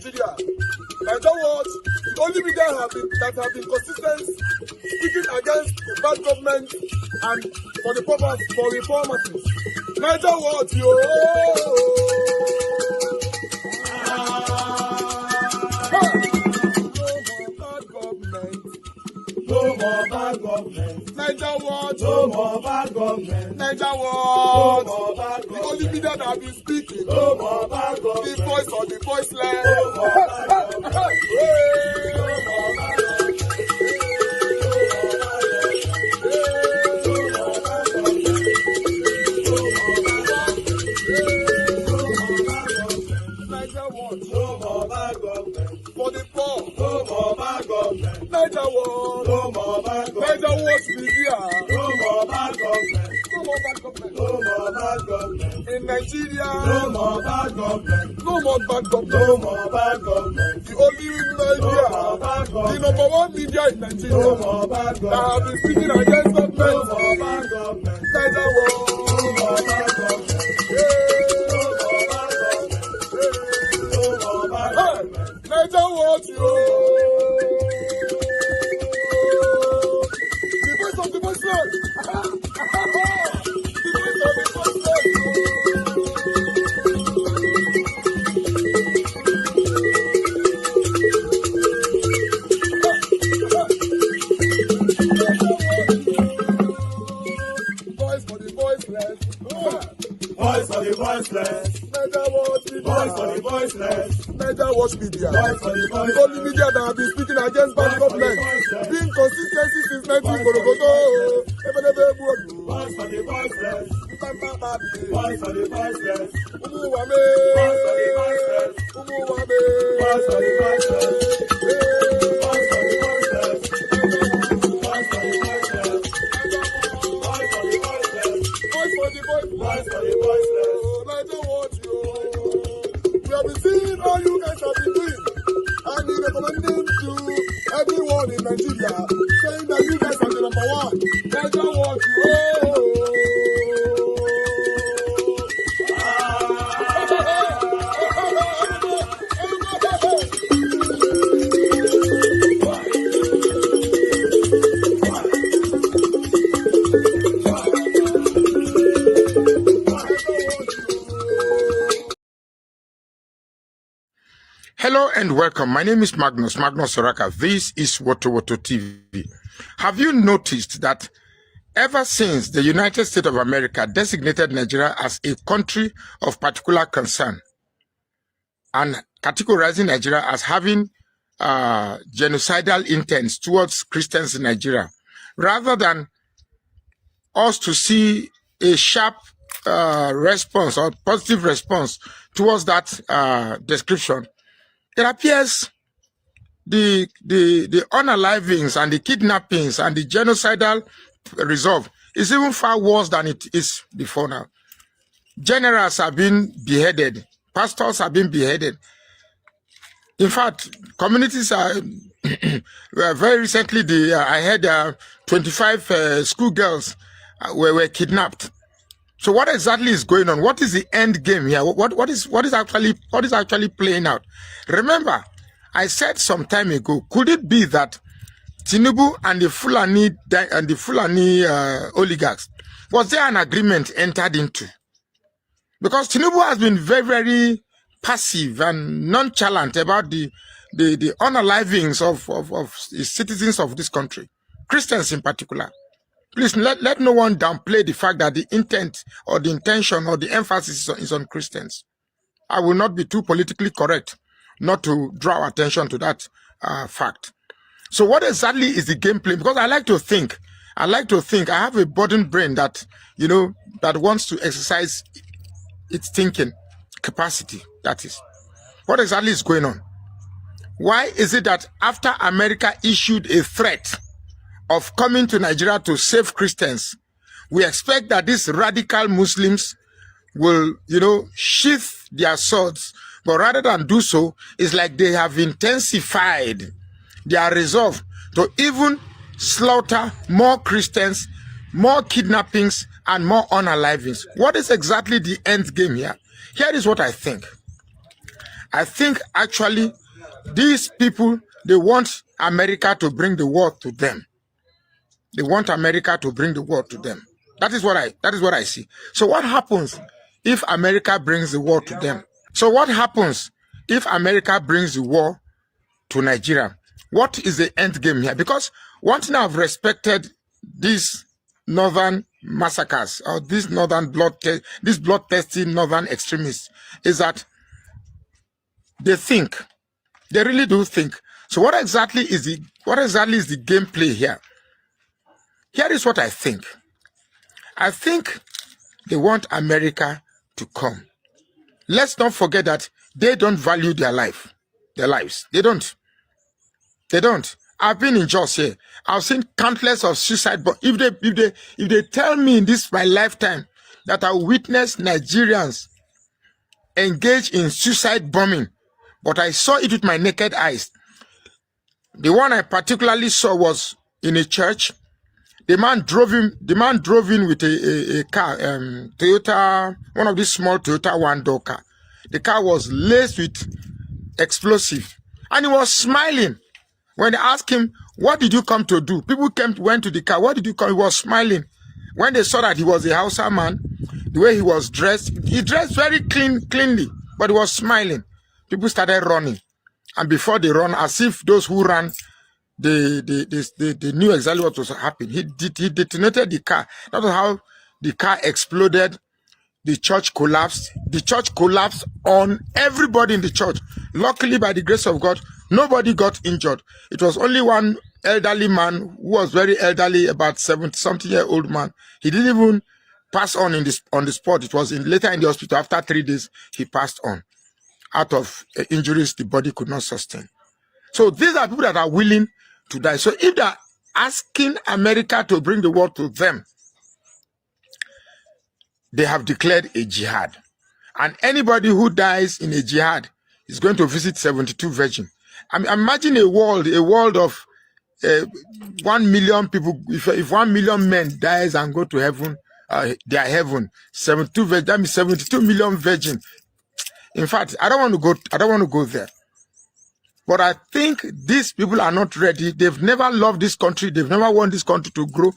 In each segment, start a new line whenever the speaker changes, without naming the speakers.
Nigeria. Nigeria what? The only media that have been consistent speaking against the bad government and for the purpose for reformers. Nigeria what? Yo! No more bad government. Niger what? No more bad government. Niger what? No more bad government. The only media that have been speaking. No more bad government. The voice of the voiceless. No more bad government. No more bad government. Niger what? No more bad government. For the poor. No more bad government. Niger what? No more bad government. Niger what media? No more bad government. No more bad government. No more bad government. In Nigeria. No more bad government. No more bad government. No more bad government. The only media. No more bad government. The number one media in Nigeria. No more bad government. That have been speaking against government. No more bad government. Niger what? No more bad government. Niger what you? The voice of the voiceless. The voice of the voiceless. Voice for the voiceless. Voice for the voiceless. Niger what media? Voice for the voiceless. Niger watch media. The only media that have been speaking against bad government. Being consistency since 1944. Voice for the voiceless. Voice for the voiceless. Umuwame. Voice for the voiceless. Umuwame. Voice for the voiceless. Voice for the voiceless. Voice for the voiceless. Voice for the voiceless. Voice for the voiceless. Voice for the voiceless. Niger watch you. We have been seeing all you guys have been doing, and he recommending to everyone in Nigeria, saying that you guys are the number one. Niger what you.
Hello and welcome. My name is Magnus Soraka. This is Woto TV. Have you noticed that ever since the United States of America designated Nigeria as a country of particular concern and categorizing Nigeria as having genocidal intents towards Christians in Nigeria, rather than us to see a sharp response or positive response towards that description, it appears the unalivings and the kidnappings and the genocidal resolve is even far worse than it is before now. Generals have been beheaded. Pastors have been beheaded. In fact, communities are very recently, I heard 25 schoolgirls were kidnapped. So what exactly is going on? What is the end game here? What is actually playing out? Remember, I said some time ago, could it be that Tinubu and the Fulani oligarchs, was there an agreement entered into? Because Tinubu has been very, very passive and nonchalant about the unalivings of the citizens of this country, Christians in particular. Please let no one downplay the fact that the intent or the intention or the emphasis is on Christians. I will not be too politically correct not to draw attention to that fact. So what exactly is the game plan? Because I like to think, I have a burdened brain that, you know, that wants to exercise its thinking capacity, that is. What exactly is going on? Why is it that after America issued a threat of coming to Nigeria to save Christians, we expect that these radical Muslims will, you know, sheath their swords, but rather than do so, it's like they have intensified their resolve to even slaughter more Christians, more kidnappings, and more unalivings. What is exactly the end game here? Here is what I think. I think actually these people, they want America to bring the war to them. They want America to bring the war to them. That is what I see. So what happens if America brings the war to them? So what happens if America brings the war to Nigeria? What is the end game here? Because one thing I've respected these northern massacres or these northern bloodthirsty northern extremists is that they think. They really do think. So what exactly is the gameplay here? Here is what I think. I think they want America to come. Let's not forget that they don't value their lives. They don't. They don't. I've been in Jos here. I've seen countless of suicide. But if they tell me in this my lifetime that I witnessed Nigerians engage in suicide bombing, but I saw it with my naked eyes. The one I particularly saw was in a church. The man drove in with a car, Toyota, one of these small Toyota one-door car. The car was laced with explosive, and he was smiling. When they asked him, "What did you come to do?" People went to the car. "What did you come?" He was smiling. When they saw that he was a Hausa man, the way he was dressed, he dressed very cleanly, but he was smiling. People started running, and before they run, as if those who ran, they knew exactly what was happening. He detonated the car. That was how the car exploded. The church collapsed. The church collapsed on everybody in the church. Luckily, by the grace of God, nobody got injured. It was only one elderly man who was very elderly, about 70-something-year-old man. He didn't even pass on the spot. It was later in the hospital. After 3 days, he passed on out of injuries the body could not sustain. So these are people that are willing to die. So if they're asking America to bring the war to them, they have declared a jihad. And anybody who dies in a jihad is going to visit 72 virgins. I mean, imagine a world of 1 million people. If 1 million men dies and go to heaven, their heaven, 72 virgins, that means 72 million virgins. In fact, I don't want to go there. But I think these people are not ready. They've never loved this country. They've never want this country to grow.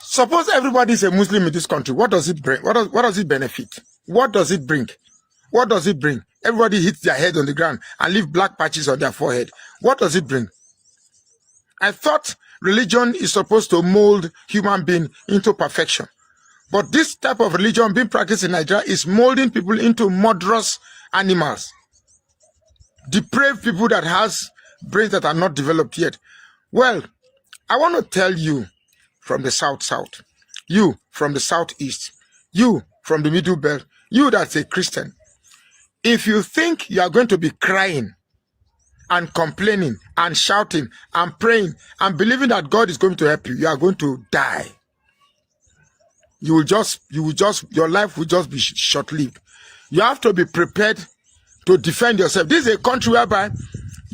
Suppose everybody is a Muslim in this country. What does it bring? What does it benefit? What does it bring? What does it bring? Everybody hits their head on the ground and leave black patches on their forehead. What does it bring? I thought religion is supposed to mold human being into perfection. But this type of religion being practiced in Nigeria is molding people into murderous animals. Depraved people that has brains that are not developed yet. Well, I want to tell you from the south, you from the southeast, you from the middle belt, you that's a Christian. If you think you are going to be crying and complaining and shouting and praying and believing that God is going to help you, you are going to die. Your life will just be short-lived. You have to be prepared to defend yourself. This is a country whereby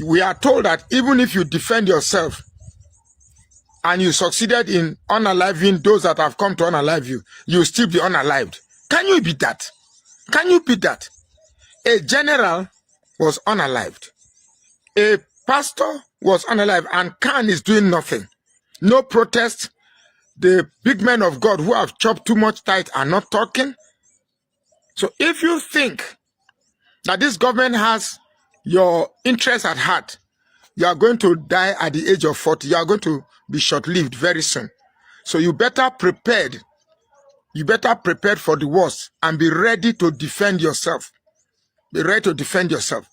we are told that even if you defend yourself and you succeeded in unaliving those that have come to unalive you, you will still be unalived. Can you beat that? Can you beat that? A general was unalived. A pastor was unalived, and Khan is doing nothing. No protest. The big men of God who have chopped too much tithe are not talking. So if you think that this government has your interest at heart, you are going to die at the age of 40. You are going to be short-lived very soon. So you better prepared. You better prepared for the worst and be ready to defend yourself. Be ready to defend yourself.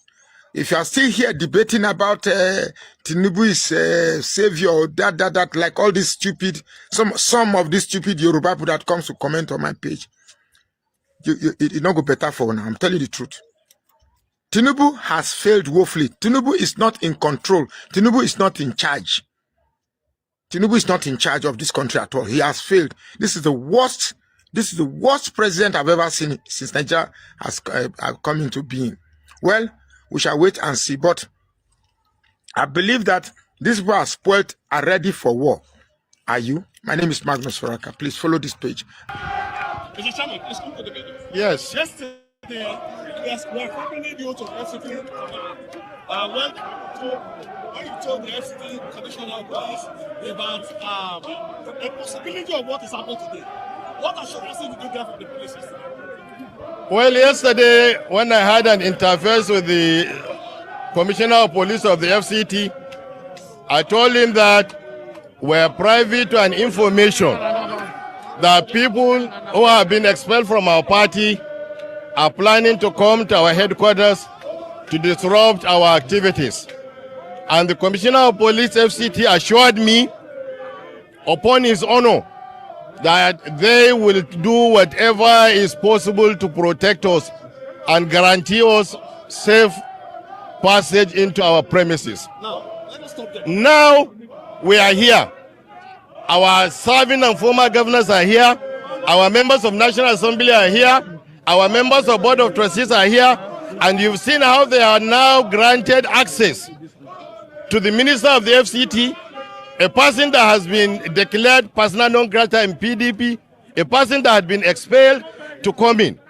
If you are still here debating about Tinubu is savior, that, like all these stupid, some of these stupid Yoruba people that comes to comment on my page, it not go better for now. I'm telling you the truth. Tinubu has failed woefully. Tinubu is not in control. Tinubu is not in charge. Tinubu is not in charge of this country at all. He has failed. This is the worst. This is the worst president I've ever seen since Nigeria has come into being. Well, we shall wait and see. But I believe that these people are spoiled, are ready for war. Are you? My name is Magnus Faraka. Please follow this page.
Mr. Chairman, please come to the meeting.
Yes.
Yesterday, yesterday, we are accompanying you to the FCT. When you told the FCT Commissioner of Police about the possibility of what is happening today, what assurances did you get from the police yesterday?
Well, yesterday, when I had an interface with the Commissioner of Police of the FCT, I told him that we're privy to an information that people who have been expelled from our party are planning to come to our headquarters to disrupt our activities. And the Commissioner of Police FCT assured me, upon his honor, that they will do whatever is possible to protect us and guarantee us safe passage into our premises.
Now, let us stop there.
Now we are here. Our serving and former governors are here. Our members of National Assembly are here. Our members of Board of Trustees are here. And you've seen how they are now granted access to the Minister of the FCT, a person that has been declared persona non grata in PDP, a person that had been expelled, to come in.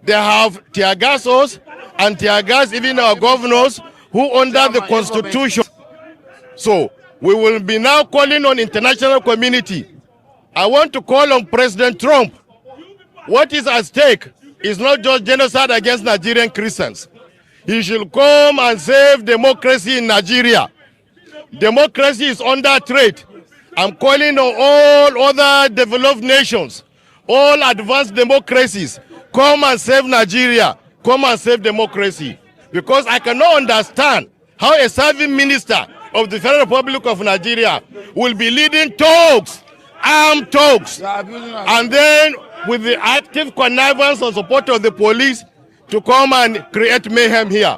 They have tear gas us and tear gas even our governors who under the Constitution. So we will be now calling on international community. I want to call on President Trump. What is at stake is not just genocide against Nigerian Christians. He should come and save democracy in Nigeria. Democracy is under threat. I'm calling on all other developed nations, all advanced democracies, come and save Nigeria, come and save democracy. Because I cannot understand how a serving minister of the Federal Republic of Nigeria will be leading talks, armed talks, and then with the active connivance and support of the police to come and create mayhem here.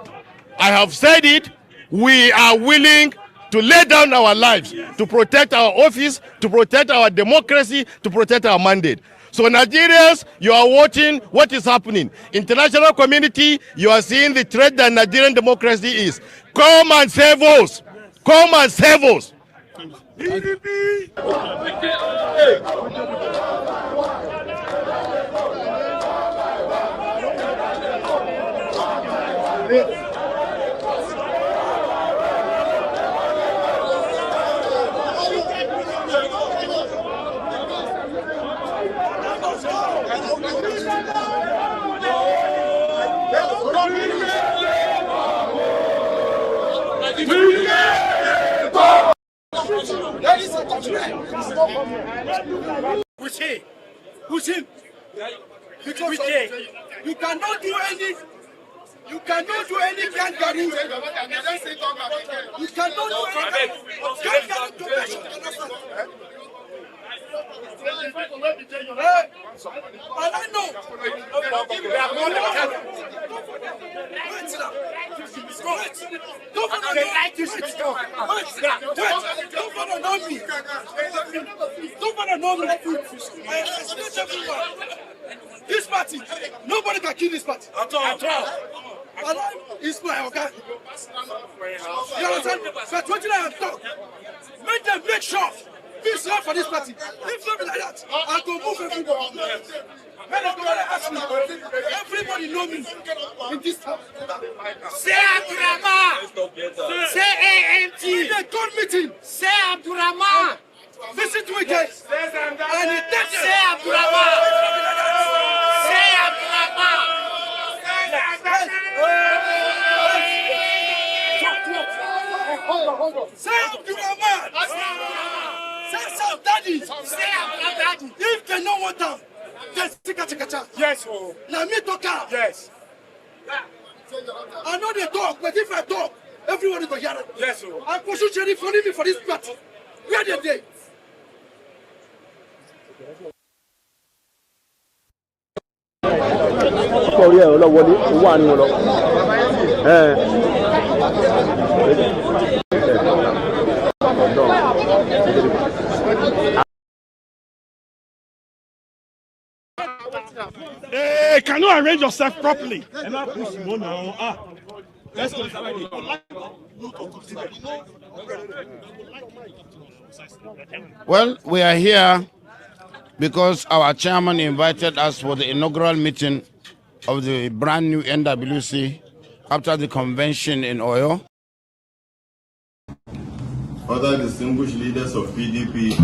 I have said it, we are willing to lay down our lives to protect our office, to protect our democracy, to protect our mandate. So Nigerians, you are watching what is happening. International community, you are seeing the threat that Nigerian democracy is. Come and save us. Come and save us.
PDP! Push him. Because you cannot do any. You cannot do any kangaroo. You cannot do any kangaroo. And I know. This party, nobody can kill this party. At all. And it's my organ. You understand? But what did I talk? Make them make sure. This love for this party. If not like that, I'll go move everybody. Everybody know me in this town.
Say Abdurrahman. Say AMT.
In a good meeting.
Say Abdurrahman.
Visit Wike. And he takes it.
Say Abdurrahman. Say Abdurrahman.
Say Abdurrahman. Say South Daddy.
Say Abdurrahman.
If they don't want them, then tika.
Yes.
Let me talk out.
Yes.
I know they talk, but if I talk, everyone is going to hear it.
Yes.
I'm pushing Jerry for me for this party. Where are they? Hey, can you arrange yourself properly? Let's go.
Well, we are here because our chairman invited us for the inaugural meeting of the brand new NWC after the convention in Oyo.
Other distinguished leaders of PDP,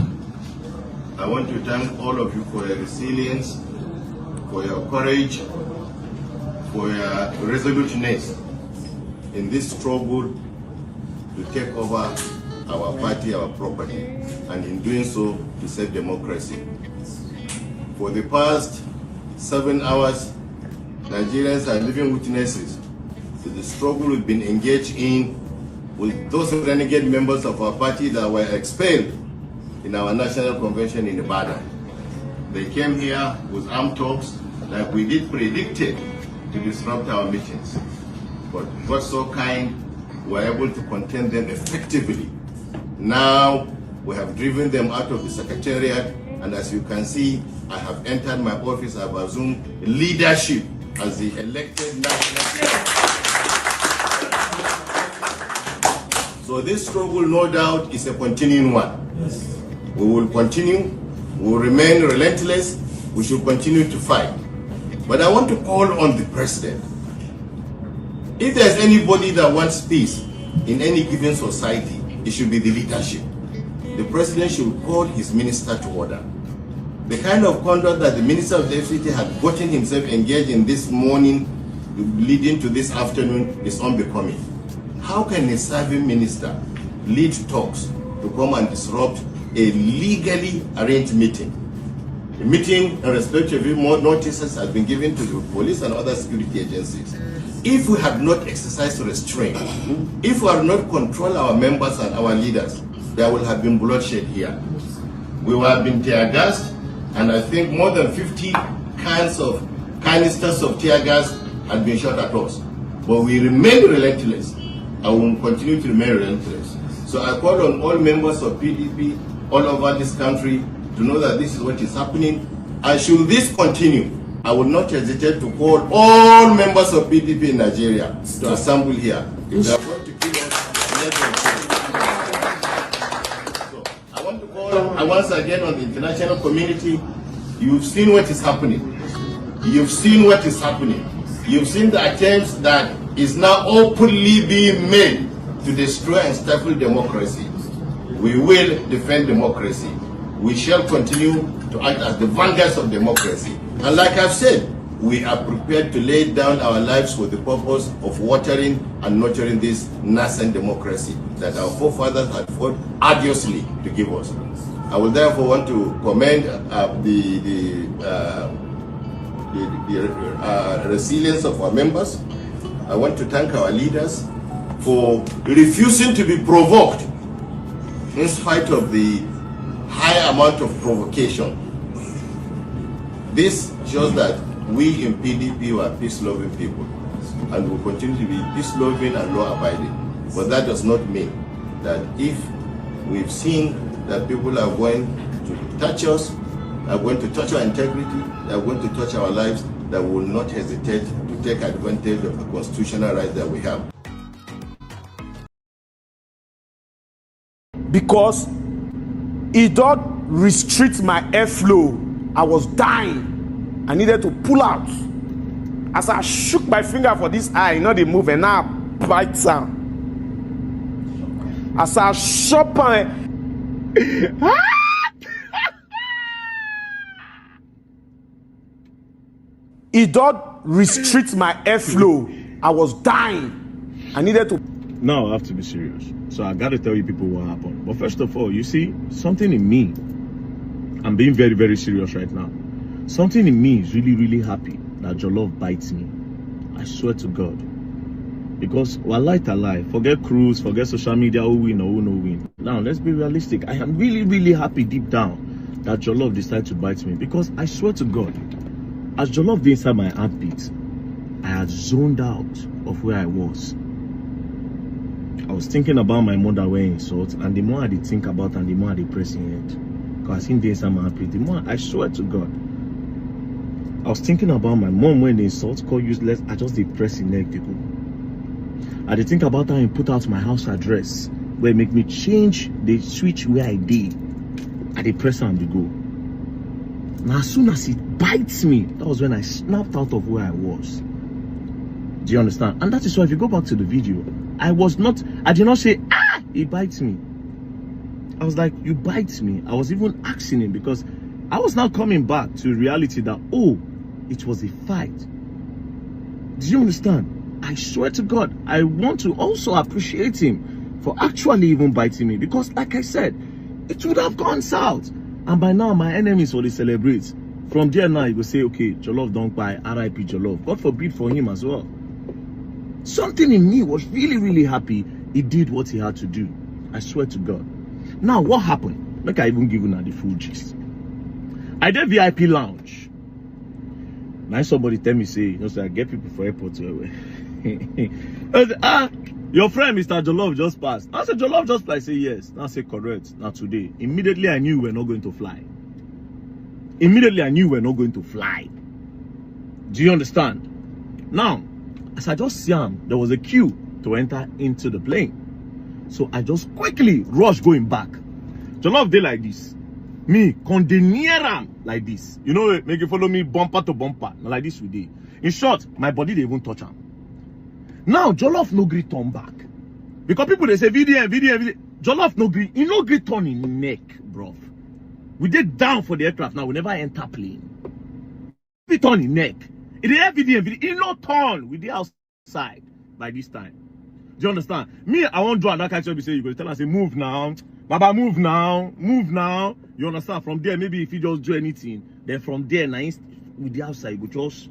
I want to thank all of you for your resilience, for your courage, for your resoluteness in this struggle to take over our party, our property, and in doing so to save democracy. For the past 7 hours, Nigerians are living witnesses to the struggle we've been engaged in with those renegade members of our party that were expelled in our national convention in Ibadan. They came here with armed talks like we did predicted to disrupt our meetings. But God so kind, we were able to contain them effectively. Now we have driven them out of the secretariat, and as you can see, I have entered my office. I have assumed leadership as the elected national. So this struggle, no doubt, is a continuing one. Yes. We will continue, we will remain relentless, we should continue to fight. But I want to call on the president. If there's anybody that wants peace in any given society, it should be the leadership. The president should call his minister to order. The kind of conduct that the minister of the FCT had gotten himself engaged in this morning, leading to this afternoon, is unbecoming. How can a serving minister lead talks to come and disrupt a legally arranged meeting? The meeting, in respect of it, more notices have been given to the police and other security agencies. If we had not exercised restraint, if we had not controlled our members and our leaders, there would have been bloodshed here. We would have been tear gassed, and I think more than 50 canisters of tear gas had been shot at us. But we remained relentless. I will continue to remain relentless. So I call on all members of PDP all over this country to know that this is what is happening. And should this continue, I will not hesitate to call all members of PDP in Nigeria to assemble here. If they are going to kill us, let them kill. So I want to call once again on the international community. You've seen what is happening. You've seen what is happening. You've seen the attempts that is now openly being made to destroy and stifle democracy. We will defend democracy. We shall continue to act as the vanguards of democracy. And like I've said, we are prepared to lay down our lives for the purpose of watering and nurturing this nascent democracy that our forefathers had fought arduously to give us. I will therefore want to commend the resilience of our members. I want to thank our leaders for refusing to be provoked in spite of the high amount of provocation. This shows that we in PDP were peace-loving people and will continue to be peace-loving and law-abiding. But that does not mean that if we've seen that people are going to touch us, are going to touch our integrity, are going to touch our lives, that we will not hesitate to take advantage of the constitutional right that we have.
Because it don't restrict my airflow. I was dying. I needed to pull out. As I shook my finger for this eye, they move, and now bite sound. As I shop my it don't restrict my airflow. I was dying. I needed to.
Now I have to be serious. So I got to tell you people what happened. But first of all, you see, something in me, I'm being very, very serious right now. Something in me is really, really happy that your love bites me. I swear to God. Because wallahi ta'ala, forget cruise, forget social media, who win or who no win. Now, let's be realistic. I am really, really happy deep down that your love decided to bite me. Because I swear to God, as your love did inside my heartbeat, I had zoned out of where I was. I was thinking about my mother wearing salt, and the more I did think about and the more I did press in it. Because I seen this inside my heartbeat, the more I swear to God. I was thinking about my mom when the insult called useless. I just did press in neck people. I did think about how he put out my house address, where it make me change the switch where I did. I did press and go. Now, as soon as it bites me, that was when I snapped out of where I was. Do you understand? And that is why if you go back to the video, I did not say, ah, he bites me. I was like, you bite me. I was even asking him because I was now coming back to reality that, oh, it was a fight. Do you understand? I swear to God, I want to also appreciate him for actually even biting me because, like I said, it would have gone south. And by now, my enemies will celebrate. From there now, you will say, okay, Jollof don't buy RIP Jollof. God forbid for him as well. Something in me was really, really happy he did what he had to do. I swear to God. Now, what happened? Make I even give you now the full gist. I did VIP lounge. Now somebody tell me, say, you know, so I get people for airport. I said, your friend Mr. Jollof just passed. I said, Jollof just passed. I say, yes. Now I say, correct. Now today. Immediately I knew we were not going to fly. Immediately I knew we were not going to fly. Do you understand? Now, as I just see him, there was a queue to enter into the plane. So I just quickly rushed going back. Jollof did like this. Me, near him like this. You know, make you follow me bumper to bumper. Like this we did. In short, my body didn't even touch him. Now, Jollof no gree turn back. Because people, they say, VDM. Jollof no gree. He no gree turn in neck, bro. We did down for the aircraft. Now, we never enter plane. We turn in neck. It is VDM. He no turn. We did outside by this time. Do you understand? Me, I won't draw that kind of say, you go tell us, say, move now. Baba, move now. Move now. You understand? From there, maybe if you just do anything, then from there, now, with the outside, you go just...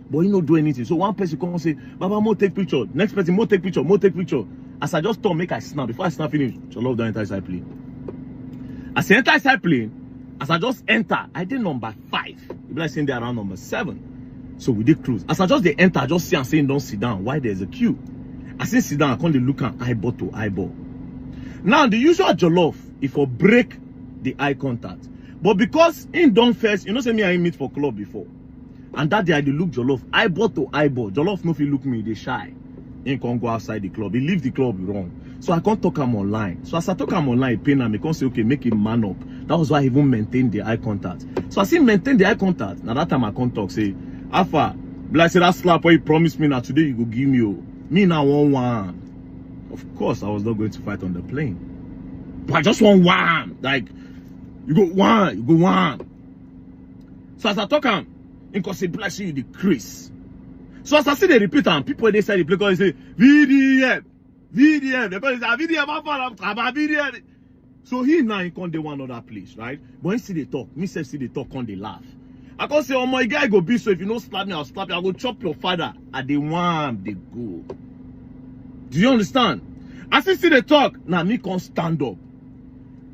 But he not do anything. So one person come and say, Baba, more take picture. Next person, more take picture, more take picture. As I just thought, make I snap. Before I snap finish, Jollof don't enter inside plane. As I enter inside plane, as I just enter, I did number 5. If I saying there around number 7. So we did cruise. As I just enter, I just see and saying don't sit down. Why there's a queue? I say sit down, I come to look at eyeball to eyeball. Now the usual Jollof, if I break the eye contact. But because in don't first, you know say me I meet for club before. And that day I did look Jollof eyeball to eyeball. Jollof no fit look me, they shy. He can't go outside the club. He leave the club wrong. So I can't talk him online. So as I talk him online, pain him, I can't say, okay, make him man up. That was why I even maintained the eye contact. So I see maintain the eye contact. Now that time I can't talk, say, Alpha, but I say that slap where you promised me now today you go give me. Oh. Me now want one. Of course, I was not going to fight on the plane. But I just want one. Like, you go one, you go one. So as I talk him, because say bless you the Chris. So as I see they repeat and people they say the play because they say VDM. Because it's a VDM. So he now he can't do one other place, right? But he see they talk, me say see they talk, can't they laugh. I can't say, oh my guy go be so if you don't slap me, I'll slap you. I'll go chop your father. At the one they go. Do you understand? As I see they talk, now me can't stand up.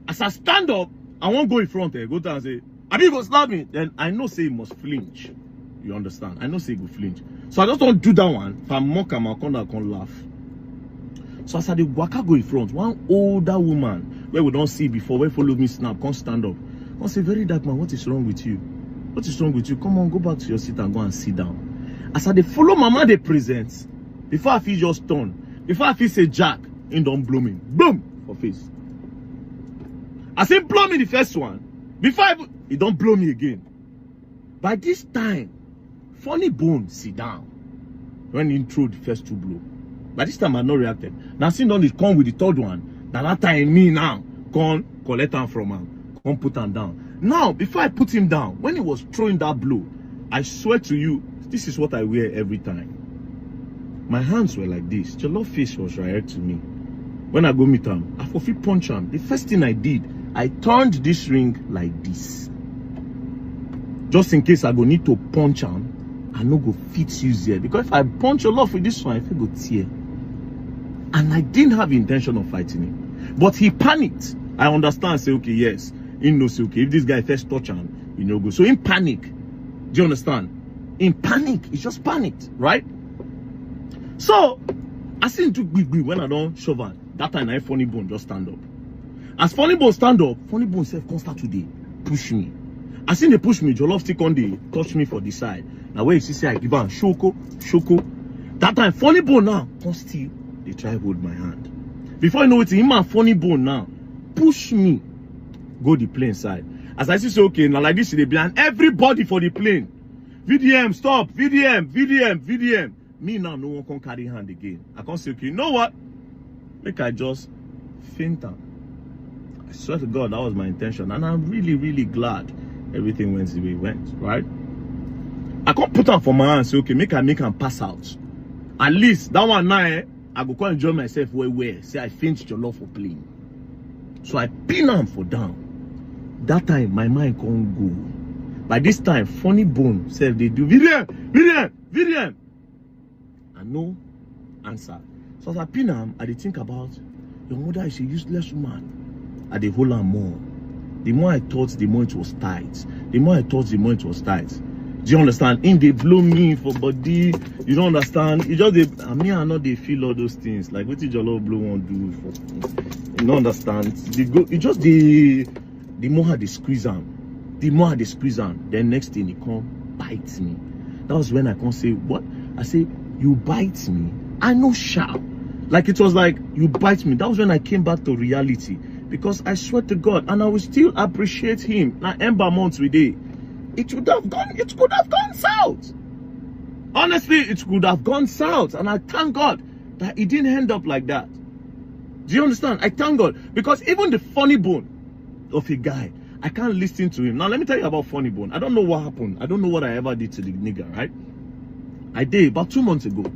As I stand up, I won't go in front there. Go down and say, I mean, go slap me. Then I know say he must flinch. You understand? I know say he go flinch. So I just don't do that one. If I mock him, I'll come down and laugh. So as I did waka go in front, one older woman where we don't see before, where follow me snap, can't stand up. I say, very dark man, what is wrong with you? What is wrong with you? Come on, go back to your seat and go and sit down. As I dey follow mama they present, before I feel just turn, before I feel say Jack, he don't blow me. Boom! For face. I say blow me the first one. Before he don't blow me again. By this time, Funny Bone sit down. When he threw the first 2 blows. By this time I not reacted. Now see don't come with the 3rd one. Now that time me now come collect him from him. Come put him down. Now before I put him down, when he was throwing that blow, I swear to you, this is what I wear every time. My hands were like this. Jollof face was right to me. When I go meet him, I forfeit punch him. The first thing I did, I turned this ring like this. Just in case I go need to punch him, I no go fit use here. Because if I punch Jollof with this one, I feel go tear. And I didn't have intention of fighting him. But he panicked. I understand, say, okay, yes. He knows, say, okay, if this guy first touch him, you know, go. So in panic, do you understand? In panic, he just panicked, right? So, I seen too big when I don't shove her. That time, I Funny Bone just stand up. As Funny Bone stand up, Funny Bone self can't start today. Push me. I seen they push me, Jollof stick on the touch me for the side. Now where you see say I give her shoko. That time, Funny Bone now, can't still, they try to hold my hand. Before you know it, him and Funny Bone now, push me, go the plane side. As I say, okay, now like this, they be and everybody for the plane. VDM, stop, VDM. Me now, no one can carry hand again. I can't say, okay, you know what? Make I just faint out. I swear to God, that was my intention. And I'm really, really glad everything went the way it went, right? I can't put on for my hand and say, okay, make him pass out. At least, that one now, I go come enjoy myself where say I faint your love for playing. So I pin him for down. That time, my mind can't go. By this time, funny bone said they do, VDM. And no answer. So as I pin him, I did think about, your mother is a useless woman. I did hold on more. The more I thought, the more it was tight. Do you understand? In they blow me for body. You don't understand. You just I know they feel all those things. Like what did your love blow won't do for me? You don't understand. They go. It just the more they squeeze on. Then next thing he come bite me. That was when I can't say what I say. You bite me. I know sharp. Like it was like you bite me. That was when I came back to reality. Because I swear to God, and I will still appreciate him. Now, Ember months we did. It could have gone south. Honestly, it could have gone south. And I thank God that it didn't end up like that. Do you understand? I thank God. Because even the funny bone of a guy, I can't listen to him. Now, let me tell you about funny bone. I don't know what happened. I don't know what I ever did to the nigga, right? I did about 2 months ago.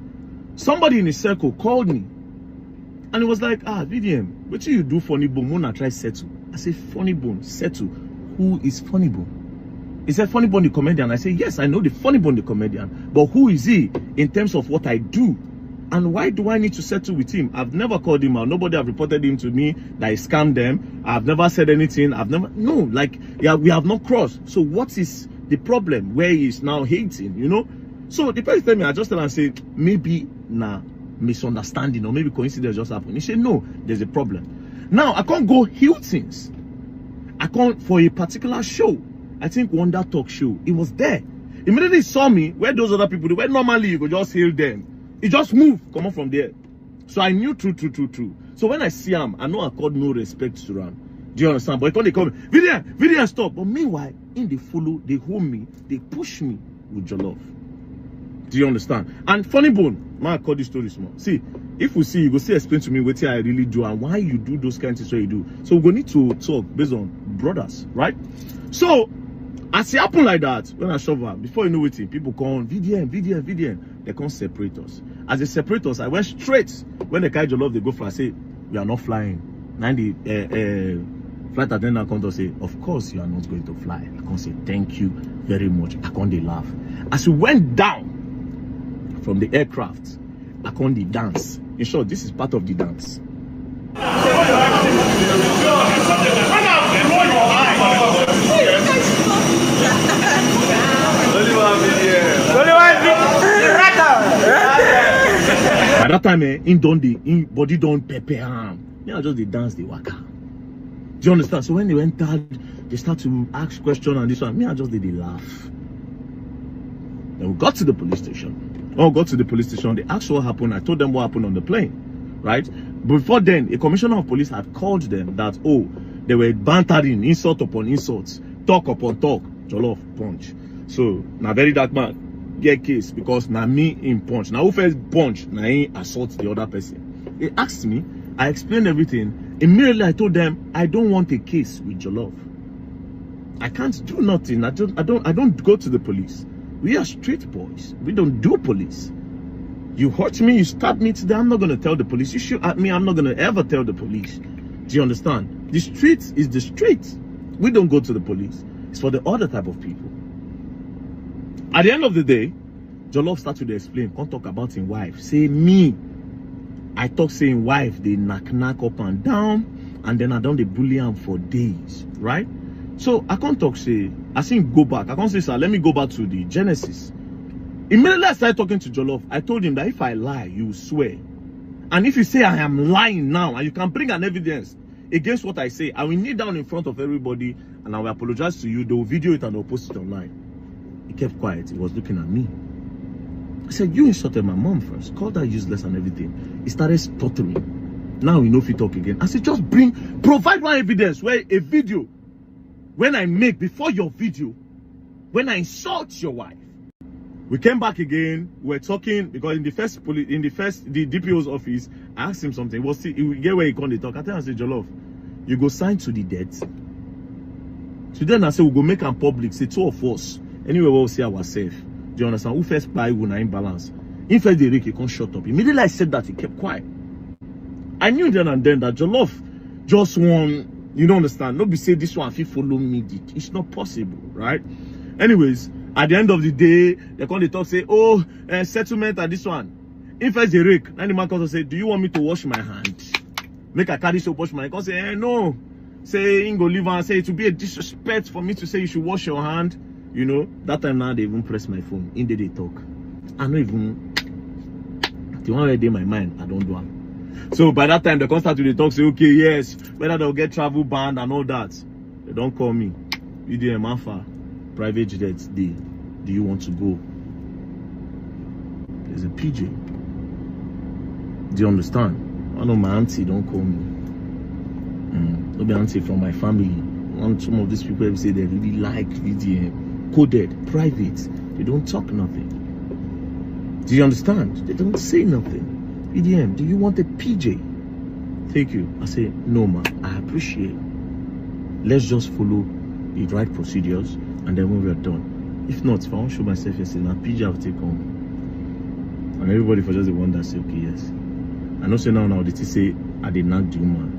Somebody in his circle called me. And it was like, VDM, what do you do funny bone? Mona try settle. I say, funny bone, settle. Who is funny bone? He said, funny bone the comedian. I say, yes, I know the funny bone the comedian. But who is he in terms of what I do? And why do I need to settle with him? I've never called him out. Nobody have reported him to me that I scammed them. I've never said anything. Yeah, we have not crossed. So what is the problem where he is now hating, you know? So the person tell me, I just tell him and say, maybe misunderstanding or maybe coincidence just happened. He said, no, there's a problem. Now, I can't go Hilton's. I can't for a particular show. I think Wonder Talk show. It was there. Immediately he saw me, where those other people do, where normally you could just hail them. He just moved, come on from there. So I knew true. So when I see him, I know I called no respect to him. Do you understand? But when they call me, Vivian, stop. But meanwhile, in they follow, they hold me, they push me with your love. Do you understand? And funny bone, man, I call this story small. See, if we see, you go see explain to me what I really do and why you do those kinds of things you do. So we're going to need to talk based on brothers, right? So as it happen like that, when I shove up, before you know it, people call VDM. They can't separate us. As they separate us, I went straight. When the guy your love, they go for, I say, we are not flying. 90 flight attendant come to say, of course you are not going to fly. I can't say thank you very much. I can't laugh. As we went down from the aircraft, I can't dance. In short, this is part of the dance. By that time, in body don't prepare him. Yeah, just the dance, the waka. Do you understand? So when they went out, they start to ask questions and this one. Me, I just did the laugh. Then we got to the police station. When we got to the police station, they asked what happened. I told them what happened on the plane, right? Before then, a commissioner of police had called them that, oh, they were bantering, insult upon insults, talk upon talk, jollof, punch. So, now very dark man, get case because now me in punch. Now who first punch, now he assault the other person. They asked me, I explained everything. Immediately I told them, I don't want a case with jollof. I can't do nothing. I don't go to the police. We are street boys. We don't do police. You hurt me, you stab me today, I'm not going to tell the police. You shoot at me, I'm not going to ever tell the police. Do you understand? The street is the street. We don't go to the police. It's for the other type of people. At the end of the day, Jollof started to explain, can't talk about his wife. Say me. I talk saying wife, they knock up and down, and then I don't they bully him for days, right? So I can't talk, say, I see him go back. I can't say, sir, let me go back to the Genesis. Immediately I started talking to Jollof, I told him that if I lie, you will swear. And if you say I am lying now, and you can bring an evidence against what I say, I will kneel down in front of everybody, and I will apologize to you. They will video it and they'll post it online. He kept quiet. He was looking at me. I said, you insulted my mom first. Called her useless and everything. He started stuttering. Now you know if you talk again. I said, just provide one evidence where a video when I make before your video, when I insult your wife. We came back again. We were talking because in the DPO's office, I asked him something. He get where he come to talk. I tell him, I said, Jollof, you go sign to the debt. So then I said, we go make them public. Say 2 of us. Anyway, we'll see ourselves. Do you understand? Who first buy will not imbalance? In first the Rick, he can't shut up. Immediately I said that, he kept quiet. I knew then and then that Jollof just won. You don't understand? Nobody say this one if you follow me. It's not possible, right? Anyways, at the end of the day, they come to talk, say, oh, settlement at this one. If I say Rick, then the man comes and say, do you want me to wash my hand? Make a carry soap wash my hand. Come say, no. Say, Ingo leave and say, it will be a disrespect for me to say you should wash your hand. You know, that time now they even press my phone. In they talk. I don't even, the one where they in my mind, I don't do it. So by that time, they come start to talk, say, okay, yes, whether they'll get travel banned and all that. They don't call me. UDM Alpha. Private jets day. Do you want to go? There's a PJ. Do you understand? One of my auntie don't call me. Don't be auntie from my family. Some of these people say they really like VDM. Coded, private. They don't talk nothing. Do you understand? They don't say nothing. VDM, do you want a PJ? Thank you. I say, no man, I appreciate. Let's just follow the right procedures. And then when we are done, if not, if I want to show myself yes, now PJ I'll take home. And everybody for just the one that say, okay, yes. I know say now they say I did not do man.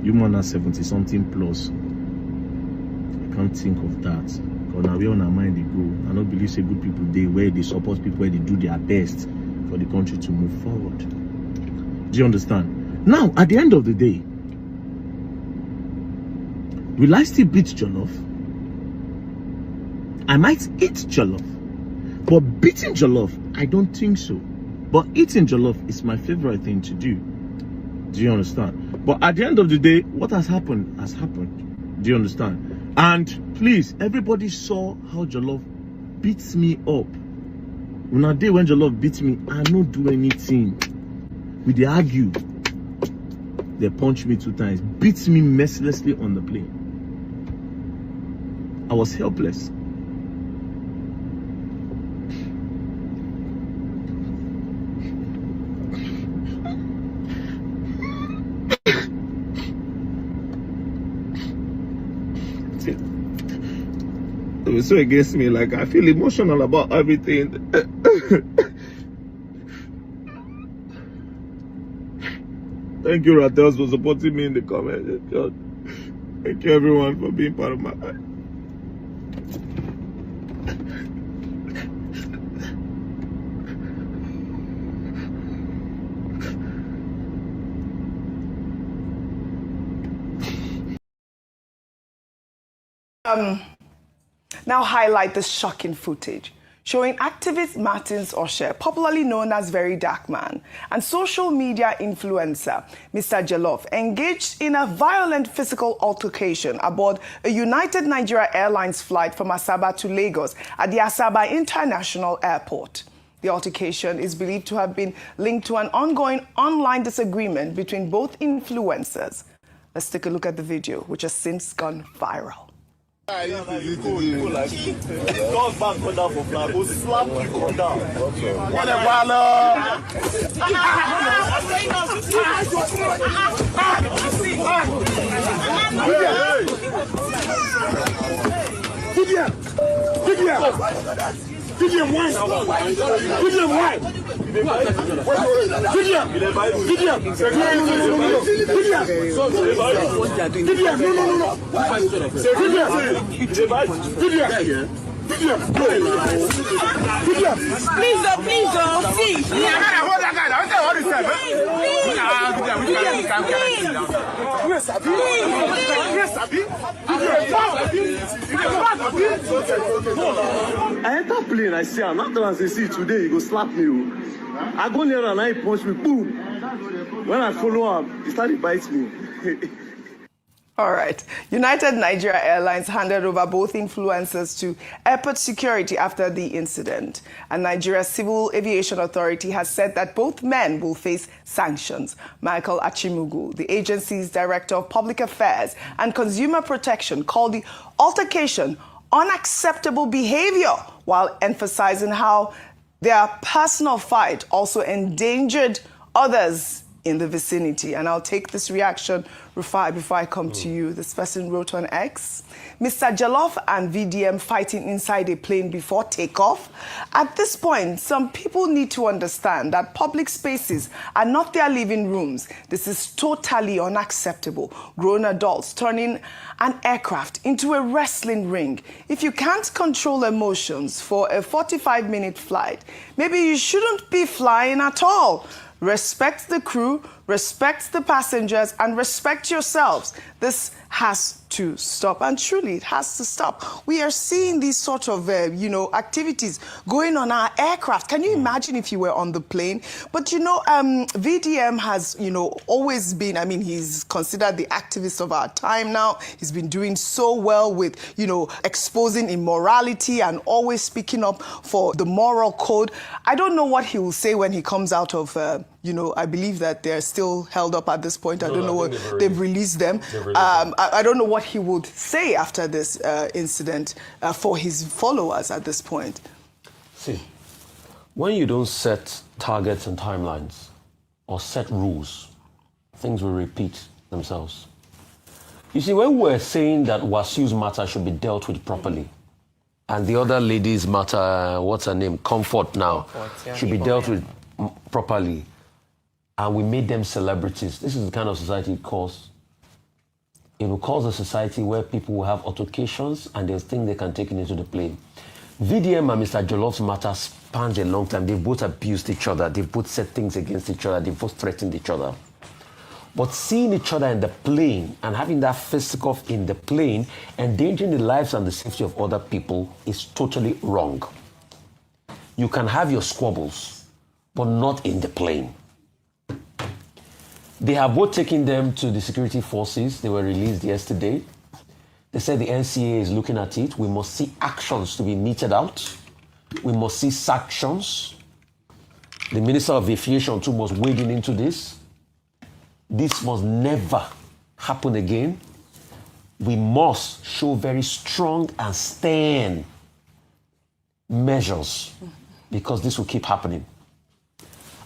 Human are 70 something plus. I can't think of that. Because now we on our mind they go. I don't believe say good people they where they support people where they do their best for the country to move forward. Do you understand? Now, at the end of the day, will I still beat Jollof? I might eat Jollof. But beating Jollof, I don't think so. But eating Jollof is my favorite thing to do. Do you understand? But at the end of the day, what has happened has happened. Do you understand? And please, everybody saw how Jollof beats me up. On a day when Jollof beats me, I don't do anything. We they argue. They punch me 2 times. Beats me mercilessly on the plane. I was helpless. It was so against me, like I feel emotional about everything. Thank you, Rattels, for supporting me in the comments. Thank you, everyone, for being part of my life.
Now highlight this shocking footage showing activist Martins Osher, popularly known as Very Dark Man, and social media influencer Mr. Jollof engaged in a violent physical altercation aboard a United Nigeria Airlines flight from Asaba to Lagos at the Asaba International Airport. The altercation is believed to have been linked to an ongoing online disagreement between both influencers. Let's take a look at the video, which has since gone viral.
I enter plane, I see another one, say, see, today, he go slap me. I go near and I punch me, boom. When I follow him, he started biting me.
All right. United Nigeria Airlines handed over both influencers to airport security after the incident. And Nigeria's Civil Aviation Authority has said that both men will face sanctions. Michael Achimugu, the agency's Director of Public Affairs and Consumer Protection, called the altercation unacceptable behavior while emphasizing how their personal fight also endangered others in the vicinity. And I'll take this reaction, Rufai, before I come to you. This person wrote on X, Mr. Jollof and VDM fighting inside a plane before takeoff. At this point, some people need to understand that public spaces are not their living rooms. This is totally unacceptable. Grown adults turning an aircraft into a wrestling ring. If you can't control emotions for a 45-minute flight, maybe you shouldn't be flying at all. Respect the crew, respect the passengers, and respect yourselves. This has to stop, and truly it has to stop. We are seeing these sort of, activities going on our aircraft. Can you imagine if you were on the plane? But, VDM has, always been, he's considered the activist of our time now. He's been doing so well with, exposing immorality and always speaking up for the moral code. I don't know what he will say when he comes out of, I believe that they're still held up at this point. I don't know what they've released them. I don't know what he would say after this incident for his followers at this point.
See, when you don't set targets and timelines or set rules, things will repeat themselves. You see, when we're saying that Wasiu's matter should be dealt with properly, and the other lady's matter, what's her name, Comfort now, should be dealt with properly, and we made them celebrities, this is the kind of society it calls. It will cause a society where people will have altercations and they'll think they can take it into the plane. VDM and Mr. Jollof's matter spans a long time. They've both abused each other. They've both said things against each other. They've both threatened each other. But seeing each other in the plane and having that fisticuff in the plane, endangering the lives and the safety of other people is totally wrong. You can have your squabbles, but not in the plane. They have both taken them to the security forces. They were released yesterday. They said the NCA is looking at it. We must see actions to be meted out. We must see sanctions. The Minister of Aviation too must wade into this. This must never happen again. We must show very strong and stern measures because this will keep happening.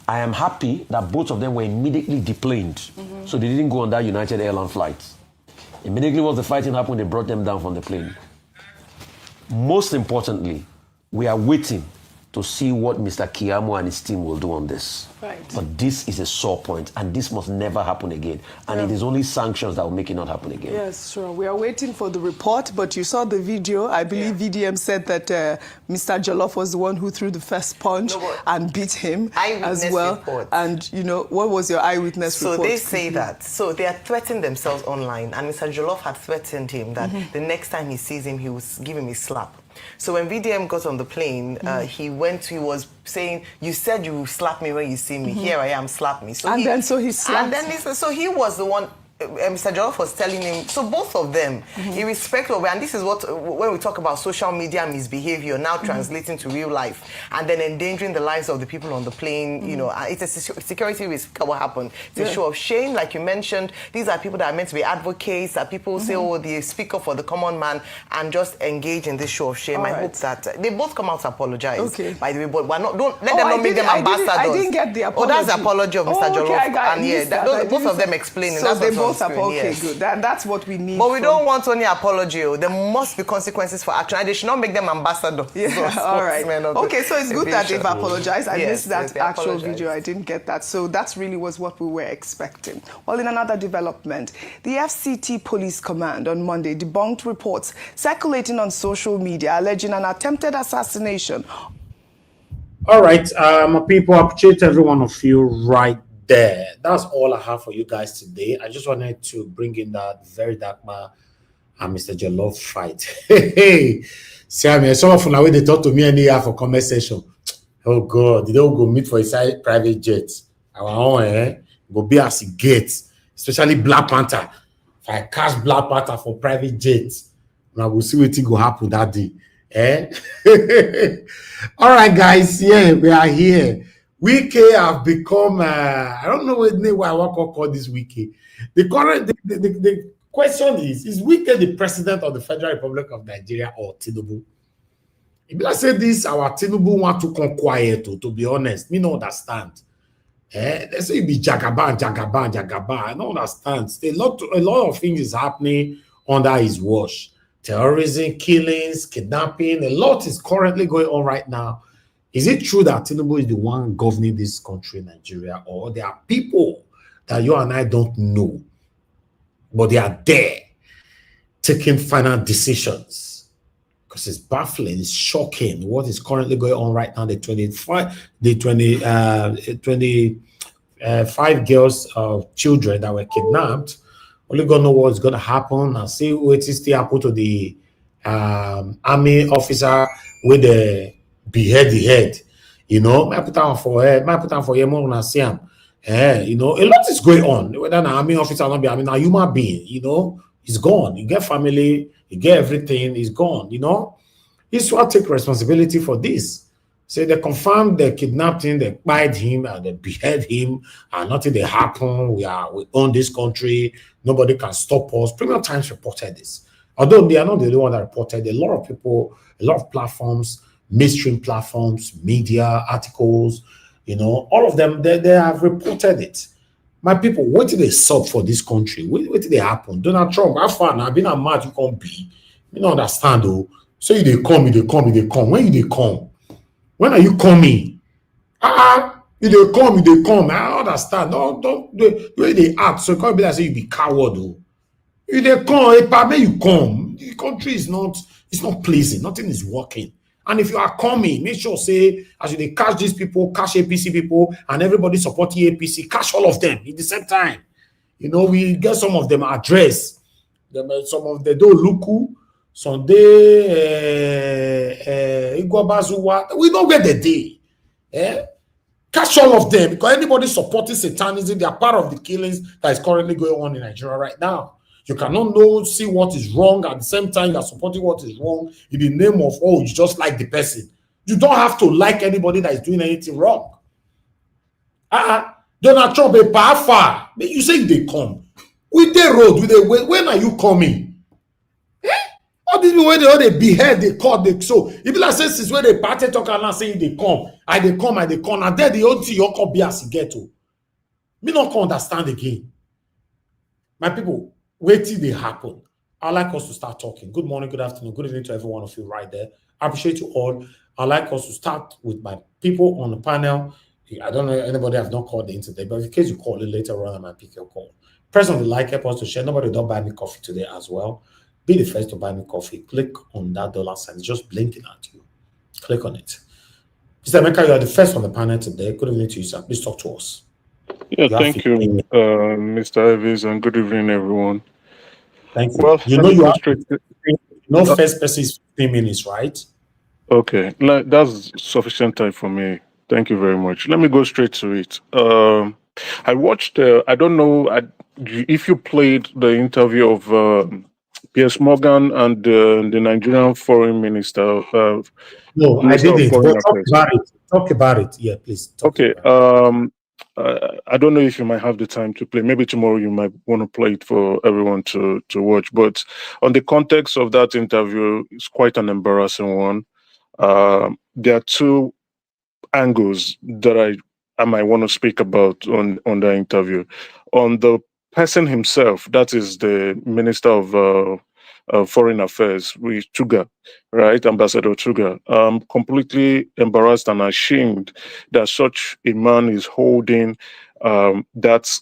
I am happy that both of them were immediately deplaned. So they didn't go on that United Airlines flight. Immediately once the fighting happened, they brought them down from the plane. Most importantly, we are waiting to see what Mr. Kiyamo and his team will do on this.
Right.
But this is a sore point, and this must never happen again. And it is only sanctions that will make it not happen again.
Yes, sure. We are waiting for the report, but you saw the video. I believe VDM said that Mr. Jollof was the one who threw the first punch and beat him as well.
Report.
And, what was your eyewitness report?
So they say that. So they are threatening themselves online, and Mr. Jollof had threatened him that the next time he sees him, he will give him a slap. So when VDM got on the plane, he was saying, you said you slap me when you see me. Here I am, slap me. So
he slapped.
And then so he was the one, Mr. Jollof was telling him, so both of them, irrespective of, and this is what, when we talk about social media misbehavior, now translating to real life, and then endangering the lives of the people on the plane, it's a security risk, what happened. It's a show of shame, like you mentioned. These are people that are meant to be advocates, that people say, oh, they speak up for the common man, and just engage in this show of shame. I hope that they both come out to apologize, by the way, but don't let them not make them ambassadors.
I didn't get the apology.
Oh, that's the apology of Mr. Jollof. And both of them explaining.
So
that's
both are okay, good. That's what we need.
But we don't want only apology. There must be consequences for action. And they should not make them ambassadors.
Yeah, all right. Okay, so it's good that they've apologized. I missed that actual video. I didn't get that. So that's really was what we were expecting. Well, in another development, the FCT Police Command on Monday debunked reports circulating on social media alleging an attempted assassination.
All right, people, I appreciate every one of you right there. That's all I have for you guys today. I just wanted to bring in that very dark man and Mr. Jollof fight. Hey, see, I mean, some of them they talk to me anyhow for comment section. Oh God, they don't go meet for a private jet. Our own, go be as a gate, especially Black Panther. if I cash Black Panther for private jets, now we'll see what will happen that day. All right, guys. Yeah, we are here. Wike have become, I don't know what name I want to call this Wike. The question is Wike the president of the Federal Republic of Nigeria or Tinubu? If I say this, our Tinubu want to come quiet, to be honest. Me don't understand. They say it be Jagaban. I don't understand. A lot of things is happening under his watch. Terrorism, killings, kidnapping, a lot is currently going on right now. Is it true that Tinubu is the one governing this country, Nigeria, or there are people that you and I don't know, but they are there taking final decisions? Because it's baffling, it's shocking what is currently going on right now. The 25 girls of children that were kidnapped. Only God know what's going to happen, and see what is still happen to the army officer with the behead the head. You know, my put on for you more than see him. You know, a lot is going on. Whether an army officer or not be, I mean, a human being, you know, he's gone. You get family, you get everything, he's gone, you know. He's to take responsibility for this. So they confirmed they kidnapped him, they killed him, and they behead him, and nothing they happen. We own this country. Nobody can stop us. Premium Times reported this. Although they are not the only one that reported, a lot of people, a lot of platforms, mainstream platforms, media, articles, you know, all of them, they have reported it. My people, what did they sub for this country? What did they happen? Donald Trump, how far now? Been a match you can't be. You don't understand, though. So they come. When you they come? When are you coming? If they come. I understand. Don't the way they act. So it can't be like say you be coward, though. If they come, you come. The country is not pleasing. Nothing is working. And if you are coming, make sure say as you they catch these people, catch APC people, and everybody supporting APC, catch all of them at the same time. You know, we get some of them address. Some of them don't look. Sunday, we don't get the day. Catch all of them, because anybody supporting satanism, they are part of the killings that is currently going on in Nigeria right now. You cannot see what is wrong at the same time you are supporting what is wrong in the name of, oh, you just like the person. You don't have to like anybody that is doing anything wrong. Donald Trump, a power. You say they come. With the road, when are you coming? All these people, when they behead, they cut, they so. If you like say since when they party talk and saying they come, and then the old thing you come be as you get to. Me not can understand again. My people, wait till they happen. I'd like us to start talking. Good morning, good afternoon, good evening to every one of you right there. I appreciate you all. I'd like us to start with my people on the panel. I don't know if anybody have not called in today, but in case you call it later on, I might pick your call. Press on the like, help us to share. Nobody don't buy me coffee today as well. Be the first to buy me coffee. Click on that dollar sign. It's just blinking at you. Click on it. Mr. Emeka, you are the first on the panel today. Good evening to you, sir. Please talk to us.
Yeah, thank you, Mr. Evans, and good evening, everyone.
Thank you.
Well,
you know you have first person is 15 minutes, right?
Okay, that's sufficient time for me. Thank you very much. Let me go straight to it. I watched, I don't know if you played the interview of Piers Morgan and the Nigerian foreign minister.
No, I didn't. But talk about it. Yeah, please.
Okay. I don't know if you might have the time to play. Maybe tomorrow you might want to play it for everyone to watch. But on the context of that interview, it's quite an embarrassing one. There are two angles that I might want to speak about on the interview. On the person himself, that is the Minister of Foreign Affairs, with Tuga, right? Ambassador Tuga. I'm completely embarrassed and ashamed that such a man is holding that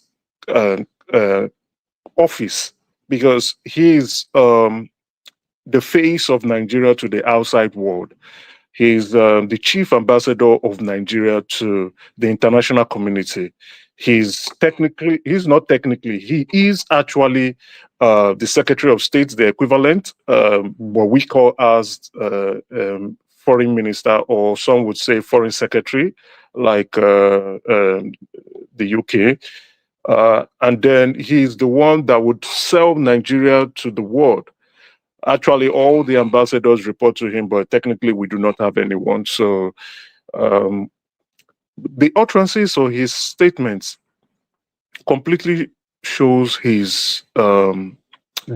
office, because he is the face of Nigeria to the outside world. He's the chief ambassador of Nigeria to the international community. He is actually the Secretary of State, the equivalent, what we call as foreign minister, or some would say foreign secretary, like the UK. And then he's the one that would sell Nigeria to the world. Actually, all the ambassadors report to him, but technically we do not have anyone. So the utterances or his statements completely shows his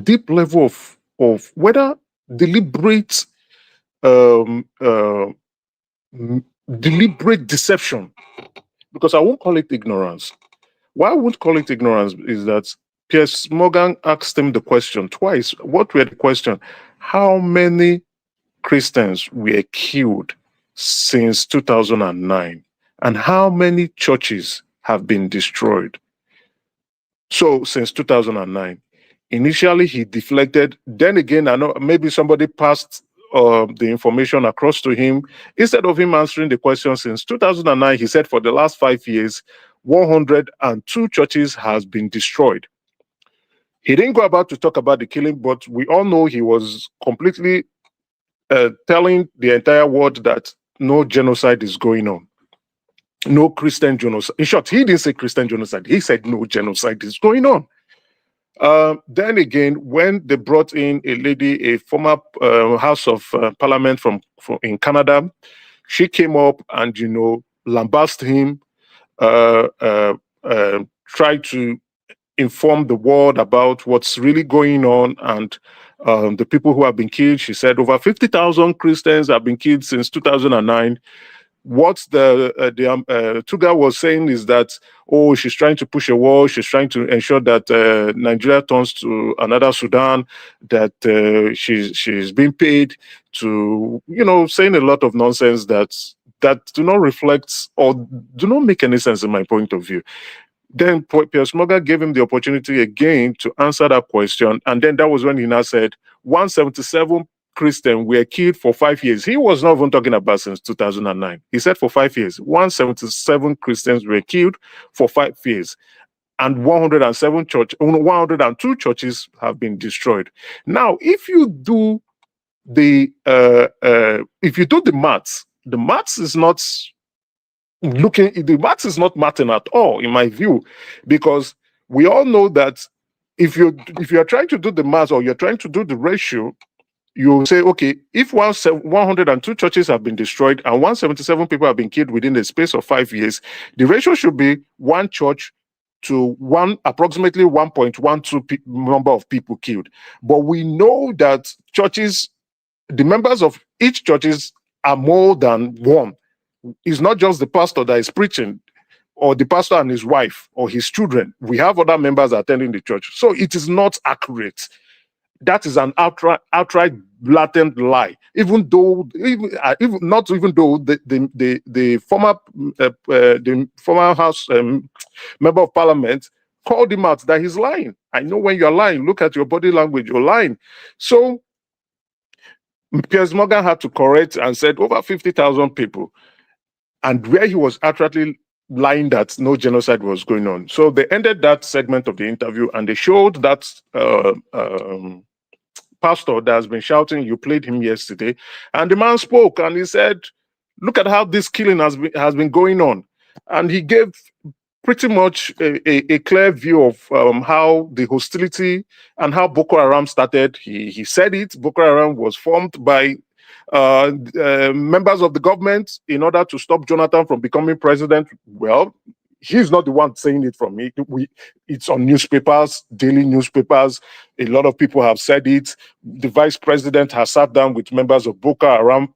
deep level of whether deliberate deliberate deception, because I won't call it ignorance. Why I won't call it ignorance is that Piers Morgan asked him the question twice. What were the question? How many Christians were killed since 2009? And how many churches have been destroyed? So since 2009, initially he deflected. Then again, I know maybe somebody passed the information across to him. Instead of him answering the question since 2009, he said for the last 5 years, 102 churches has been destroyed. He didn't go about to talk about the killing, but we all know he was completely telling the entire world that no genocide is going on. No Christian genocide. In short, he didn't say Christian genocide. He said no genocide is going on. Then again, when they brought in a lady, a former House of Parliament from in Canada, she came up and, you know, lambasted him, tried to inform the world about what's really going on and the people who have been killed. She said over 50,000 Christians have been killed since 2009. What the Tuga was saying is that, oh, she's trying to push a wall. She's trying to ensure that Nigeria turns to another Sudan, that she's being paid to, you know, saying a lot of nonsense that do not reflect or do not make any sense in my point of view. Then Piers Morgan gave him the opportunity again to answer that question. And then that was when he now said 177 Christians were killed for 5 years. He was not even talking about since 2009. He said for 5 years, 177 Christians were killed for 5 years. And 102 churches have been destroyed. Now, if you do the maths, the maths is not mathing at all, in my view, because we all know that if you're trying to do the maths or you're trying to do the ratio, you say, okay, if 102 churches have been destroyed and 177 people have been killed within the space of 5 years, the ratio should be one church to approximately 1.12 number of people killed. But we know that churches, the members of each churches are more than one. It's not just the pastor that is preaching, or the pastor and his wife, or his children. We have other members attending the church. So it is not accurate. That is an outright blatant lie. Even though the former House member of Parliament called him out that he's lying. I know when you're lying, look at your body language, you're lying. So Piers Morgan had to correct and said over 50,000 people, and where he was accurately lying that no genocide was going on. So they ended that segment of the interview and they showed that pastor that has been shouting. You played him yesterday, and the man spoke and he said, look at how this killing has been going on. And he gave pretty much a clear view of how the hostility and how Boko Haram started. He said it. Boko Haram was formed by members of the government in order to stop Jonathan from becoming president. Well, he's not the one saying it from me. It's on newspapers, daily newspapers. A lot of people have said it. The vice president has sat down with members of Boko Haram.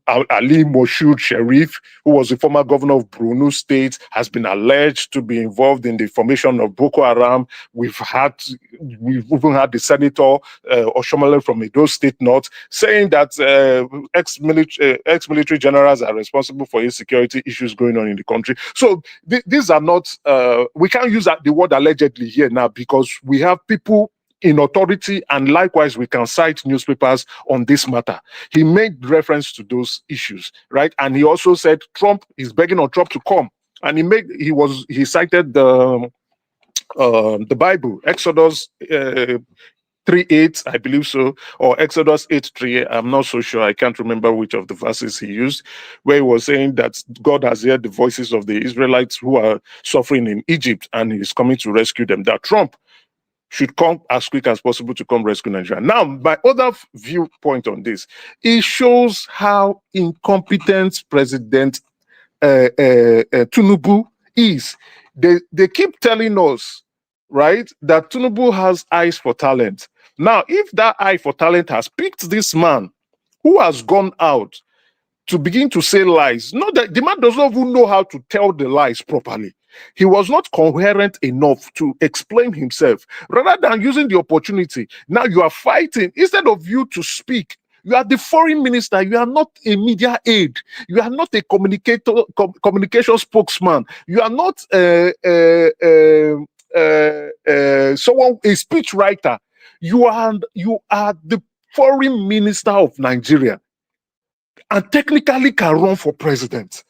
Ali Moshood Sharif, who was the former governor of Borno State, has been alleged to be involved in the formation of Boko Haram. We've even had the senator Oshomole from Edo State North saying that ex-military generals are responsible for insecurity issues going on in the country. So these are not, we can't use the word allegedly here now because we have people in authority, and likewise we can cite newspapers on this matter. He made reference to those issues, right? And he also said Trump is begging on Trump to come, and he cited the Bible, Exodus 8:38, I believe so, or Exodus 8:3. I'm not so sure. I can't remember which of the verses he used, where he was saying that God has heard the voices of the Israelites who are suffering in Egypt, and he's coming to rescue them. That Trump should come as quick as possible to come rescue Nigeria. Now, my other viewpoint on this, it shows how incompetent President Tinubu is. They keep telling us, right, that Tinubu has eyes for talent. Now, if that eye for talent has picked this man who has gone out to begin to say lies, not that the man does not even know how to tell the lies properly. He was not coherent enough to explain himself. Rather than using the opportunity, now you are fighting. Instead of you to speak, you are the foreign minister. You are not a media aide. You are not a communication spokesman. You are not someone, a speech writer. You are the foreign minister of Nigeria, and technically can run for president.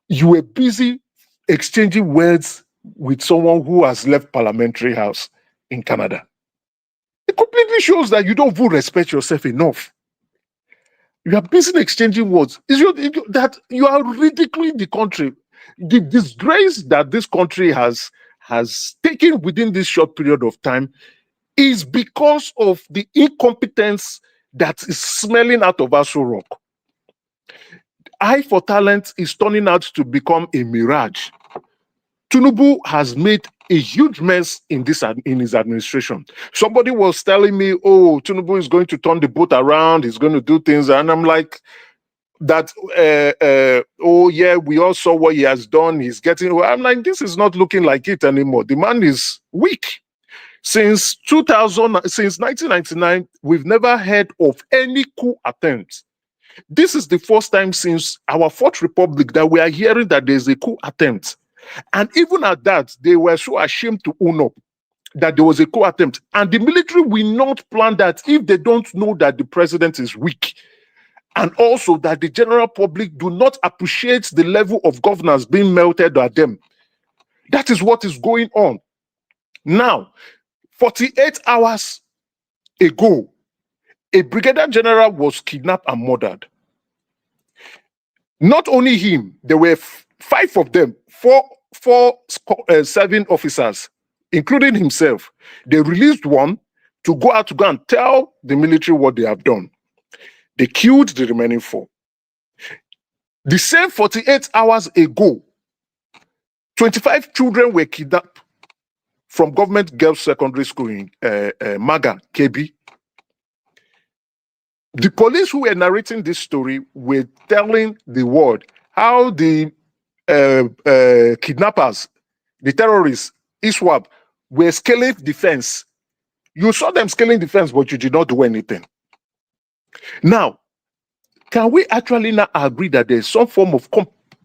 You were busy exchanging words with someone who has left parliamentary house in Canada. It completely shows that you don't even respect yourself enough. You are busy exchanging words. That you are ridiculing the country. The disgrace that this country has taken within this short period of time is because of the incompetence that is smelling out of Aso Rock. Eye for talent is turning out to become a mirage. Tinubu has made a huge mess in his administration. Somebody was telling me, oh, Tinubu is going to turn the boat around, he's going to do things, and I'm like, that oh yeah, we all saw what he has done, he's getting, I'm like, this is not looking like it anymore. The man is weak. Since 1999, we've never heard of any coup attempt. This is the first time since our Fourth Republic that we are hearing that there's a coup attempt. And even at that, they were so ashamed to own up that there was a coup attempt. And the military will not plan that if they don't know that the president is weak. And also that the general public do not appreciate the level of governance being melted at them. That is what is going on. Now, 48 hours ago, a brigadier general was kidnapped and murdered. Not only him, there were 5 of them, four serving officers, including himself. They released one to go and tell the military what they have done. They killed the remaining 4. The same 48 hours ago, 25 children were kidnapped from government girls' secondary school in Maga, KB. The police who were narrating this story were telling the world how the kidnappers, the terrorists, ISWAP, were scaling the fence. You saw them scaling the fence, but you did not do anything. Now, can we actually now agree that there's some form of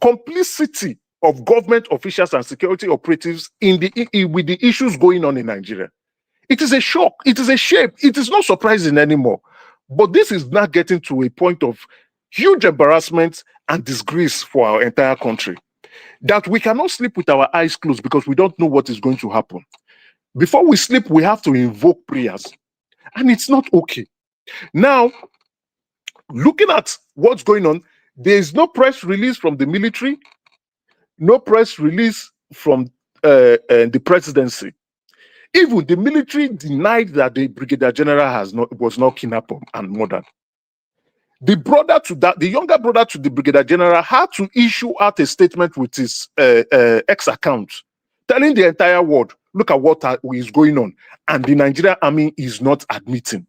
complicity of government officials and security operatives with the issues going on in Nigeria? It is a shock. It is a shame. It is not surprising anymore. But this is now getting to a point of huge embarrassment and disgrace for our entire country, that we cannot sleep with our eyes closed because we don't know what is going to happen. Before we sleep, we have to invoke prayers, and it's not okay. Now, looking at what's going on, there is no press release from the military, no press release from the presidency. Even the military denied that the brigadier general was not kidnapped and murdered. The younger brother to the brigadier general had to issue out a statement with his X account, telling the entire world, look at what is going on, and the Nigerian army is not admitting.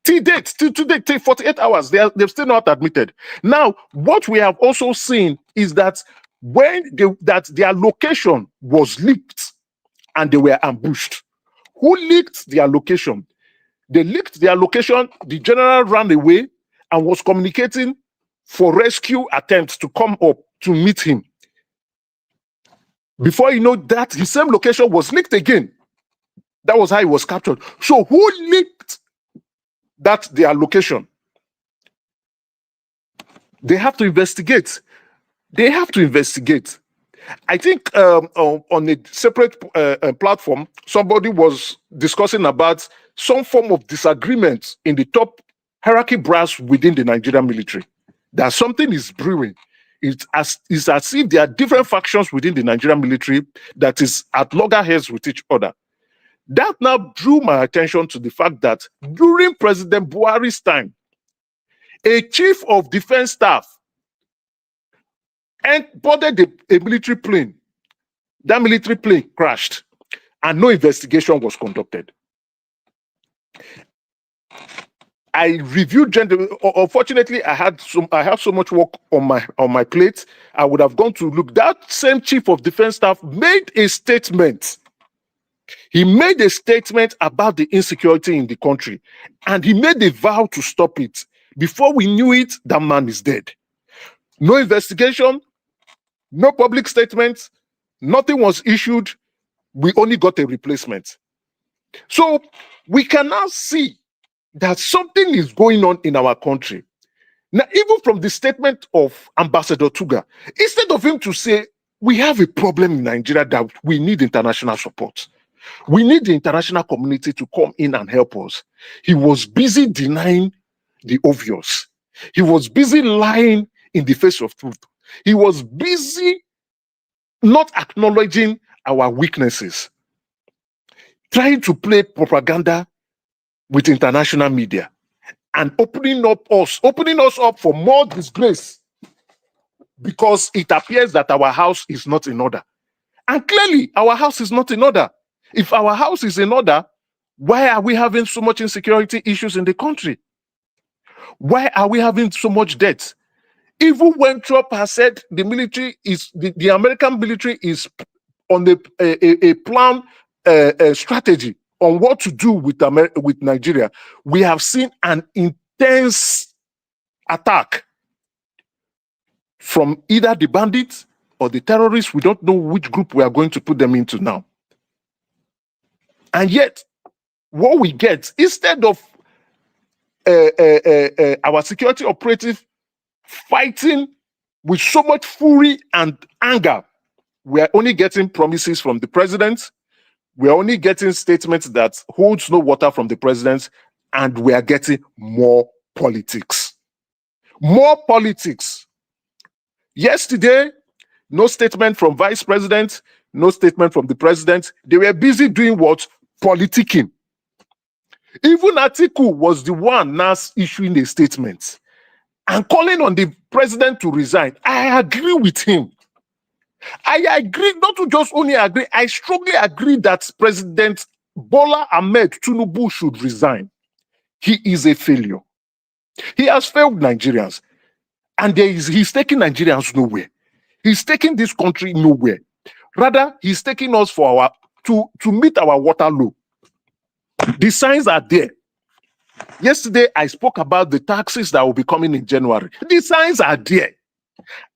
Till today, 48 hours, they've still not admitted. Now, what we have also seen is that when their location was leaked and they were ambushed. Who leaked their location? They leaked their location, the general ran away and was communicating for rescue attempts to come up to meet him. Before you know that, his same location was leaked again. That was how he was captured. So who leaked their location? They have to investigate. They have to investigate. I think on a separate platform, somebody was discussing about some form of disagreement in the top hierarchy brass within the Nigerian military. That something is brewing. It's as if there are different factions within the Nigerian military that is at loggerheads with each other. That now drew my attention to the fact that during President Buhari's time, a chief of defense staff boarded a military plane. That military plane crashed and no investigation was conducted. I reviewed gender. Unfortunately, I had so much work on my plate. I would have gone to look. That same chief of defense staff made a statement. He made a statement about the insecurity in the country, and he made a vow to stop it. Before we knew it, that man is dead. No investigation, no public statement, nothing was issued. We only got a replacement. So we can now see that something is going on in our country. Now, even from the statement of Ambassador Tuga, instead of him to say, we have a problem in Nigeria that we need international support, we need the international community to come in and help us, he was busy denying the obvious. He was busy lying in the face of truth. He was busy not acknowledging our weaknesses, trying to play propaganda with international media and opening us up for more disgrace because it appears that our house is not in order. And clearly, our house is not in order. If our house is in order, why are we having so much insecurity issues in the country? Why are we having so much debt? Even when Trump has said the military is the American military is on a plan, strategy on what to do with Nigeria, we have seen an intense attack from either the bandits or the terrorists. We don't know which group we are going to put them into now. And yet, what we get, instead of our security operative fighting with so much fury and anger, we are only getting promises from the president. We are only getting statements that holds no water from the president, and we are getting more politics. More politics. Yesterday, no statement from vice president, no statement from the president. They were busy doing what? Politicking. Even Atiku was the one now issuing a statement and calling on the president to resign. I agree with him. I agree, not to just only agree, I strongly agree that President Bola Ahmed Tinubu should resign. He is a failure. He has failed Nigerians. And he's taking Nigerians nowhere. He's taking this country nowhere. Rather, he's taking us for to meet our water low. The signs are there. Yesterday, I spoke about the taxes that will be coming in January. The signs are there.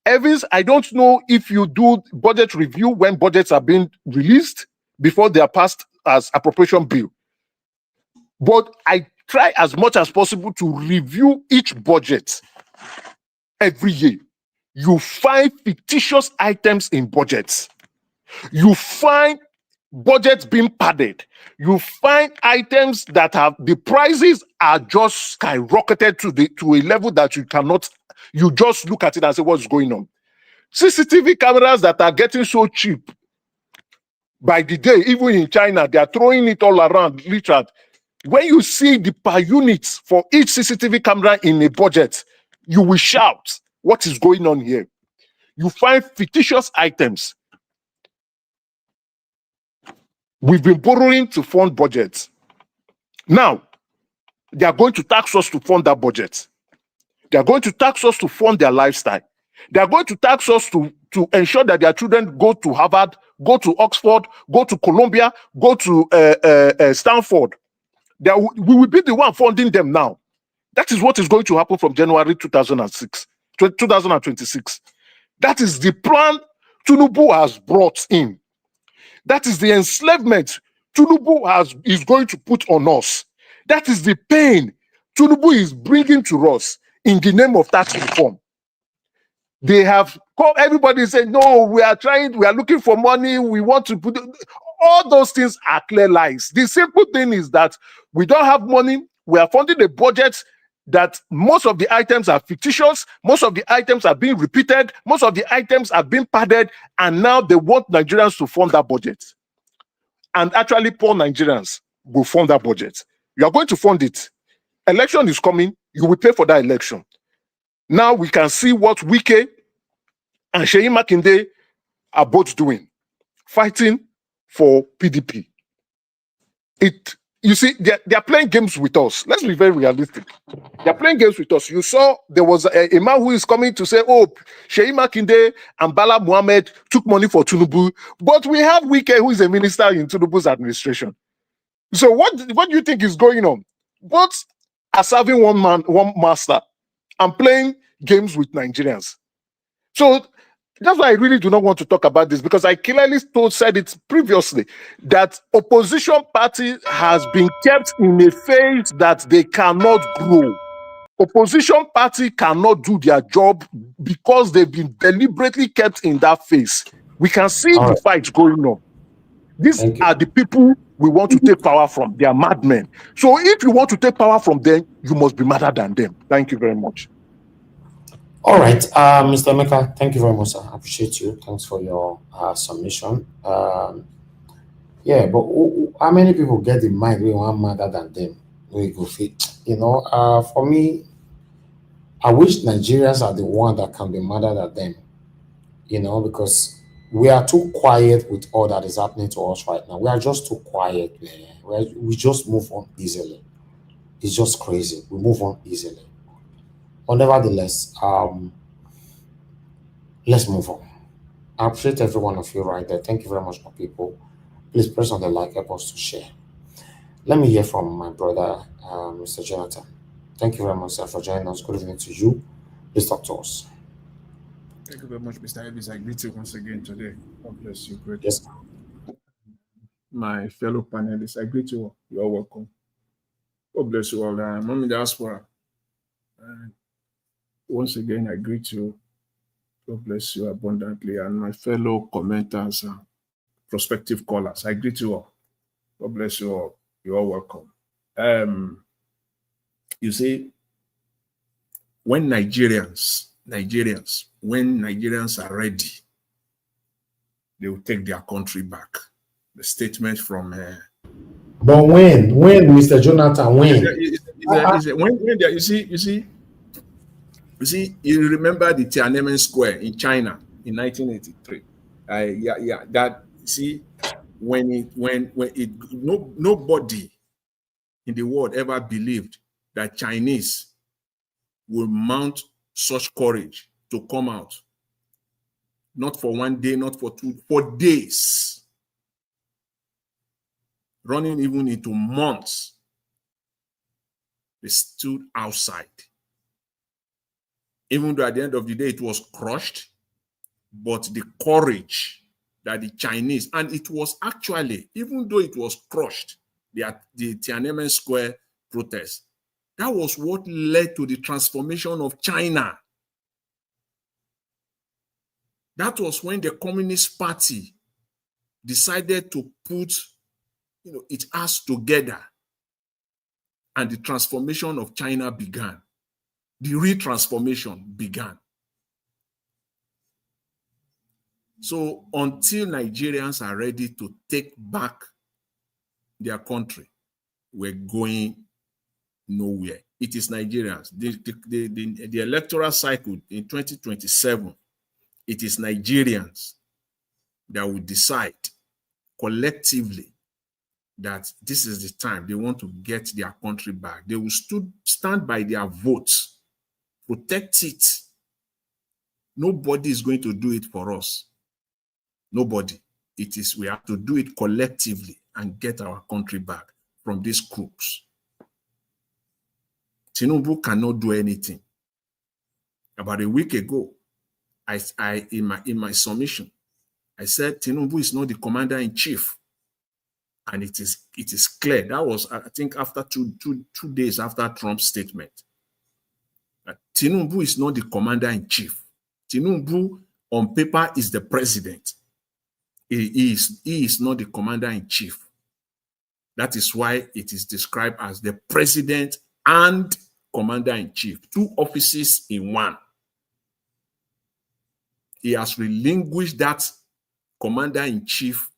Evans, I don't know if you do budget review when budgets are being released before they are passed as appropriation bill. But I try as much as possible to review each budget every year. You find fictitious items in budgets. You find budgets being padded. You find items that have the prices are just skyrocketed to a level that you cannot. You just look at it and say, what's going on? CCTV cameras that are getting so cheap by the day, even in China, they are throwing it all around. Richard, when you see the per units for each CCTV camera in a budget, you will shout, what is going on here? You find fictitious items. We've been borrowing to fund budgets. Now, they are going to tax us to fund that budget. They are going to tax us to fund their lifestyle. They are going to tax us to ensure that their children go to Harvard, go to Oxford, go to Columbia, go to Stanford. We will be the one funding them now. That is what is going to happen from January 2026. That is the plan Tinubu has brought in. That is the enslavement Tinubu is going to put on us. That is the pain Tinubu is bringing to us in the name of tax reform. They have
Everybody say, no, we are looking for money. We want to put all those things are clear lies. The simple thing is that we don't have money. We are funding a budget that most of the items are fictitious. Most of the items are being repeated. Most of the items are being padded. And now they want Nigerians to fund that budget. And actually, poor Nigerians will fund that budget. You are going to fund it. Election is coming. You will pay for that election. Now we can see what Wike and Sheyi Makinde are both doing, fighting for PDP. You see, they are playing games with us. Let's be very realistic. They are playing games with us. You saw there was a man who is coming to say, oh, Sheyi Makinde and Bala Mohammed took money for Tinubu, but we have Wike, who is a minister in Tinubu's administration. So what do you think is going on? Both are serving one master, and playing games with Nigerians. So that's why I really do not want to talk about this, because I clearly said it previously that opposition party has been kept in a phase that they cannot grow. Opposition party cannot do their job because they've been deliberately kept in that phase. We can see the fight going on. These are the people we want to take power from. They are madmen. So if you want to take power from them, you must be madder than them. Thank you very much.
All right, Mr. Emeka, thank you very much, sir. I appreciate you. Thanks for your submission. Yeah, but how many people get the mind we want madder than them? We go fit. You know, for me, I wish Nigerians are the one that can be madder than them. You know, because we are too quiet with all that is happening to us right now. We are just too quiet, man. We just move on easily. It's just crazy. We move on easily. But nevertheless, let's move on. I appreciate every one of you right there. Thank you very much, my people. Please press on the like, help us to share. Let me hear from my brother, Mr. Jonathan. Thank you very much, sir, for joining us. Good evening to you. Please talk to us.
Thank you very much, Mr. Elvis. I greet you once again today. God bless you. Great.
Yes.
My fellow panelists, I greet you all. You're welcome. God bless you all. Mommy Diaspora. Once again, I greet you. God bless you abundantly. And my fellow commenters and prospective callers, I greet you all. God bless you all. You're all welcome. You see, when Nigerians are ready, they will take their country back. The statement from
but when, Mr. Jonathan,
you remember the Tiananmen Square in China in 1983. Nobody in the world ever believed that Chinese will mount such courage to come out. Not for one day, not for two, for days. Running even into months. They stood outside. Even though at the end of the day it was crushed, but the courage that the Chinese, and it was actually, even though it was crushed, the Tiananmen Square protest, that was what led to the transformation of China. That was when the Communist Party decided to put its ass together, and the transformation of China began. The re-transformation began. So until Nigerians are ready to take back their country, we're going nowhere. It is Nigerians. The electoral cycle in 2027, it is Nigerians that will decide collectively that this is the time they want to get their country back. They will stand by their votes, protect it. Nobody is going to do it for us. Nobody. We have to do it collectively and get our country back from these crooks. Tinubu cannot do anything. About a week ago, in my submission, I said Tinubu is not the commander-in-chief. And it is clear. That was, I think, after two days after Trump's statement. Tinubu is not the commander-in-chief. Tinubu On paper, is the president. He is not the commander-in-chief. That is why it is described as the president and commander-in-chief, 2 offices in one. He has relinquished that commander-in-chief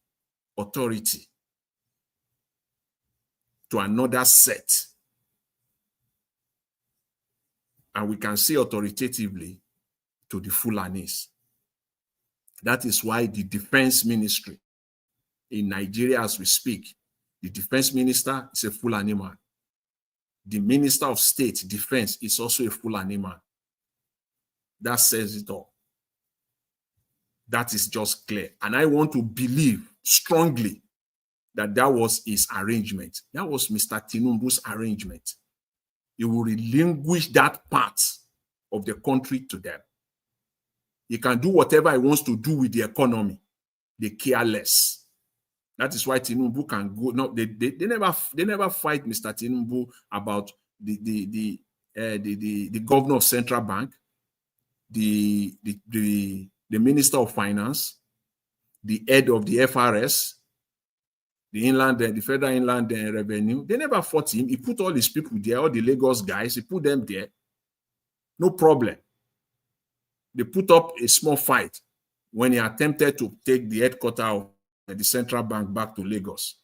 authority to another set. And we can say authoritatively to the Fulanis. That is why the defense ministry in Nigeria, as we speak, the defense minister is a Fulani man. The minister of state defense is also a Fulani man. That says it all. That is just clear. And I want to believe strongly that that was his arrangement. That was Mr. Tinubu's arrangement. He will relinquish that part of the country to them. He can do whatever he wants to do with the economy. They care less. That is why Tinubu can go. No, they never fight Mr. Tinubu about the governor of Central Bank, the Minister of Finance, the head of the FRS, the Federal Inland Revenue. They never fought him. He put all his people there, all the Lagos guys, he put them there. No problem. They put up a small fight when he attempted to take the headquarters of the Central Bank back to Lagos.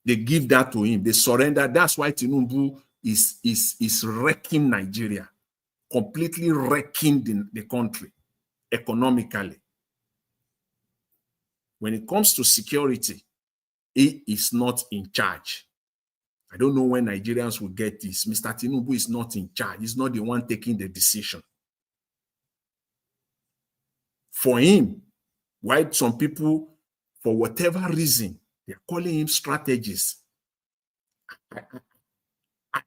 They give that to him. They surrender. That's why Tinubu is wrecking Nigeria, completely wrecking the country economically. When it comes to security, he is not in charge. I don't know when Nigerians will get this. Mr. Tinubu is not in charge. He's not the one taking the decision. For him, why some people, for whatever reason, they're calling him strategist.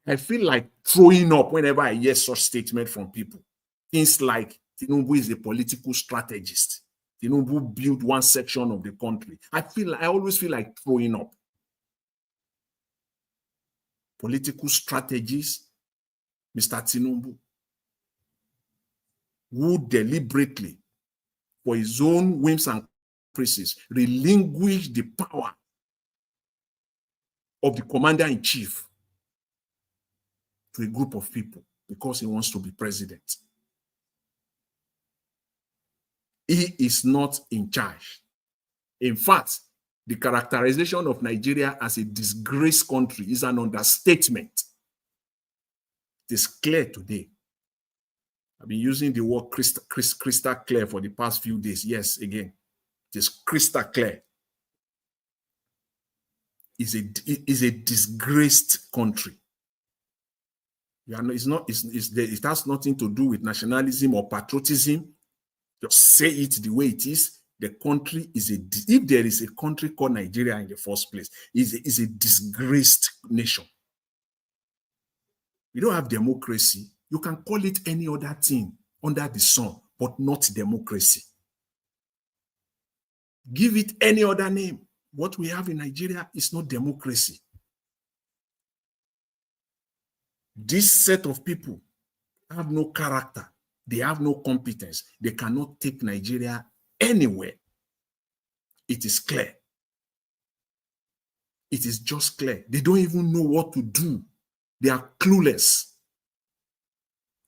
I feel like throwing up whenever I hear such statement from people. Things like Tinubu is a political strategist. Tinubu built one section of the country. I always feel like throwing up. Political strategist, Mr. Tinubu, who deliberately, for his own whims and caprices, relinquish the power of the commander-in-chief to a group of people because he wants to be president. He is not in charge. In fact, the characterization of Nigeria as a disgraced country is an understatement. It is clear today. I've been using the word crystal clear for the past few days. Yes, again, it is crystal clear. It is a disgraced country. It has nothing to do with nationalism or patriotism. Just say it the way it is. The country is if there is a country called Nigeria in the first place, is a disgraced nation. We don't have democracy. You can call it any other thing under the sun, but not democracy. Give it any other name. What we have in Nigeria is not democracy. This set of people have no character. They have no competence. They cannot take Nigeria anywhere. It is clear. It is just clear. They don't even know what to do. They are clueless.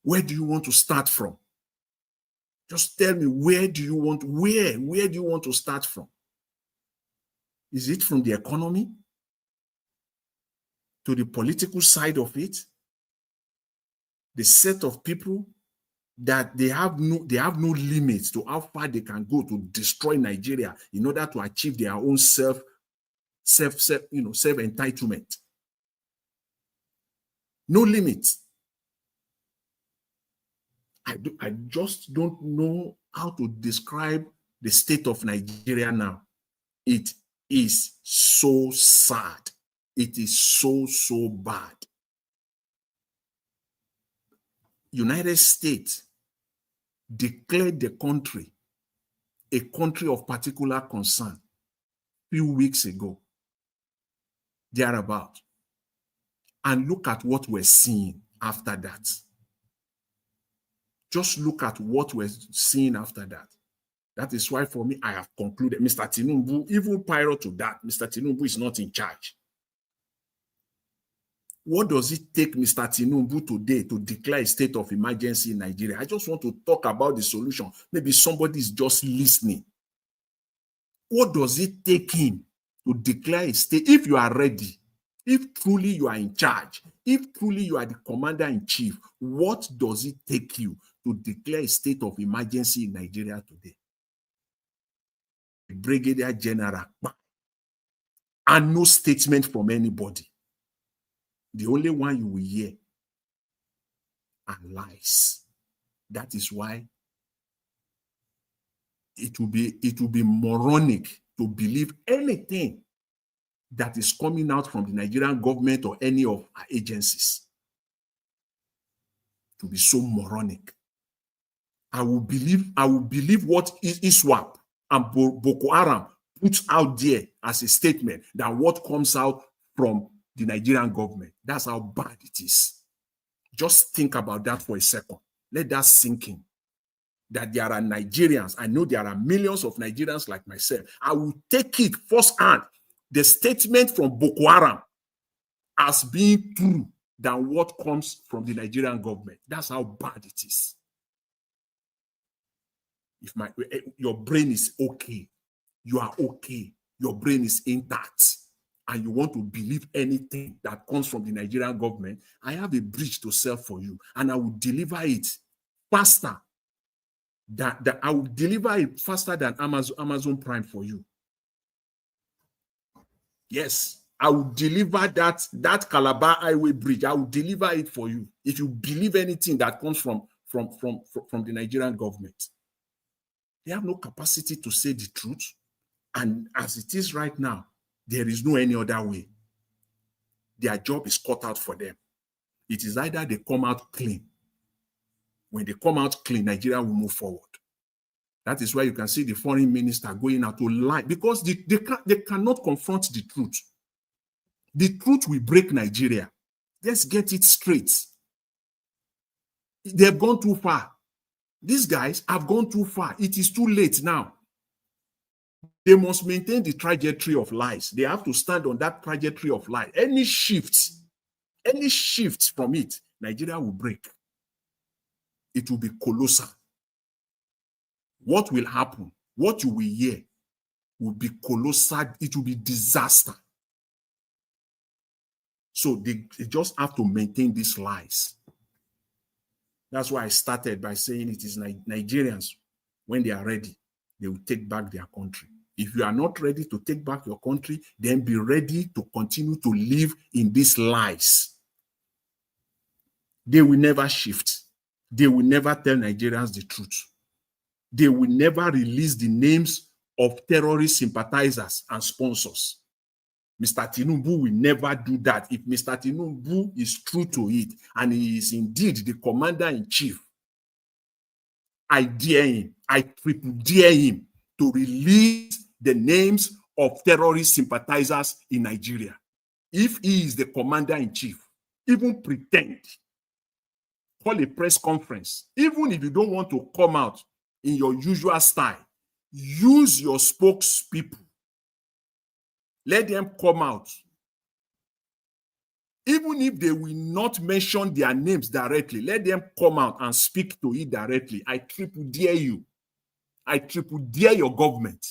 Where do you want to start from? Just tell me, where do you want to start from? Is it from the economy to the political side of it? The set of people that they have no limits to how far they can go to destroy Nigeria in order to achieve their own self-entitlement. No limits. I just don't know how to describe the state of Nigeria now. It is so sad. It is so bad. United States declared the country a country of particular concern a few weeks ago, thereabout. And look at what we're seeing after that. Just look at what we're seeing after that. That is why, for me, I have concluded, Mr. Tinubu, even prior to that, Mr. Tinubu is not in charge. What does it take Mr. Tinubu today to declare a state of emergency in Nigeria? I just want to talk about the solution. Maybe somebody is just listening. What does it take him to declare a state? If you are ready, if truly you are in charge, if truly you are the commander-in-chief, what does it take you to declare a state of emergency in Nigeria today? Brigadier General, and no statement from anybody. The only one you will hear are lies. That is why it will be moronic to believe anything that is coming out from the Nigerian government or any of our agencies. To be so moronic. I will believe what ISWAP and Boko Haram put out there as a statement than what comes out from the Nigerian government. That's how bad it is. Just think about that for a second. Let that sink in. That there are Nigerians, I know there are millions of Nigerians like myself. I will take it firsthand, the statement from Boko Haram as being true than what comes from the Nigerian government. That's how bad it is. If your brain is okay, you are okay, your brain is intact, and you want to believe anything that comes from the Nigerian government, I have a bridge to sell for you, and I will deliver it faster. I will deliver it faster than Amazon Prime for you. Yes, I will deliver that Calabar Highway Bridge. I will deliver it for you if you believe anything that comes from the Nigerian government. They have no capacity to say the truth, and as it is right now, there is no any other way. Their job is cut out for them. It is either they come out clean. When they come out clean, Nigeria will move forward. That is why you can see the foreign minister going out to lie, because they cannot confront the truth. The truth will break Nigeria. Let's get it straight. They've gone too far. These guys have gone too far. It is too late now. They must maintain the trajectory of lies. They have to stand on that trajectory of lies. Any shift from it, Nigeria will break. It will be colossal. What will happen, what you will hear, will be colossal. It will be disaster. So they just have to maintain these lies. That's why I started by saying it is Nigerians, when they are ready, they will take back their country. If you are not ready to take back your country, then be ready to continue to live in these lies. They will never shift. They will never tell Nigerians the truth. They will never release the names of terrorist sympathizers and sponsors. Mr. Tinubu will never do that. If Mr. Tinubu is true to it, and he is indeed the commander-in-chief, I dare him, I triple dare him to release the names of terrorist sympathizers in Nigeria. If he is the commander-in-chief, even pretend, call a press conference, even if you don't want to come out in your usual style, use your spokespeople. Let them come out. Even if they will not mention their names directly, let them come out and speak to it directly. I triple dare you. I triple dare your government.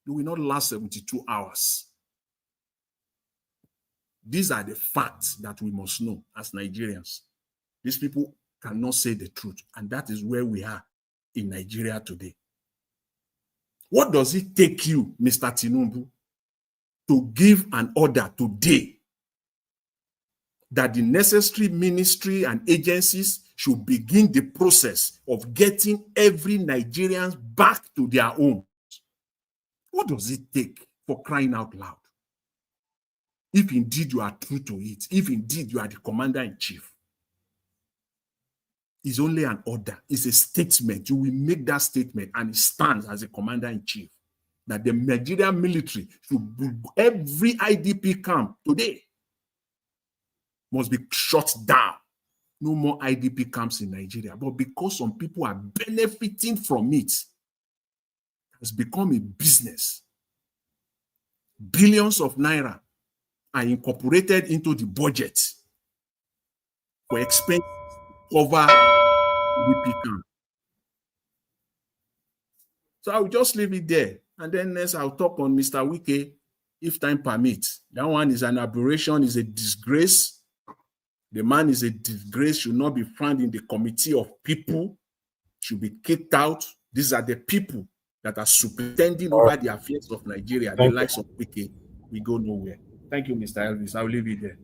You will not last 72 hours. These are the facts that we must know as Nigerians. These people cannot say the truth, and that is where we are in Nigeria today. What does it take you, Mr. Tinubu, to give an order today that the necessary ministry and agencies should begin the process of getting every Nigerian back to their homes? What does it take, for crying out loud? If indeed you are true to it, if indeed you are the commander-in-chief, it's only an order, it's a statement. You will make that statement, and it stands as a commander-in-chief that the Nigerian military should, every IDP camp today must be shut down. no more IDP camps in Nigeria. But because some people are benefiting from it, it's become a business. Billions of naira are incorporated into the budget for expense to cover IDP camp. So I'll just leave it there. And then next I'll talk on Mr. Wike, if time permits. That one is an aberration, is a disgrace. The man is a disgrace, should not be found in the committee of people, should be kicked out. These are the people that are superintending over the affairs of Nigeria. The likes of Wike, we go nowhere. Thank you, Mr. Elvis. I'll leave it there.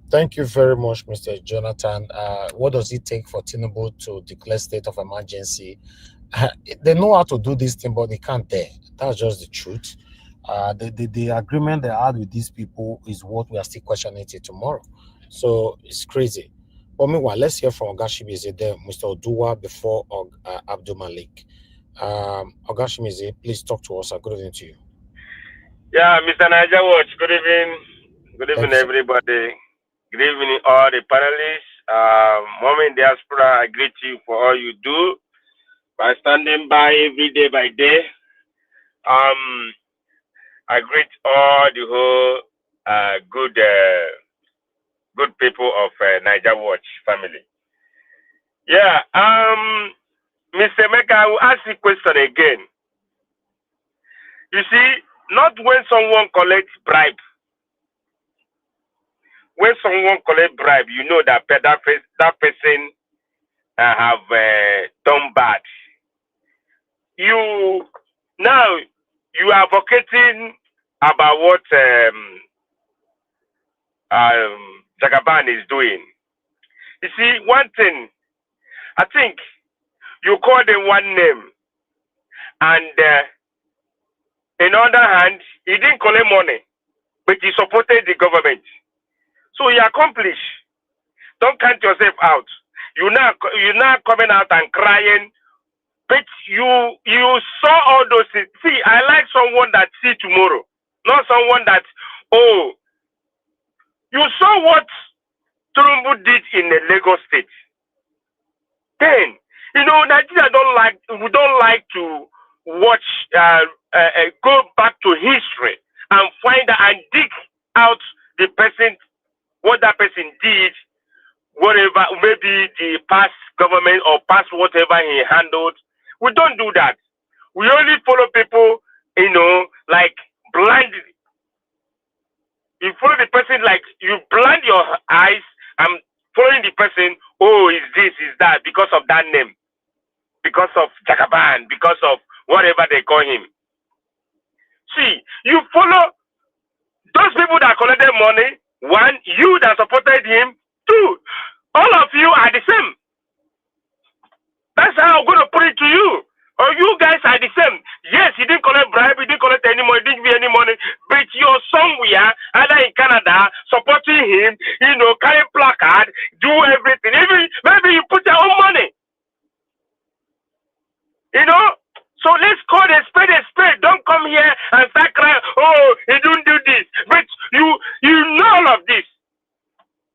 Thank you very much, Mr. Jonathan. What does it take for Tinubu to declare state of emergency? They know how to do this thing, but they can't dare. That's just the truth. The agreement they had with these people is what we are still questioning till tomorrow. So it's crazy. But meanwhile, let's hear from Ogashimize there, Mr. Oduwa, before Abdul Malik. Ogashimize, please talk to us. Good evening to you.
Yeah, Mr. Niger Watch, good evening. Good evening, everybody. Good evening, all the panelists. Moment Diaspora, I greet you for all you do by standing by every day by day. I greet all the whole good people of Niger Watch family. Yeah, Mr. Mecca, I will ask the question again. You see, not when someone collects bribe. When someone collects bribe, you know that that person have done bad. You are advocating about what Jagaban is doing. You see, one thing, I think you call them one name, and in other hand, he didn't collect money, but he supported the government. So he accomplished. Don't count yourself out. You're not coming out and crying, but you saw all those things. See, I like someone that see tomorrow, not someone that, you saw what Tinubu did in the Lagos state. Then, Nigeria we don't like to watch, go back to history and find and dig out the person, what that person did, whatever, maybe the past government or past whatever he handled. We don't do that. We only follow people, like blindly. You follow the person like you blind your eyes and following the person, is this, is that, because of that name, because of Jagaban, because of whatever they call him. See, you follow those people that collected money, one, you that supported him, two, all of you are the same. That's how I'm going to put it to you. Or you guys are the same. Yes, you didn't collect bribe, you didn't collect any money, didn't give any money, but you're somewhere, either in Canada, supporting him, carry placard, do everything. Even maybe you put your own money. So let's call a spade a spade. Don't come here and start crying, he didn't do this. But you know all of this.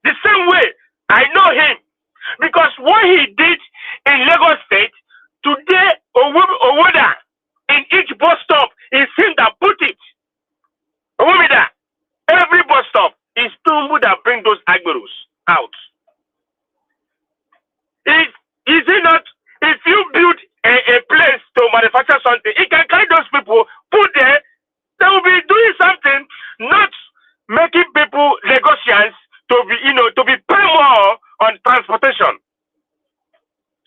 The same way, I know him. Because what he did in Lagos State, today, Owoda, in each bus stop, is him that put it. Owomida, every bus stop is Tinubu that bring those agberos out. Is it not, if you build a place to manufacture something, it can carry those people, put there, they will be doing something, not making people Lagosians to be paying more on transportation.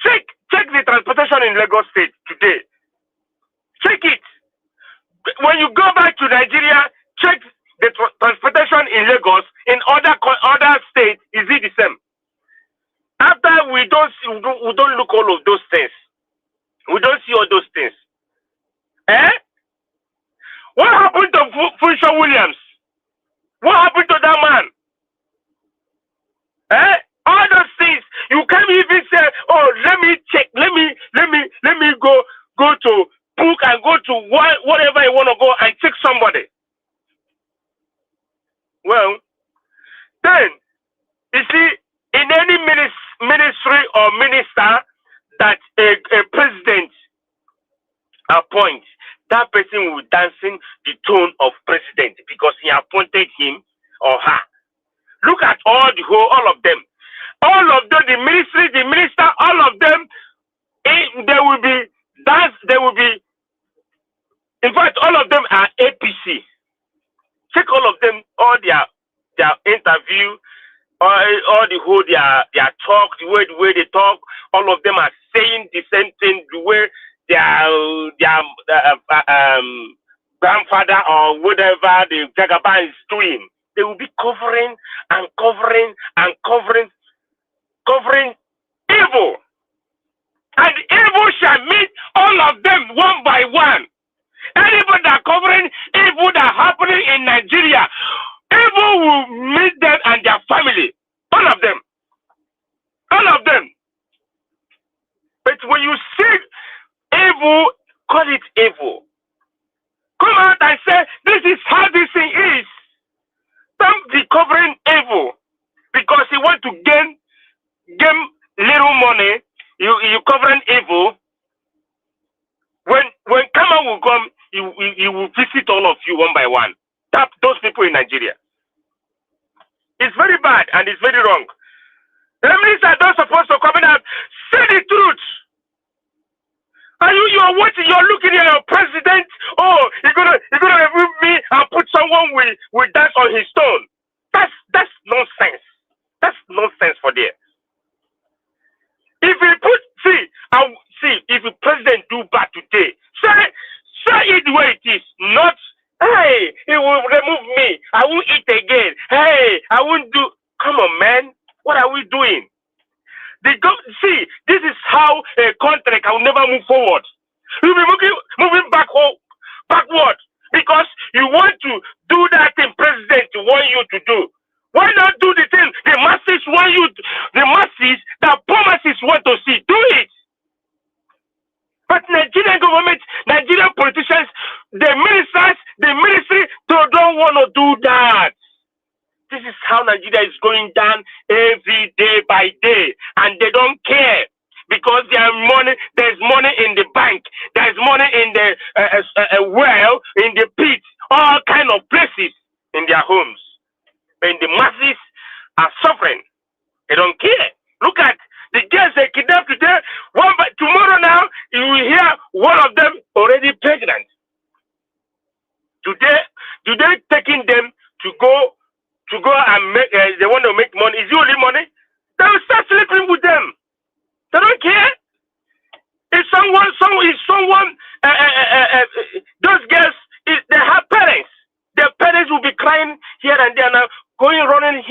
Check the transportation in Lagos State today. Check it. When you go back to Nigeria, check the transportation in Lagos. In other states, is it the same? After we don't look all of those things. We don't see all those things. What happened to Funshaw Williams? What happened to that man? All those things, you can't even say, let me check, let me go to book and go to whatever you want to go and check somebody. Well, then, you see, in any or minister that a president appoints, that person will dancing the tone of president because he appointed him or her. Look at all of them. All of them, the ministry, the minister, all of them, there will be, in fact, all of them are APC. Check all of them, all their interview, all the whole their talk, the way they talk, all of them are saying the same thing, the way their grandfather or whatever the Jagaban is doing. They will be covering and covering and covering evil. And evil shall meet all of them one by one. Anybody that covering evil that happening in Nigeria, evil will meet them and their family. All of them. All of them. But when you see evil, call it evil. Come out and say, this is how this thing is. Don't be covering evil because you want to gain little money. You covering evil. When Kama will come, he will visit all of you one by one. Tap those people in Nigeria. It's very bad and it's very wrong. The ministers are not supposed to come out. Say the truth. Are you're watching? You're looking at your president. Oh, you're gonna remove me and put someone with that on his stone. That's nonsense. That's nonsense for there. If we put if the president do bad today, say it the way it is. Not hey, he will remove me. I won't eat again. Hey, I won't do. Come on, man. What are we doing? This is how a country can never move forward. You'll be moving backward because you want to do that thing president want you to do. Why not do the thing the masses want you to, the masses that poor masses want to see? Do it. But Nigerian government, Nigerian politicians, the ministers, the ministry, they don't want to do that. This is how Nigeria is going down every day by day, and they don't care because there's money in the bank, there's money in the well, in the pit, all kind of places in their homes. And the masses are suffering. They don't care. Look at the girls they kidnapped today. Tomorrow now, you will hear one of them already pregnant. Today taking them to go and make, they want to make money. Is it only money? They will start sleeping with them. They don't care. If those girls, they have parents. Their parents will be crying here and there now, running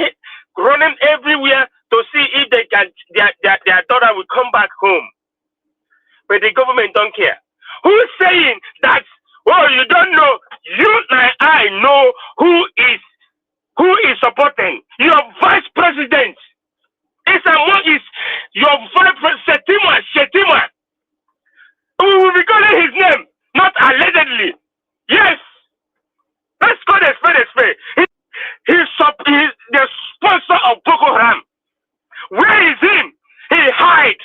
everywhere to see if they can, their daughter will come back home. But the government don't care. Who's saying that? Oh, you don't know. You and I know who is supporting your vice president. Is your vice president Shetima. We will be calling his name, not allegedly. Yes. Let's go to spade. He's the sponsor of Boko Haram. Where is him? He hides.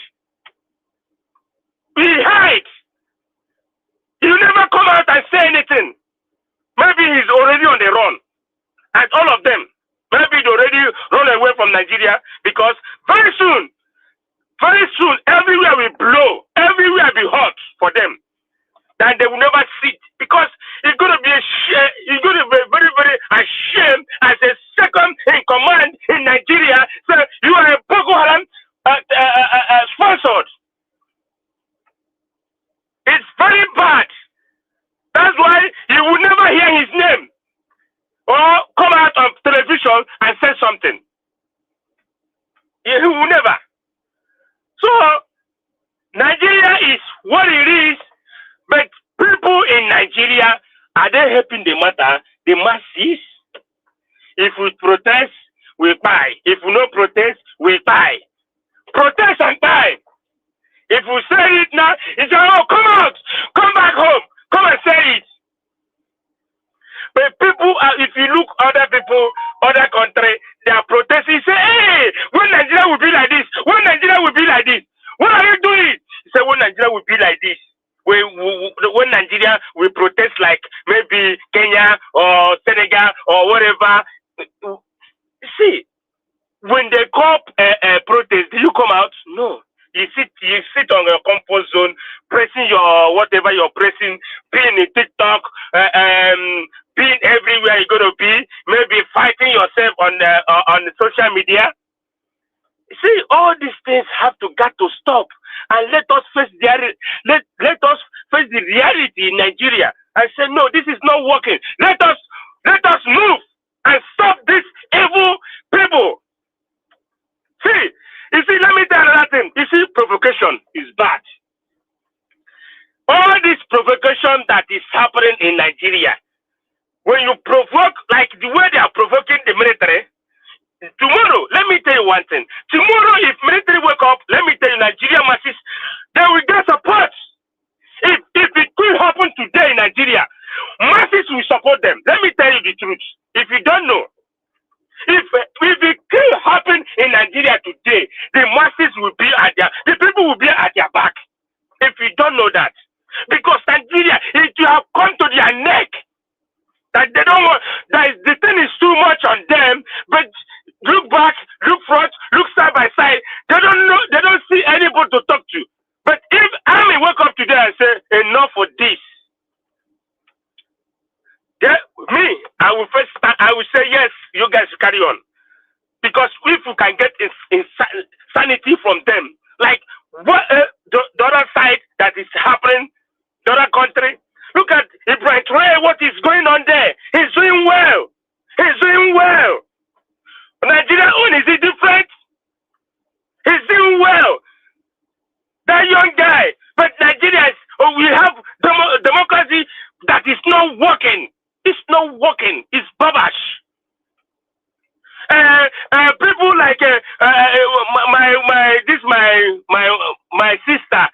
He never come out and say anything. Maybe he's already on the run. And all of them, maybe they already run away from Nigeria because very soon, everywhere will blow, everywhere will be hot for them. That they will never sit because it's going to be very, very ashamed as a second in command in Nigeria. So you are a Boko Haram sponsored. It's very bad. That's why you will never hear his name or come out on television and say something. He will never. So Nigeria is what it is. But people in Nigeria, are they helping the matter? The masses? If we protest, we buy. If we don't protest, we buy. Protest and buy. If we say it now, it's oh, come out, come back home, come and say it. But people, if you look other people, other countries, they are protesting. Say, hey, when Nigeria will be like this, when Nigeria will be like this. whatever. See, when they call protest, do you come out? No. You sit on your comfort zone, pressing your whatever you're pressing, being in TikTok, being everywhere you're gonna be, maybe fighting yourself on the social media. See, all these things got to stop, and let us face let us face the reality in Nigeria and say no, this is not working. Let us move and stop this evil people. See, you see, let me tell you another thing. You see, provocation is bad. All this provocation that is happening in Nigeria, when you provoke like the way they are provoking the military. Tomorrow, let me tell you one thing. Tomorrow, if military wake up, let me tell you, Nigeria masses, they will get support. If it could happen today in Nigeria, masses will support them. Let me tell you the truth. If you don't know, if it could happen in Nigeria today, the masses will be the people will be at their back. If you don't know that, because Nigeria, it will have come to their neck. That they don't want, that the thing is too much on them, but look back, look front, look side by side. They don't know, they don't see anybody to talk to. But if Army wake up today and say, enough for this, I will say yes, you guys carry on. Because if we can get insanity from them, like what the other side that is happening, the other country, look at Ibrahim Traore, what is going on there? He's doing well. He's doing well. Nigeria own, is it different? He's doing well. That young guy. But Nigeria, we have democracy that is not working. It's not working. It's babash. People like my sister,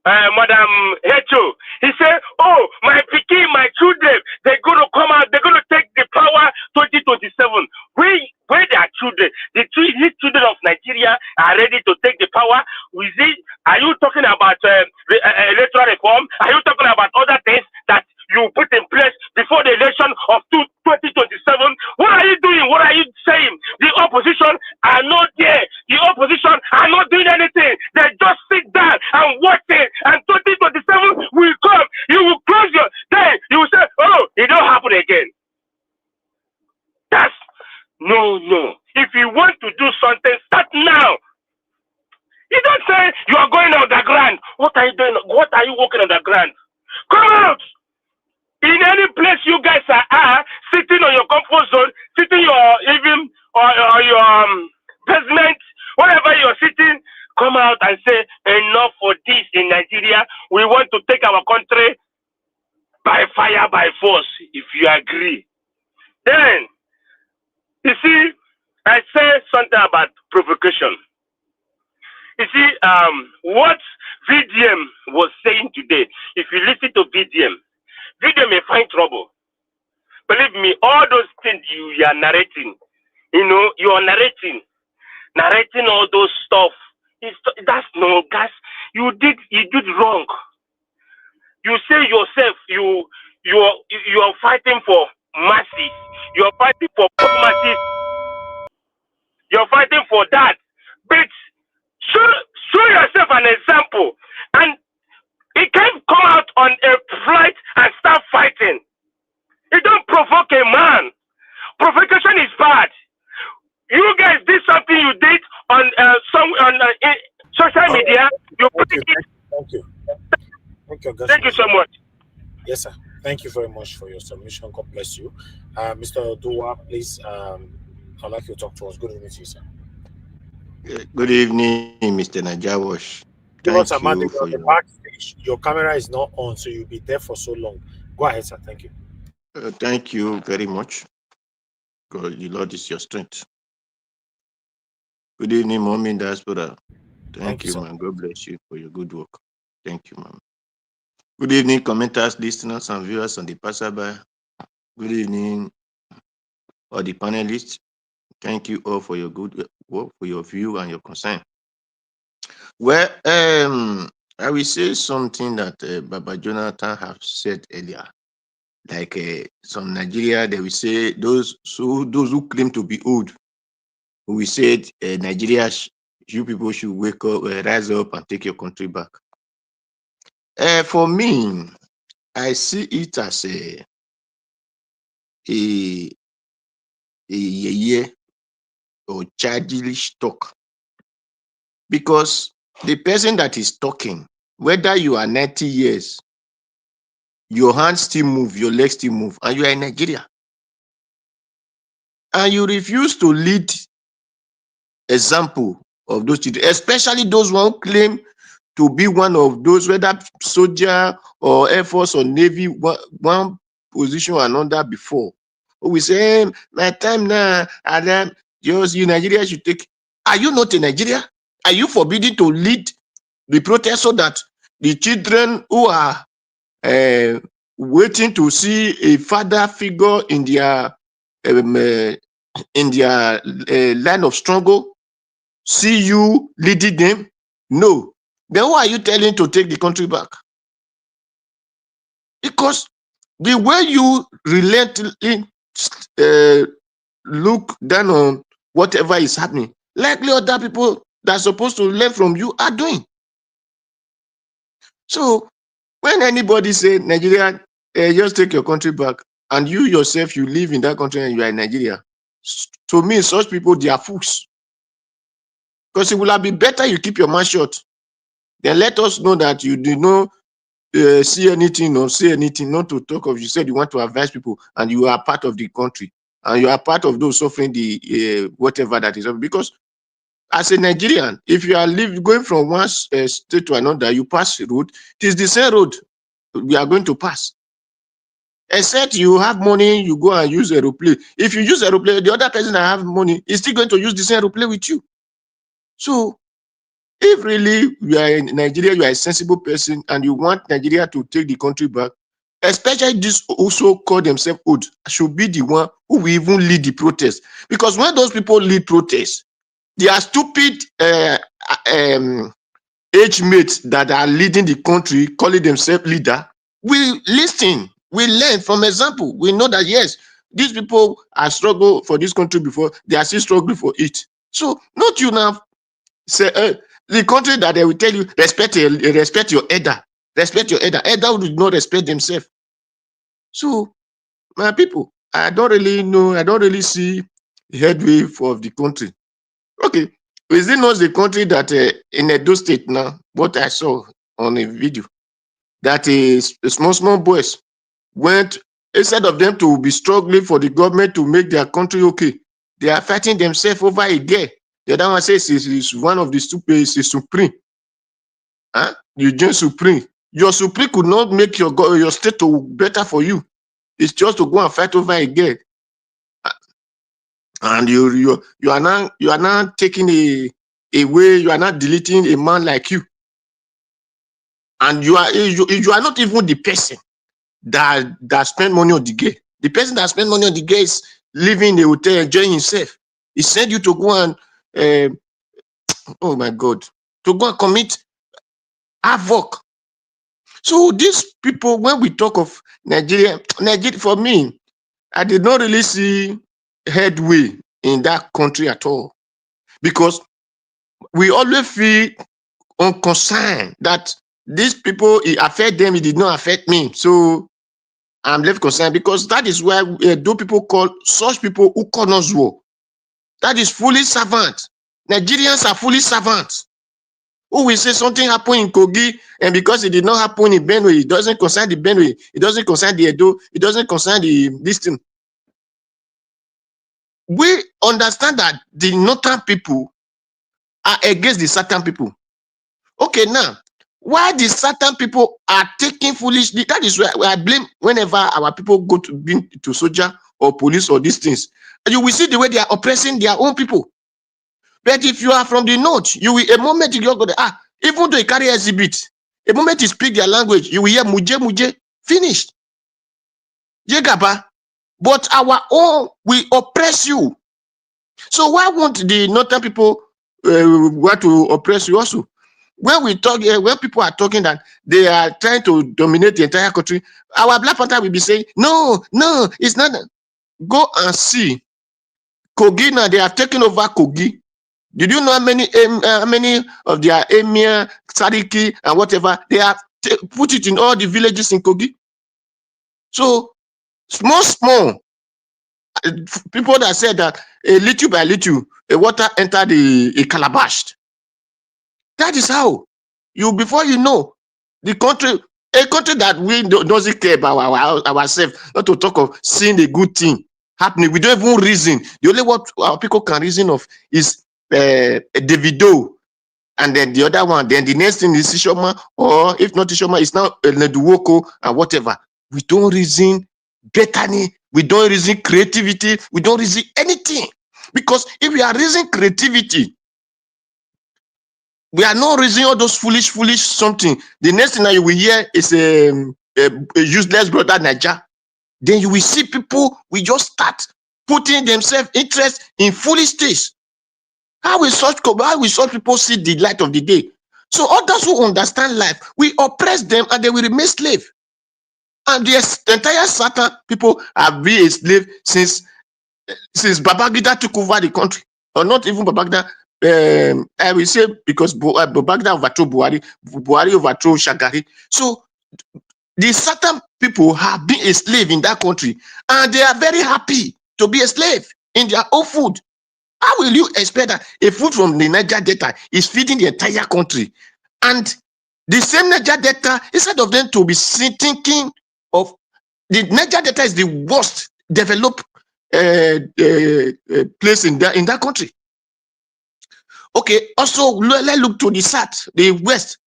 Madam Hecho, he said, "Oh, my pikin, my children, they're gonna come out. They're gonna take the power 2027. Where their children, the children of Nigeria are ready to take the power. Are you talking about electoral reform? Are you talking about other things that you put in place before the election of 2027? What are you doing? What are you saying? The opposition are not there. The opposition are not doing anything. They just sit down and watch it. And 2027 will come. You will close your day. You will say, oh, it don't happen again. That's no. If you want to do something, start now. You don't say you are going on the ground. What are you doing? What are you walking on the ground? Come out. In any place you guys are sitting on your comfort zone, sitting your basement, wherever you're sitting, come out and say enough for this in Nigeria. We want to take our country by fire, by force. If you agree, then you see, I say something about provocation. You see, what VDM was saying today. If you listen to VDM may find trouble. Believe me, all those things you are narrating, you are narrating all those stuff. That's no, guys. You did wrong. You say yourself, you are fighting for masses. You are fighting for masses. You are fighting for that. But show yourself an example, and it can't come out on a flight and start fighting. It don't provoke a man. Provocation is bad. You guys did something you did on social media.
Thank you.
Thank you so much.
Yes, sir. Thank you very much for your submission. God bless you. Mr. Dua, please, I'd like you to talk to us. Good evening to you, sir.
Good evening, Mr. Najawash.
Give us a
Thank you
on
for
the backstage. Your camera is not on, so you'll be there for so long. Go ahead, sir. Thank you.
Thank you very much. God, the Lord is your strength. Good evening, Mom in diaspora. Thank you, man. God bless you for your good work. Thank you, ma'am. Good evening, commenters, listeners, and viewers on the passerby. Good evening, all the panelists. Thank you all for your good work, for your view and your concern. Well, I will say something that Baba Jonathan have said earlier. Like some Nigeria, they will say those who claim to be old, we said Nigeria, you people should wake up, rise up, and take your country back. For me, I see it as a year or childish talk, because the person that is talking, whether you are 90 years, your hands still move, your legs still move, and you are in Nigeria, and you refuse to lead example of those children, especially those who claim to be one of those, whether soldier or Air Force or Navy, one position or another before. We say, my time now, and then just you Nigeria should take. Are you not in Nigeria? Are you forbidden to lead the protest so that the children who are waiting to see a father figure in their line of struggle see you leading them? No. Then why are you telling to take the country back? Because the way you relentlessly look down on whatever is happening, likely other people that are supposed to learn from you are doing. So when anybody say Nigeria, just take your country back, and you yourself, you live in that country and you are in Nigeria, to me, such people, they are fools. Because it will have been better you keep your mouth shut. Then let us know that you did not see anything or say anything, not to talk of, you said you want to advise people and you are part of the country and you are part of those suffering the whatever that is. Because as a Nigerian, if you are going from one state to another, you pass the road, it is the same road we are going to pass. Except you have money, you go and use aeroplane. If you use aeroplane, the other person that have money is still going to use the same aeroplane with you. So if really you are in Nigeria, you are a sensible person and you want Nigeria to take the country back, especially this also call themselves old, should be the one who will even lead the protest. Because when those people lead protests, they are stupid age mates that are leading the country, calling themselves leader. We listen, we learn from example. We know that yes, these people have struggled for this country before, they are still struggling for it. So not you now say the country that they will tell you respect your elder, respect your elder. Elder would not respect themselves. So my people, I don't really know, I don't really see headway for the country. Okay, is it not the country that in Edo State now, what I saw on a video, that is small boys went, instead of them to be struggling for the government to make their country okay, they are fighting themselves over a girl. The other one says is one of the stupid, is supreme. Huh? You join supreme. Your supreme could not make your state to better for you. It's just to go and fight over a girl. And you are now taking away, you are not deleting a man like you. And you are not even the person that spend money on the girl. The person that spend money on the girl is living in a hotel, enjoying himself. He sent you to go and oh my God, to go and commit havoc. So these people, when we talk of Nigeria, for me, I did not really see headway in that country at all, because we always feel unconcerned that these people, it affect them, it did not affect me. So I'm left concerned, because that is why those people call such people who call us war. That is fully servant. Nigerians are fully servants. Who will say something happened in Kogi, and because it did not happen in Benue, it doesn't concern the Benue, it doesn't concern the Edo, it doesn't concern this thing. We understand that the northern people are against the southern people. Okay, now, why the southern people are taking foolishly, that is where I blame whenever our people go to be to soldier or police or these things. You will see the way they are oppressing their own people. But if you are from the north, you will, a moment you go there, even though you carry exhibit, a moment you speak their language, you will hear muje, finished. Jegaba. But our own, we oppress you. So why won't the northern people want to oppress you also? when we talk, when people are talking that they are trying to dominate the entire country, our Black Panther will be saying, no, no, it's not. Go and see. Kogi now, they have taken over Kogi. Did you know how many of their emir, Sadiki, and whatever, they have put it in all the villages in Kogi? So, small, people that said that a little by little, a water entered a calabash. That is how you, before you know, the country, a country that we doesn't care about ourselves, not to talk of seeing a good thing happening. We don't even reason. The only what our people can reason of is Davido, and then the other one. Then the next thing is Ishoma, or if not Ishoma, it's now Neduwoko and whatever. We don't reason Bethany. We don't reason creativity. We don't reason anything. Because if we are reasoning creativity, we are not raising all those foolish something. The next thing that you will hear is a useless brother Niger. Then you will see people, we just start putting themselves interest in foolish things. How will such people see the light of the day? So others who understand life, we oppress them and they will remain slave. And the entire Satan people have been a slave since Babangida took over the country, or not even Babangida. I will say because Babangida overthrew Buhari overthrew Shagari. So the Satan people have been a slave in that country, and they are very happy to be a slave in their own food. How will you expect that a food from the Niger Delta is feeding the entire country? And the same Niger Delta, instead of them to be thinking of the Niger Delta is the worst developed place in that country. Okay, also let's look to the south, the west,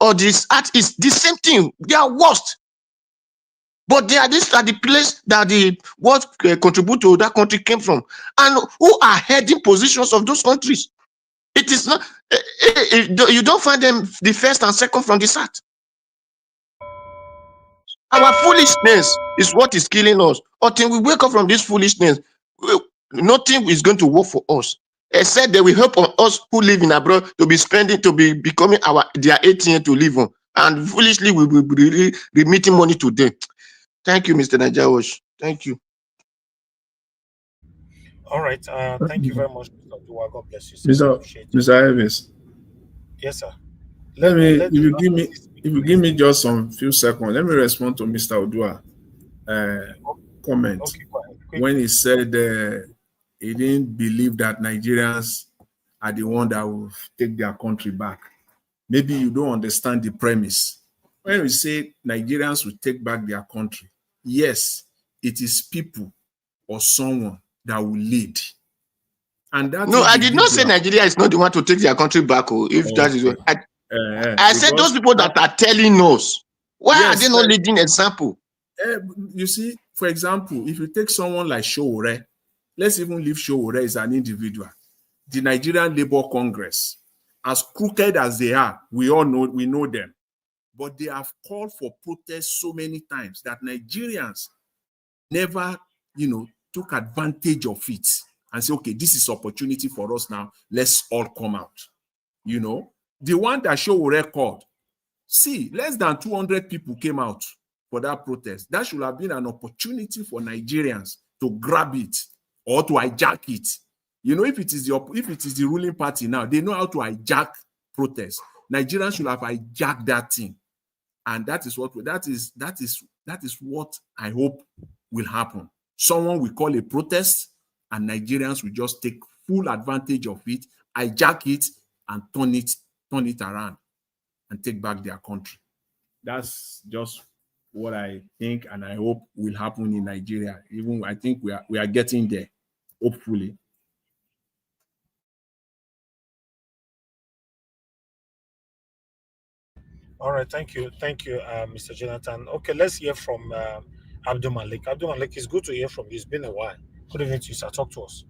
or the south is the same thing. They are worst. But they are these are the place that the what contribute to that country came from, and who are heading positions of those countries. It is not you don't find them the first and second from the south. Our foolishness is what is killing us. Until we wake up from this foolishness, nothing is going to work for us. Except they will help us who live in abroad to be spending, to be becoming their ATM to live on, and foolishly we will be remitting money to them. Thank you, Mr. Najawash. Thank you.
All right. Thank you very much, Mr. Dua. God bless you, sir.
Mr. Evans.
Yes, sir.
If you give me just some few seconds, let me respond to Mr. Odua comment.
Okay,
when he said he didn't believe that Nigerians are the one that will take their country back. Maybe you don't understand the premise. When we say Nigerians will take back their country, yes, it is people or someone that will lead. And that
no, I did not say Nigeria is not the one to take their country back. That is what I said, those people that are telling us, why are they not leading example?
You see, for example, if you take someone like Showore, let's even leave Showore as an individual. The Nigerian Labour Congress, as crooked as they are, we know them. But they have called for protests so many times that Nigerians never, took advantage of it and say, okay, this is opportunity for us now. Let's all come out. The one that Showore called, see, less than 200 people came out for that protest. That should have been an opportunity for Nigerians to grab it or to hijack it. If it is the ruling party now, they know how to hijack protests. Nigerians should have hijacked that thing, and that is what I hope will happen. Someone will call a protest, and Nigerians will just take full advantage of it, hijack it, and turn it around and take back their country. That's just what I think, and I hope will happen in Nigeria. Even I think we are getting there, hopefully.
All right, thank you, Mr. Jonathan. Okay, let's hear from Abdul Malik. Abdul Malik, it's good to hear from you. It's been a while. Good evening to you, sir. Talk to us.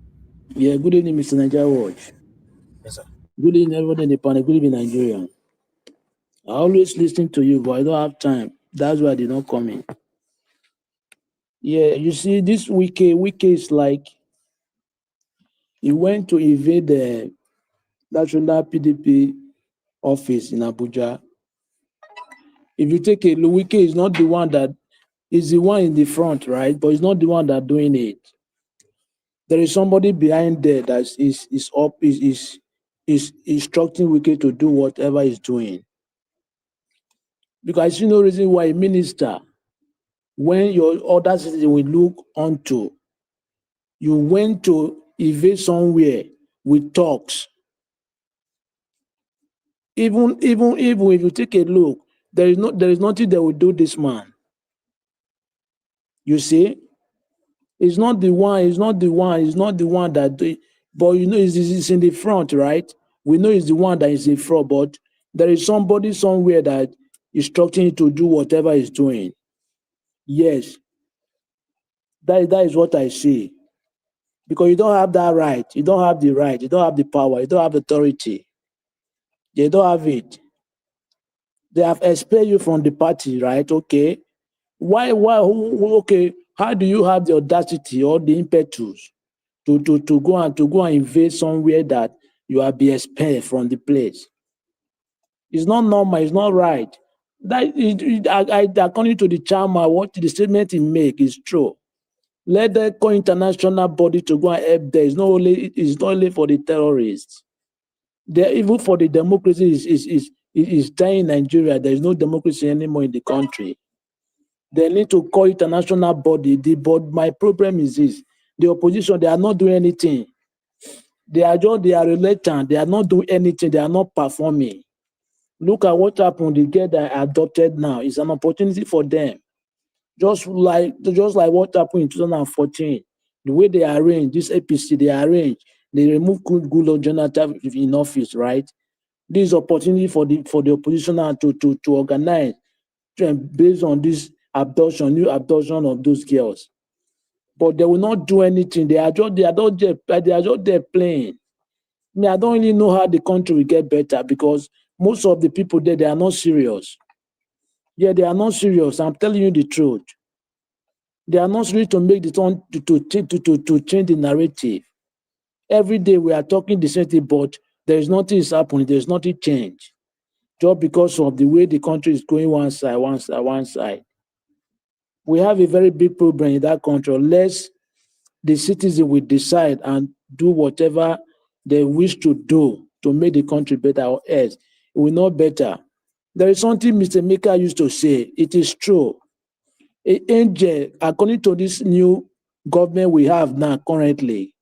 Yeah, good evening, Mr. Niger Watch.
Yes, sir.
Good evening, everyone in the panel. Good evening, Nigeria. I always listen to you, but I don't have time. That's why I did not come in. Yeah, you see, this Wike is like he went to invade the national PDP office in Abuja. If you take a look, Wike is not the one that is the one in the front, right? But he's not the one that doing it. There is somebody behind there that is instructing Wike to do whatever he's doing. Because I see no reason why a minister, when your other citizen will look onto, you went to evade somewhere with talks. Even if you take a look, there is nothing that will do this man. You see, it's not the one that do it, but you know it's in the front, right? We know it's the one that is in front, but there is somebody somewhere that is instructing you to do whatever he's doing. Yes, that is what I see. Because you don't have that right, you don't have the right, you don't have the power, you don't have authority. They don't have it. They have expelled you from the party, right? Okay. Okay, how do you have the audacity or the impetus to go and invade somewhere that you are being expelled from the place? It's not normal, it's not right. According to the chairman, what the statement he make is true. Let the international body to go and help there. It's not only for the terrorists. Even for the democracy is dying in Nigeria. There is no democracy anymore in the country. They need to call international body. But my problem is this: the opposition, they are not doing anything. They are reluctant. They are not doing anything. They are not performing. Look at what happened. The girl that adopted now is an opportunity for them. Just like what happened in 2014. The way they arranged this APC, they removed Goodluck Jonathan in office, right? This opportunity for the opposition now to organize based on this new abduction of those girls. But they will not do anything. They are just there playing. I don't really know how the country will get better because most of the people there, they are not serious. Yeah, they are not serious. I'm telling you the truth. They are not serious to make the turn to change the narrative. Every day we are talking the same thing, but there is nothing is happening. There is nothing change. Just because of the way the country is going one side. We have a very big problem in that country unless the citizen will decide and do whatever they wish to do to make the country better, or else it will not better. There is something Mr. Maker used to say. It is true. An angel, according to this new government we have now currently,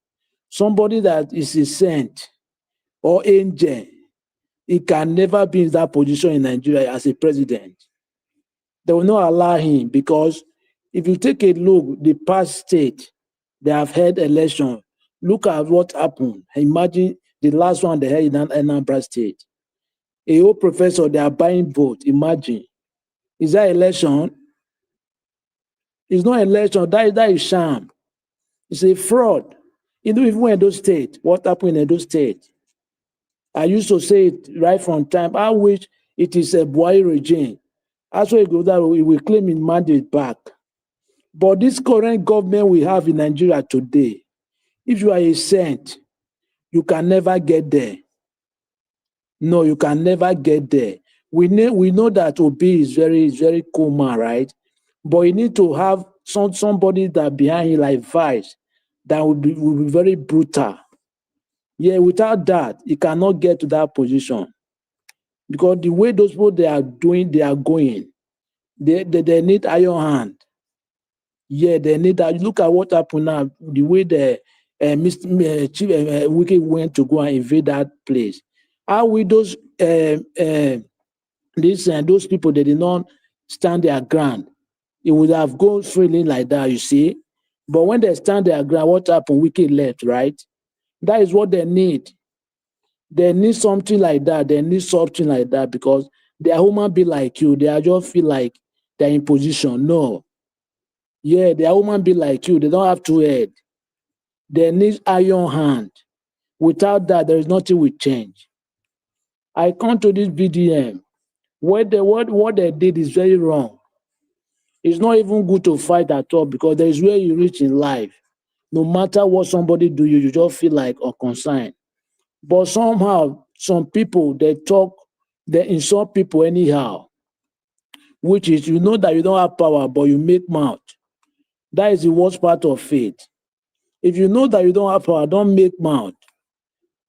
somebody that is a saint or angel, he can never be in that position in Nigeria as a president. They will not allow him because if you take a look, the past state, they have had election. Look at what happened. Imagine the last one they had in Anambra State. A whole professor, they are buying vote. Imagine. Is that election? It's not election. That is sham. It's a fraud. You know, even in Edo State, what happened in Edo State? I used to say it right from time. I wish it is a Buhari regime. That's why we will claim his mandate back. But this current government we have in Nigeria today, if you are a saint, you can never get there. No, you can never get there. We know that Obi is very cool man, right? But you need to have somebody that behind you like Vice that will be very brutal. Yeah, without that, you cannot get to that position. Because the way those people they are going, they need iron hand. Yeah, they need that. Look at what happened now. The way the Chief Wike went to go and invade that place. How will those those people they did not stand their ground? It would have gone freely like that, you see. But when they stand their ground, what happened? Wike left, right? That is what they need. They need something like that. They need something like that because they are human being like you. They are just feel like they're in position. No. Yeah, they are human being like you. They don't have two heads. They need iron hand. Without that, there is nothing will change. I come to this BDM. What they did is very wrong. It's not even good to fight at all because there is where you reach in life. No matter what somebody do, you just feel like unconcerned. But somehow, some people, they talk They insult people anyhow, which is you know that you don't have power, but you make mouth. That is the worst part of faith. If you know that you don't have power, don't make mouth.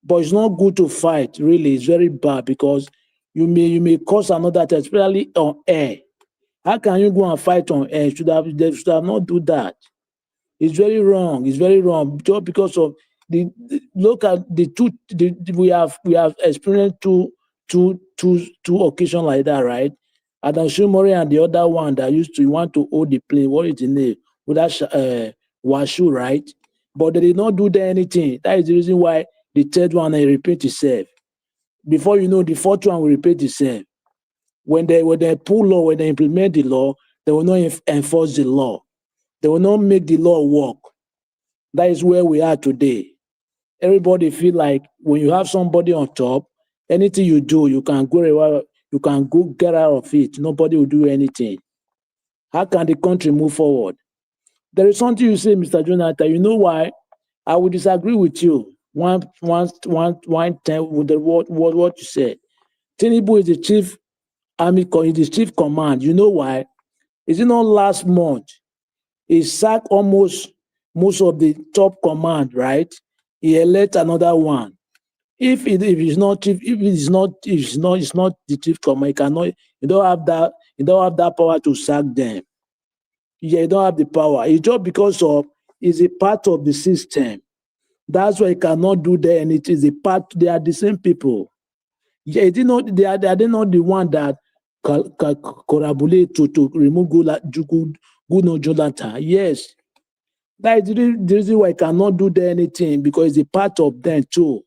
But it's not good to fight, really. It's very bad because you may cause another test, especially on air. How can you go and fight on air? They should have not do that. It's very wrong. It's very wrong. Just because of look at the two we have experienced two occasions like that, right? Adam Shumori and the other one that used to want to hold the plane. What is the name? With that Washu, right? But they did not do anything. That is the reason why the third one repeat itself. Before you know, the fourth one will repeat itself. When they pull law, when they implement the law, they will not enforce the law. They will not make the law work. That is where we are today. Everybody feel like when you have somebody on top, anything you do, you can go get out of it. Nobody will do anything. How can the country move forward? There is something you say, Mr. Jonathan. You know why? I would disagree with you. One time with what you said. Tinubu is the chief army, is the chief command. You know why? Is it not last month? He sacked almost most of the top command, right? He elect another one. If it's not the chief command, you don't have that power to sack them. Yeah, you don't have the power. It's just because it's a part of the system. That's why you cannot do that, and it is a part. They are the same people. Yeah, they are not the one that collaborate to remove Goodluck Jonathan. Yes, that is the reason why I cannot do anything because it's a part of them too.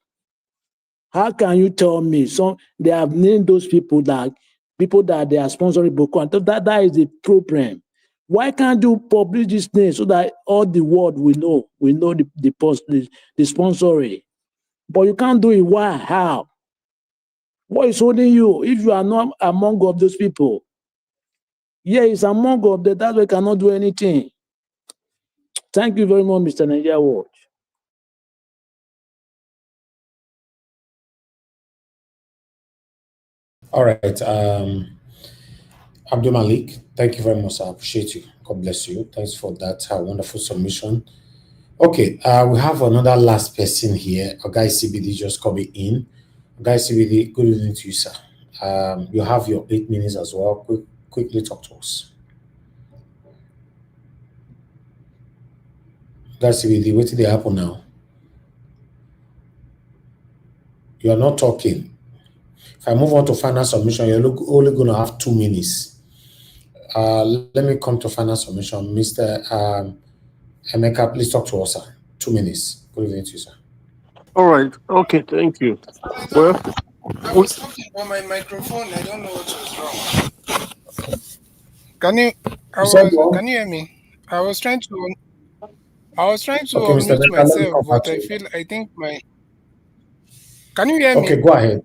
How can you tell me? They have named those people that they are sponsoring Boko Haram. That is the problem. Why can't you publish this name so that all the world will know the sponsoring? But you can't do it. Why? How? What is holding you if you are not among of those people? Yeah, it's among of them. That's why you cannot do anything. Thank you very much, Mr. Nigeria Watch.
All right. Abdul Malik, thank you very much. I appreciate you. God bless you. Thanks for that wonderful submission. Okay, we have another last person here. A guy CBD just coming in. A guy CBD, good evening to you, sir. You have your 8 minutes as well. Quickly talk to us. Guys CBD, what did they happen now? You are not talking. If I move on to final submission, you're only going to have 2 minutes. Let me come to final submission. Mr. Emeka, please talk to us, sir. 2 minutes. Good evening to you, sir.
All right. Okay. Thank you. Well,
I was talking about my microphone. I don't know what was wrong. Can you hear me? I was trying to
Okay, Mr.
unmute
Emeka, let me
myself,
come back
but
to you.
I think Can you hear me?
Okay, go ahead.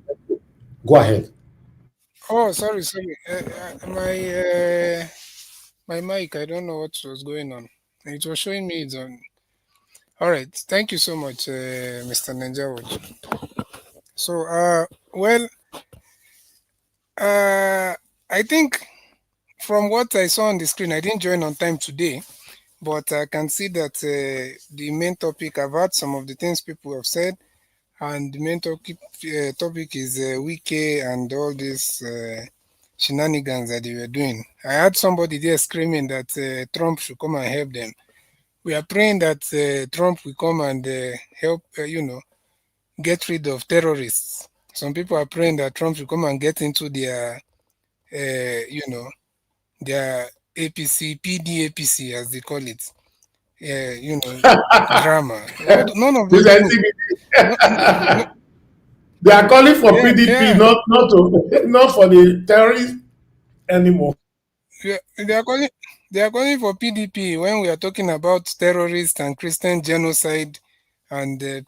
Go ahead.
Oh, sorry. My mic. I don't know what was going on. It was showing me it's on. All right. Thank you so much, Mr. Ninja. So, I think from what I saw on the screen, I didn't join on time today, but I can see that the main topic, I've heard some of the things people have said, and the main topic is Wike and all these shenanigans that they were doing. I heard somebody there screaming that Trump should come and help them. We are praying that Trump will come and help, get rid of terrorists. Some people are praying that Trump will come and get into their, their APC, PDAPC as they call it, drama. None of those things.
They are calling for PDP, not for the terrorists anymore.
Yeah, they are calling for PDP when we are talking about terrorists and Christian genocide and the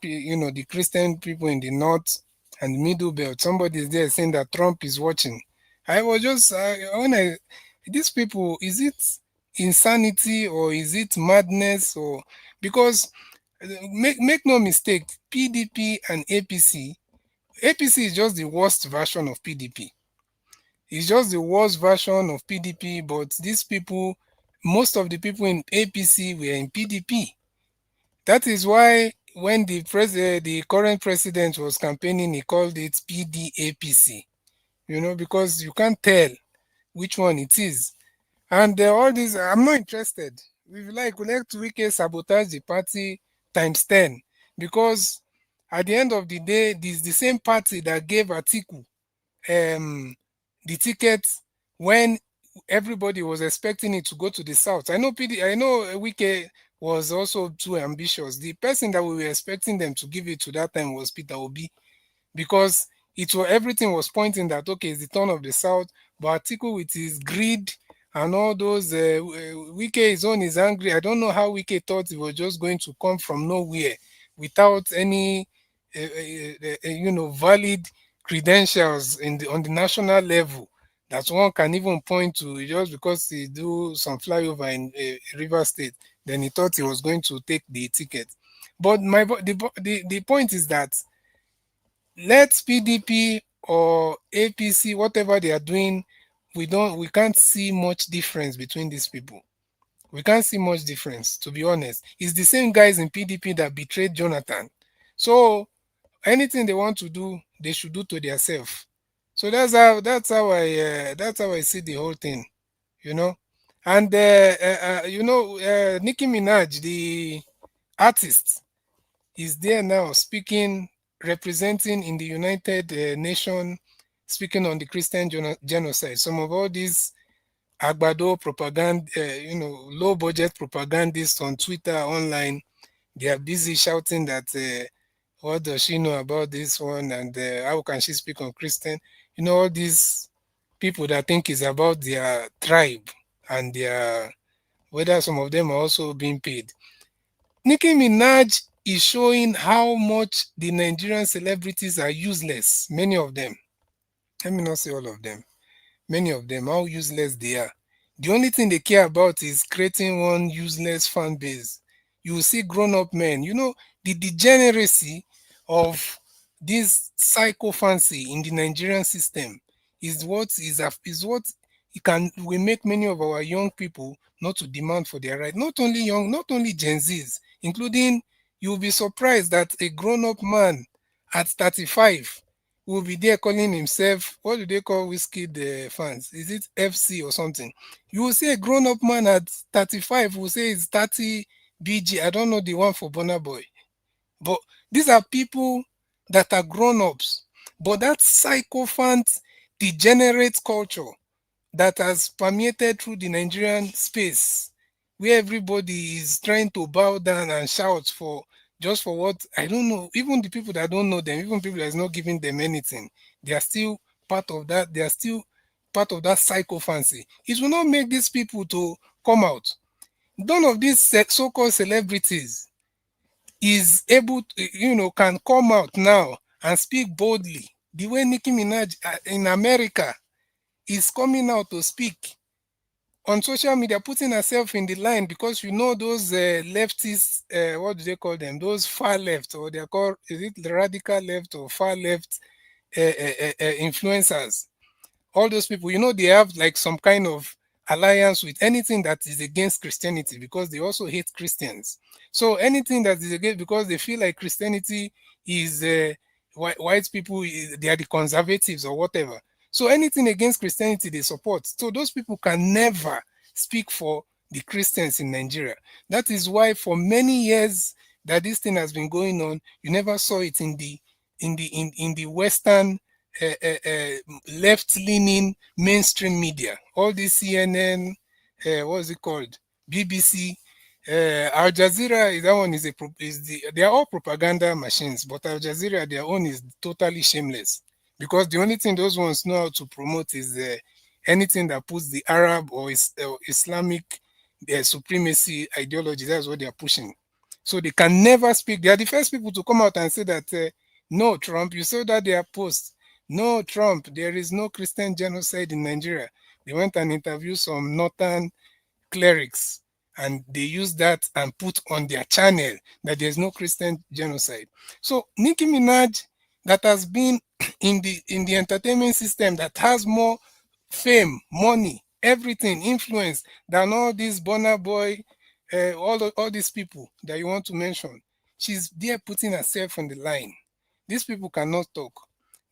Christian people in the north and middle belt. Somebody is there saying that Trump is watching. I was just these people, is it insanity or is it madness? Or because make no mistake, PDP and APC is just the worst version of PDP. It's just the worst version of PDP, but these people, most of the people in APC were in PDP. That is why when the current president was campaigning, he called it PDAPC, because you can't tell which one it is. And all this, I'm not interested. We like to Wike sabotage the party times 10, because at the end of the day, this is the same party that gave Atiku the ticket when everybody was expecting it to go to the south. I know Wike was also too ambitious. The person that we were expecting them to give it to that time was Peter Obi, because everything was pointing that okay, it's the turn of the south. But Atiku with his greed and all those, Wike his own is angry. I don't know how Wike thought it was just going to come from nowhere without any valid credentials on the national level that one can even point to, just because he do some flyover in River State. Then he thought he was going to take the ticket. But the point is that let PDP or APC, whatever they are doing, we can't see much difference between these people. We can't see much difference, to be honest. It's the same guys in PDP that betrayed Jonathan. So anything they want to do, they should do to themselves. So that's how I see the whole thing, And Nicki Minaj, the artist, is there now speaking, representing in the United Nations, speaking on the Christian genocide. Some of all these Agbado propaganda, low budget propagandists on Twitter, online, they are busy shouting that what does she know about this one, and how can she speak on Christian? All these people that think it's about their tribe and whether some of them are also being paid. Nicki Minaj is showing how much the Nigerian celebrities are useless. Many of them. Let me not say all of them. Many of them, how useless they are. The only thing they care about is creating one useless fan base. You will see grown-up men. The degeneracy of this psychophancy in the Nigerian system is what will make many of our young people not to demand for their right. Not only Gen Zs, including, you'll be surprised that a grown-up man at 35 will be there calling himself, what do they call whiskey the fans? Is it FC or something? You will see a grown-up man at 35 who say it's 30 BG. I don't know the one for Burna Boy. But these are people that are grown-ups. But that sycophant, degenerate culture that has permeated through the Nigerian space, where everybody is trying to bow down and shout for just for what, I don't know. Even the people that don't know them, even people that is not giving them anything, they are still part of that. They are still part of that psychophancy. It will not make these people to come out. None of these so-called celebrities is able to, can come out now and speak boldly. The way Nicki Minaj in America is coming out to speak on social media, putting herself in the line, because those leftists, what do they call them? Those far left, or they are called, is it the radical left or far left influencers? All those people, they have like some kind of alliance with anything that is against Christianity, because they also hate Christians. So anything that is against, because they feel like Christianity is white people, they are the conservatives or whatever. So anything against Christianity, they support. So those people can never speak for the Christians in Nigeria. That is why for many years that this thing has been going on, you never saw it in the Western left-leaning mainstream media. All this CNN, what's it called? BBC, Al Jazeera, that one they are all propaganda machines, but Al Jazeera, their own is totally shameless, because the only thing those ones know how to promote is anything that puts the Arab or Islamic supremacy ideology. That's what they are pushing. So they can never speak. They are the first people to come out and say that, no, Trump, you saw that their post. No, Trump, there is no Christian genocide in Nigeria. They went and interviewed some northern clerics, and they used that and put on their channel that there's no Christian genocide. So Nicki Minaj, that has been in the entertainment system, that has more fame, money, everything, influence than all these Burna Boy, all these people that you want to mention. She's there putting herself on the line. These people cannot talk.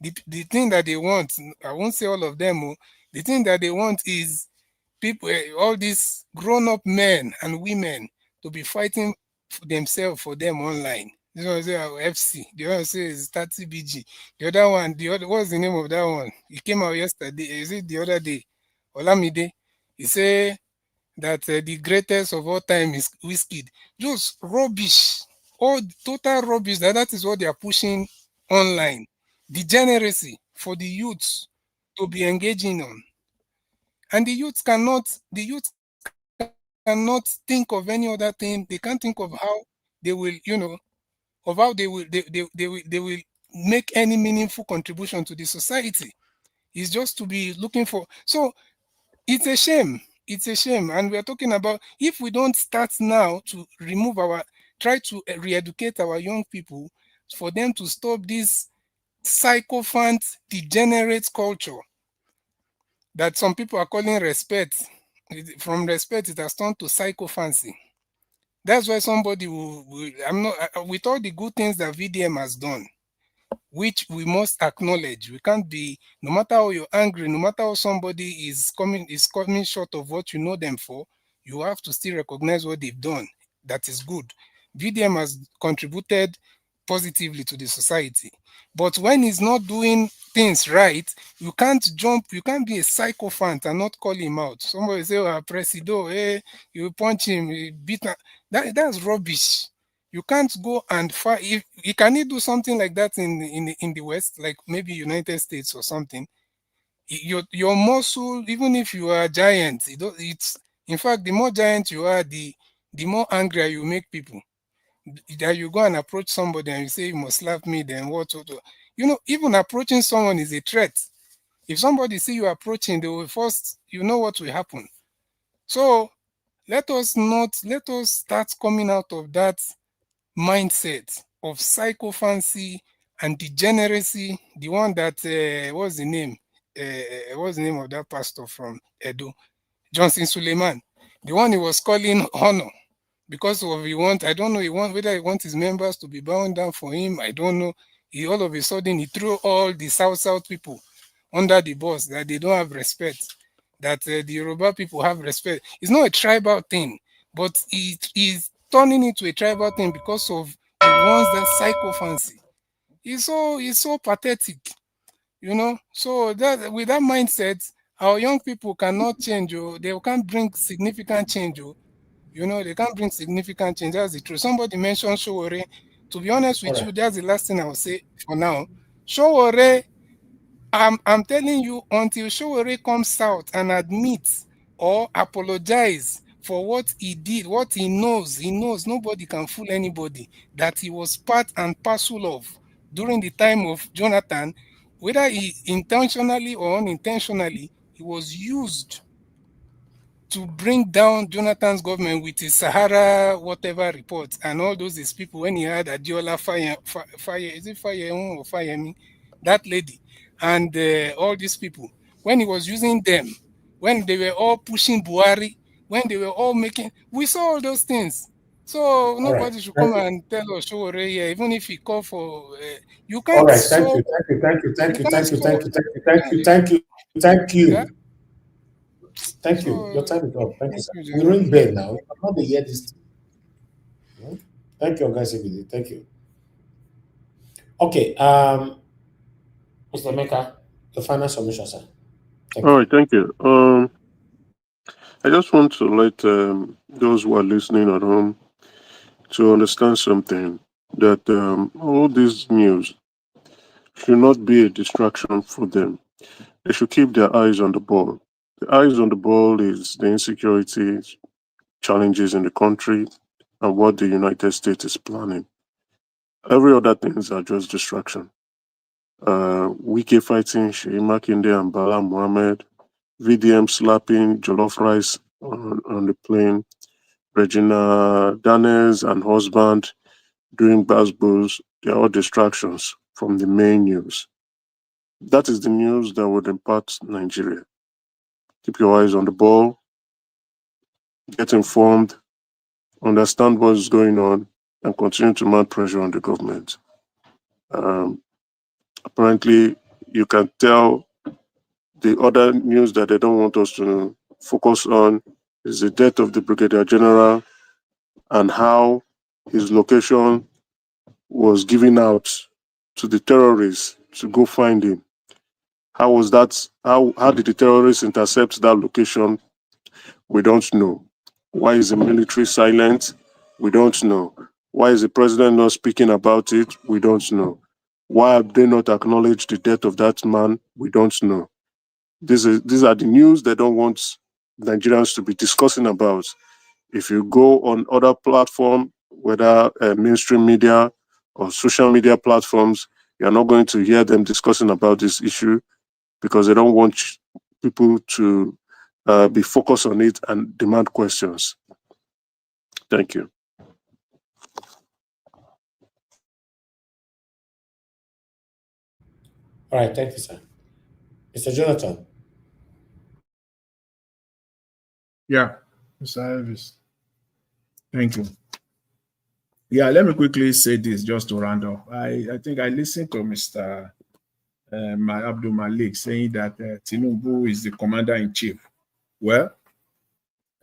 The thing that they want, I won't say all of them, the thing that they want is people, all these grown-up men and women to be fighting for themselves for them online. This one say FC, the other say is 30 BG. The other one, what's the name of that one? It came out yesterday. Is it the other day? Olamide. He say that the greatest of all time is Whiskey. Just rubbish. All total rubbish. That is what they are pushing online. Degeneracy for the youths to be engaging on. And the youth cannot think of any other thing. They can't think of how they will, of how they will make any meaningful contribution to the society. It's just to be looking for. So it's a shame. It's a shame. And we are talking about if we don't start now to try to re-educate our young people for them to stop this sycophant, degenerate culture that some people are calling respect. From respect, it has turned to sycophancy. That's why somebody with all the good things that VDM has done, which we must acknowledge. We can't be, no matter how you're angry, no matter how somebody is coming short of what you know them for, you have to still recognize what they've done. That is good. VDM has contributed positively to the society. But when he's not doing things right, you can't be a sycophant and not call him out. Somebody say, oh, Presido, hey, you punch him, you beat him. That's rubbish. You can't go and fight. If can he do something like that in the West, like maybe United States or something? Your muscle, even if you are a giant, it's in fact the more giant you are, the more angrier you make people. That you go and approach somebody and you say you must slap me, then what? Even approaching someone is a threat. If somebody see you approaching, they will first, what will happen. So let us start coming out of that mindset of sycophancy and degeneracy. The one that what's the name? What's the name of that pastor from Edo? Johnson Suleiman. The one he was calling honor. Because of I don't know, whether he wants his members to be bound down for him. I don't know. All of a sudden he threw all the South people under the bus, that they don't have respect, that the Yoruba people have respect. It's not a tribal thing, but it is turning into a tribal thing because of he wants that sycophancy. It's so pathetic, So that with that mindset, our young people cannot change, they can't bring significant change, they can't bring significant change. That's the truth. Somebody mentioned Showore. To be honest with you, that's the last thing I will say for now. Showore, I'm telling you, until Showore comes out and admits or apologize for what he did, what he knows, nobody can fool anybody, that he was part and parcel of during the time of Jonathan, whether he intentionally or unintentionally, he was used to bring down Jonathan's government with his Sahara whatever report and all those people when he had Adiola Fayemi, that lady, and all these people, when he was using them, when they were all pushing Buhari, when they were all making, we saw all those things. So nobody should come and tell us, Showore here, even if he call for, you can't.
All right, thank you.
Yeah?
Thank you. Your time is up. Thank you, sir. We ring bell now. I'm not the hear this. Thank you, guys. Thank you. Okay, Mr. Meka, the final submission, sir.
All right, thank you. I just want to let those who are listening at home to understand something, that all this news should not be a distraction for them. They should keep their eyes on the ball. The eyes on the ball is the insecurity challenges in the country and what the United States is planning. Every other things are just distraction. Wike fighting Shea Makinde and Bala Mohammed, VDM slapping jollof rice on the plane, Regina Danes and husband doing basbos, they are all distractions from the main news. That is the news that would impact Nigeria. keep your eyes on the ball, get informed, understand what's going on, and continue to mount pressure on the government. Apparently, you can tell the other news that they don't want us to focus on is the death of the Brigadier General and how his location was given out to the terrorists to go find him. How was that? How did the terrorists intercept that location? We don't know. Why is the military silent? We don't know. Why is the president not speaking about it? We don't know. Why have they not acknowledged the death of that man? We don't know. These are the news they don't want Nigerians to be discussing about. If you go on other platforms, whether mainstream media or social media platforms, you're not going to hear them discussing about this issue because they don't want people to be focused on it and demand questions. Thank you.
All right, thank you, sir. Mr. Jonathan.
Yeah, Mr. Elvis. Thank you. Yeah, let me quickly say this just to round up. I think I listened to Mr. Abdul Malik saying that Tinubu is the commander-in-chief. Well,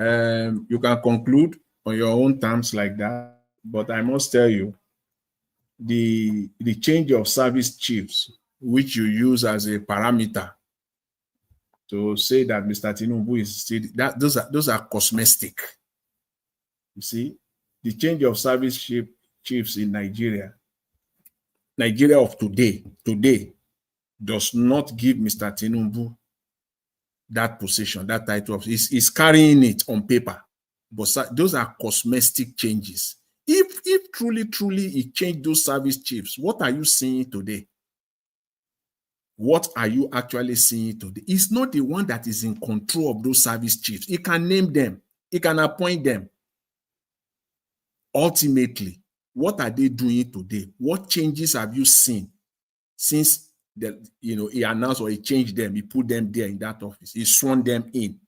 you can conclude on your own terms like that, but I must tell you, the change of service chiefs, which you use as a parameter to say that Mr. Tinubu is still that those are cosmetic. You see, the change of service chiefs in Nigeria of today does not give Mr. Tinubu that position, that title. He's carrying it on paper, but those are cosmetic changes. If truly he changed those service chiefs, what are you seeing today? What are you actually seeing today? It's not the one that is in control of those service chiefs. He can name them. He can appoint them. Ultimately, what are they doing today? What changes have you seen since he announced or he changed them? He put them there in that office. He sworn them in.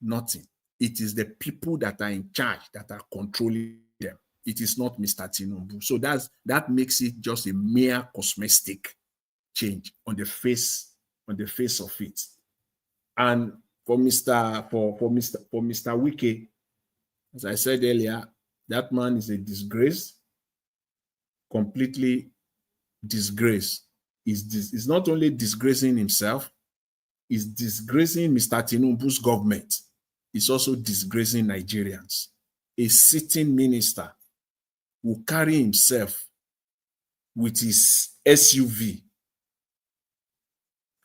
Nothing. It is the people that are in charge that are controlling them. It is not Mr. Tinubu. So that makes it just a mere cosmetic change on the face of it. And for Mr. Wike, as I said earlier, that man is a disgrace, completely disgrace. He's not only disgracing himself, he's disgracing Mr. Tinubu's government. He's also disgracing Nigerians. A sitting minister will carry himself with his SUV.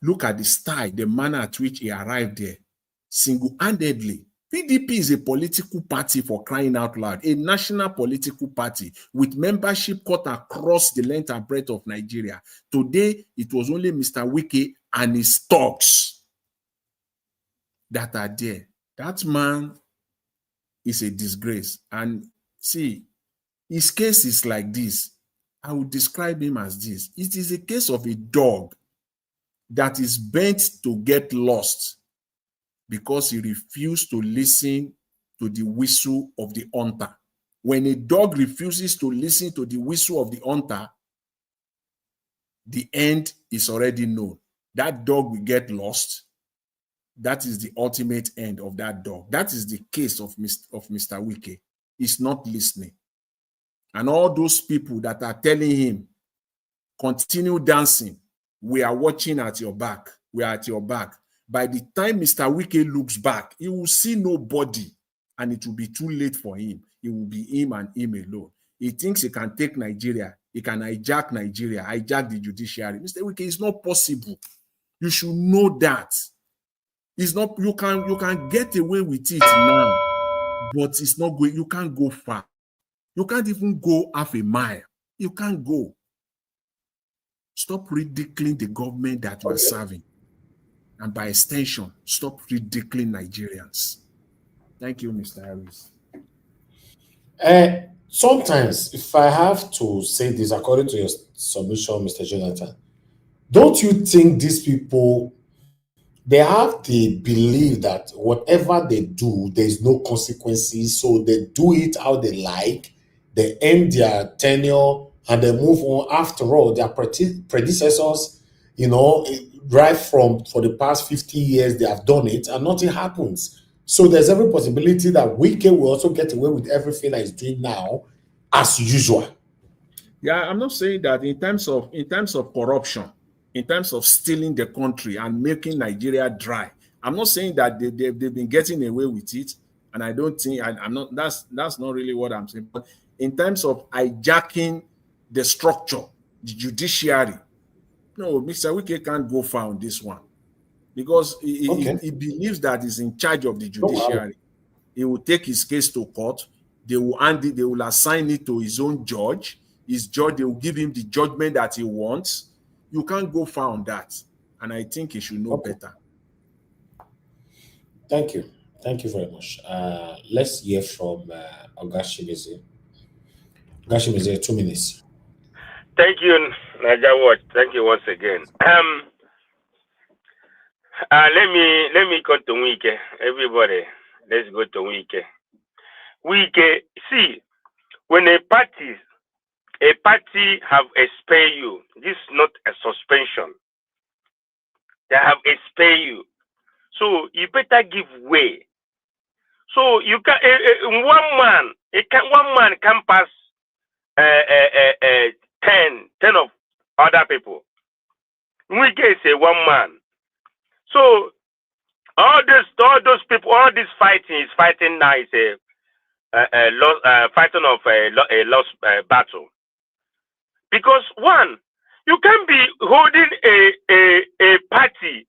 Look at the style, the manner at which he arrived there, single-handedly. PDP is a political party, for crying out loud, a national political party with membership cut across the length and breadth of Nigeria. Today, it was only Mr. Wike and his thugs that are there. That man is a disgrace. And see, his case is like this. I would describe him as this. It is a case of a dog that is bent to get lost because he refused to listen to the whistle of the hunter. When a dog refuses to listen to the whistle of the hunter, the end is already known. That dog will get lost. That is the ultimate end of that dog. That is the case of Mr. Wike. He's not listening. And all those people that are telling him, continue dancing, we are watching at your back. We are at your back. By the time Mr. Wike looks back, he will see nobody, and it will be too late for him. It will be him and him alone. He thinks he can take Nigeria. He can hijack Nigeria, hijack the judiciary. Mr. Wike, it's not possible. You should know that. It's not. You can get away with it now, but it's not going. You can't go far. You can't even go half a mile. You can't go. Stop ridiculing the government that you are serving. And by extension, stop ridiculing Nigerians. Thank you, Mr. Harris.
Sometimes, if I have to say this, according to your submission, Mr. Jonathan, don't you think these people they have the belief that whatever they do, there's no consequences. So they do it how they like. They end their tenure and they move on. After all, their predecessors, right from for the past 50 years, they have done it and nothing happens. So there's every possibility that Wike will also get away with everything that he's doing now as usual.
Yeah, I'm not saying that in terms of corruption, in terms of stealing the country and making Nigeria dry. I'm not saying that they've been getting away with it, and I don't think I'm not. That's not really what I'm saying. But in terms of hijacking the structure, the judiciary, no, Mr. Wike can't go far on this one because he believes that he's in charge of the judiciary. He will take his case to court. They will they will assign it to his own judge. His judge, they will give him the judgment that he wants. You can't go far on that. And I think he should know better.
Thank you. Thank you very much. Let's hear from Ogashimize. Ogashimize, 2 minutes.
Thank you, Naija Watch. Thank you once again. Let me go to Wike. Everybody, let's go to Wike. Wike, see, when a party have expelled you, this is not a suspension. They have expelled you, so you better give way. So you can one man can pass 10 of other people. Wike is a one man. So all those people, all this fighting is fighting now is fighting of a lost battle. Because one, you can't be holding a party,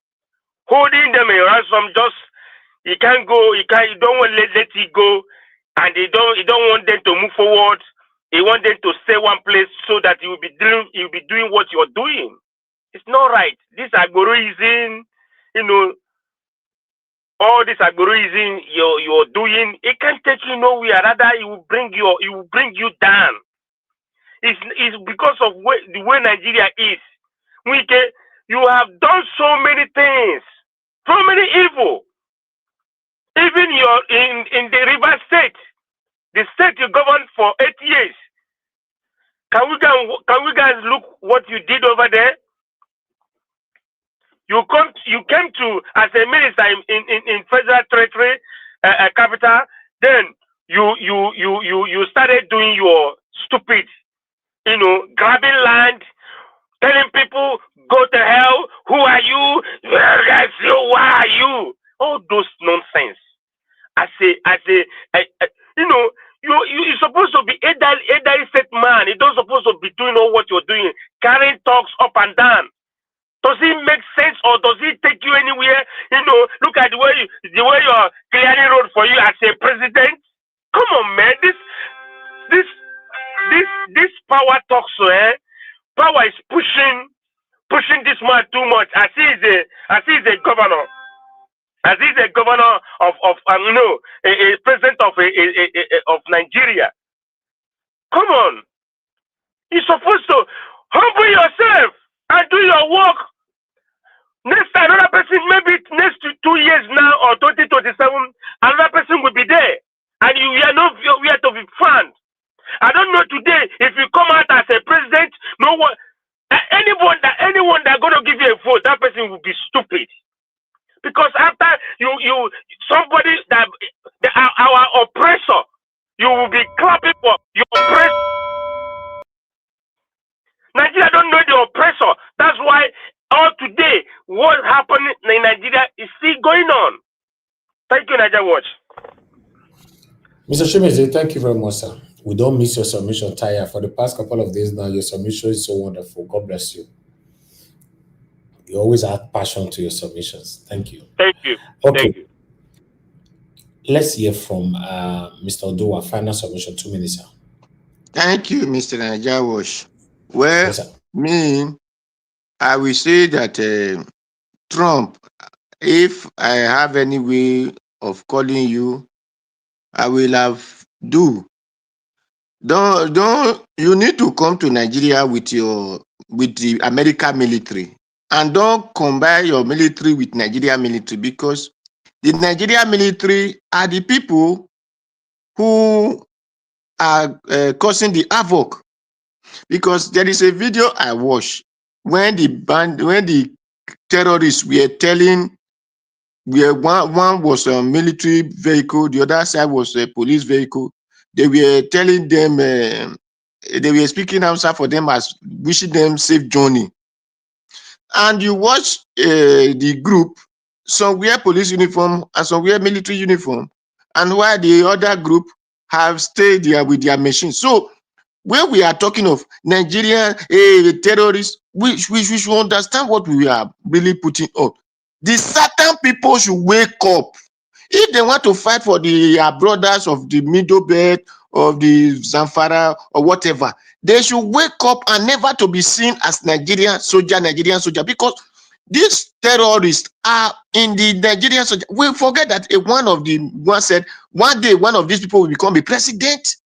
holding them a ransom. Just you can't go. You don't want to let it go, and you don't want them to move forward. You want them to stay one place so that you'll be doing what you're doing. It's not right. This algorithm, all this algorithm you're doing, it can't take you nowhere. Rather, it will bring you down. It's because of the way Nigeria is. Wike, you have done so many things, so many evil. Even in the River State, the state you governed for 8 years. Can we guys look what you did over there? You came to as a minister in federal territory, capital. Then you started doing your stupid, grabbing land, telling people go to hell. Who are you? Why are you? All those nonsense. You're supposed to be a set man. You don't supposed to be doing all what you're doing, carrying talks up and down. Does it make sense or does it take you anywhere? Look at the way you're clearing road for you as a president. Come on, man. This power talks, power is pushing this man too much. As he is a governor. As he's a governor of a president of Nigeria. Come on. You're supposed to humble yourself and do your work. Next another person, maybe next 2 years now or 2027, another person will be there. And we are to be found. I don't know today if you come out as a president, anyone that gonna give you a vote, that person will be stupid. Because after somebody that our oppressor, you will be clapping for your oppressor. Nigeria don't know the oppressor. That's why all today what happened in Nigeria is still going on. Thank you, Nigeria Watch.
Mr. Shemeze, thank you very much, sir. We don't miss your submission, Taya. For the past couple of days now, your submission is so wonderful. God bless you. You always add passion to your submissions. Thank you.
Thank you.
Okay.
Thank you.
Let's hear from Mr. Odowa. Final submission, 2 minutes, sir.
Thank you, Mr. Naija Watch. Well,
yes,
I will say that Trump, if I have any way of calling you, I will have do. Don't you need to come to Nigeria with the American military. and don't combine your military with Nigeria military, because the Nigeria military are the people who are causing the havoc. Because there is a video I watched when the terrorists were telling, where one was a military vehicle, the other side was a police vehicle. They were telling them, they were speaking answer for them as wishing them safe journey. And you watch the group, some wear police uniform and some wear military uniform, and while the other group have stayed there with their machines. So when we are talking of Nigerian terrorists, we should understand what we are really putting on. The certain people should wake up. If they want to fight for the brothers of the Middle Belt, of the Zamfara, or whatever, they should wake up and never to be seen as Nigerian soldier, because these terrorists are in the Nigerian soldier. We forget that one said, one day one of these people will become a president.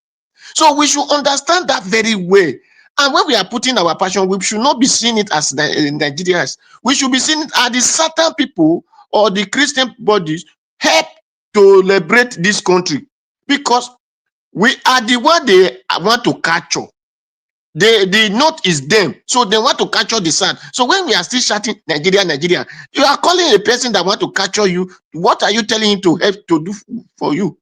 So we should understand that very well. And when we are putting our passion, we should not be seeing it as Nigerians. We should be seeing it as the certain people or the Christian bodies help to liberate this country. Because we are the one they want to capture. The note is them. So they want to capture the sun. So when we are still shouting Nigeria, Nigeria, you are calling a person that want to capture you. What are you telling him to help to do for you?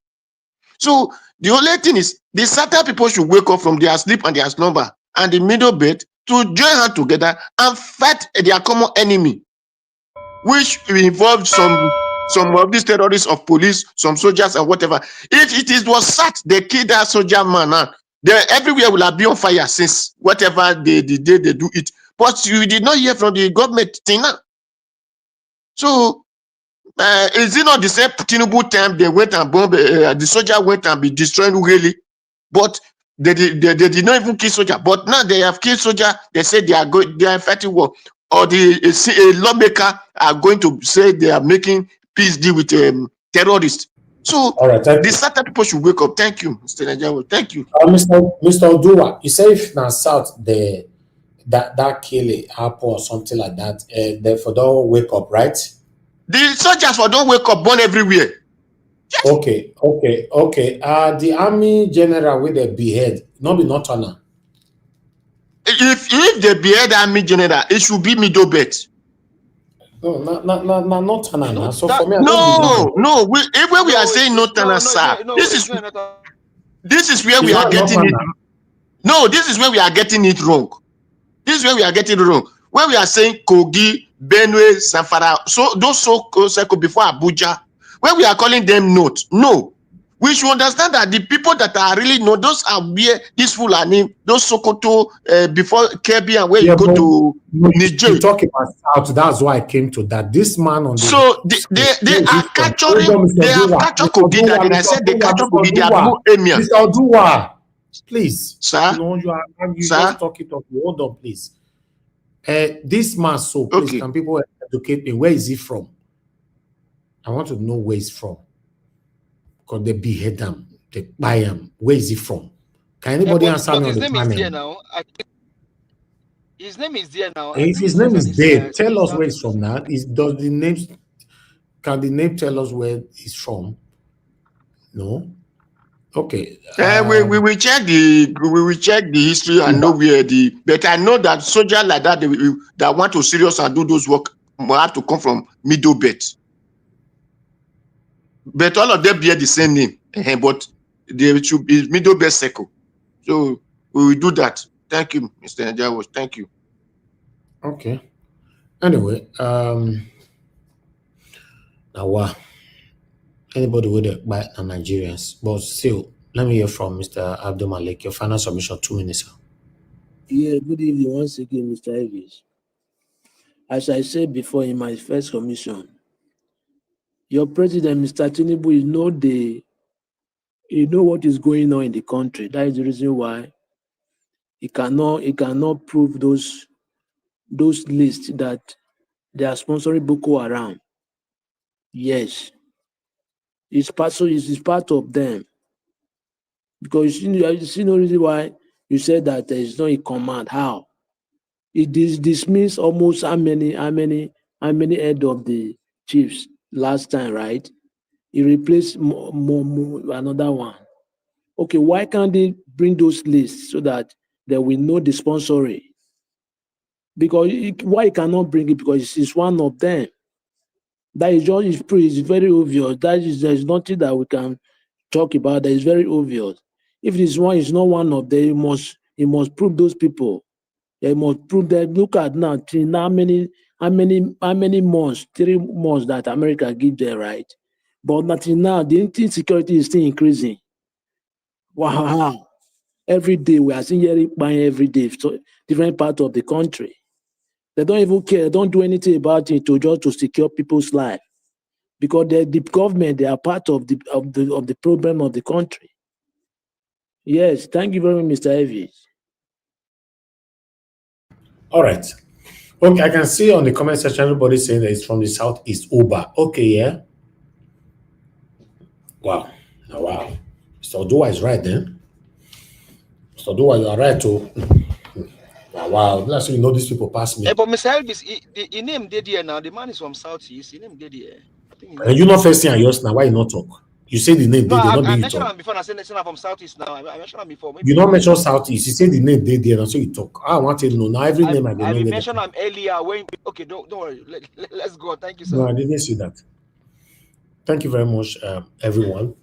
So the only thing is, the certain people should wake up from their sleep and their slumber and the middle bed to join hands together and fight their common enemy, which will involve some of these terrorists of police, some soldiers and whatever. If it was such, they killed that soldier man, then everywhere will have been on fire since whatever the day they do it. But you did not hear from the government thing now. So is it not the same Tinubu time they went and bomb, the soldier went and be destroying really? But they did not even kill soldier. But now they have killed soldier. They say they are fighting war. Or the lawmaker are going to say they are making peace deal with terrorists. So
All right,
the certain people should wake up. Thank you, Mr. Najawo. Thank you.
Mr. Odua, you say if now South that kill happen or something like that, therefore don't wake up, right?
The soldiers for don't wake up, born everywhere.
Yes. Okay. The army general with the behead, not turner.
If they behead army general, it should be middle belt.
No, not turner. No, so for me,
no. When we are saying not turner, sir, this is where we are getting it. No, this is where we are getting it wrong. This is where we are getting it wrong. When we are saying Kogi, Benue, Zamfara, so those so-called circle before Abuja, when we are calling them note, no. We should understand that the people that are really know, those are where this Fulani, those Sokoto, before Kebbi and where you go to Niger.
You talk about South, that's why I came to that. This man on the...
So they are capturing, they have captured Kogi, and I said they captured Kogi, they are no emir.
Mr. Odua, please.
Sir?
You just talk it up. Hold on, please. This man, so please, can people educate me? Where is he from? I want to know where he's from. Because they behead him, they buy him. Where is he from? Can anybody answer me on the panel?
His name is there now. His name is there now.
If his name is there, tell us where he's from now. Can the name tell us where he's from? No. Okay.
We will check the history and know where but I know that soldiers like that that want to serious and do those work will have to come from middle belt. But all of them bear the same name, but they should be middle belt circle. So we will do that. Thank you, Mr. Najawo. Thank you.
Okay. Anyway, now anybody with it by Nigerians, but still, let me hear from Mr. Abdul Malik. Your final submission, 2 minutes. Sir.
Yeah, good evening once again, Mr. Elvis. As I said before in my first commission, your president, Mr. Tinubu, you know what is going on in the country. That is the reason why he cannot prove those lists that they are sponsoring Boko Haram. Yes, it's part of them. Because you see no reason why you said that there is no a command. How? It dismissed almost how many head of the chiefs last time, right? He replaced another one. Okay, why can't they bring those lists so that they will know the sponsoring? Because why he cannot bring it? Because it's one of them. That is just it's very obvious. There's nothing that we can talk about. That is very obvious. If this one is not one of them, he must prove those people. They must prove that. Look at now, how many months, 3 months that America give them, right? But until now, the insecurity is still increasing. Wow. Every day we are seeing hearing buying every day, so different part of the country. They don't even care, they don't do anything about it to secure people's life. Because the government, they are part of the problem of the country. Yes, thank you very much, Mr. Evie.
All right. Okay, I can see on the comment section everybody saying that it's from the southeast. Uber. Okay, yeah. Wow. Now, wow. Mr. Odua is right then. Mr. Odua, you are right too. Wow. Let's say you know these people pass me.
But Mr. Elvis, he named there now. The man is from Southeast. He named there. I think
And you not first thing yours now. Why you not talk? You say the name
no,
they not
I
be
mentioned
talk.
him before. I said I'm from Southeast now. I mentioned him before. Maybe
You not mention southeast. You say the name they there, so you talk. I want to know now every name I
I
know.
mentioned him earlier. When okay, don't worry. Let's go. Thank you, sir.
No, I didn't see that. Thank you very much, everyone.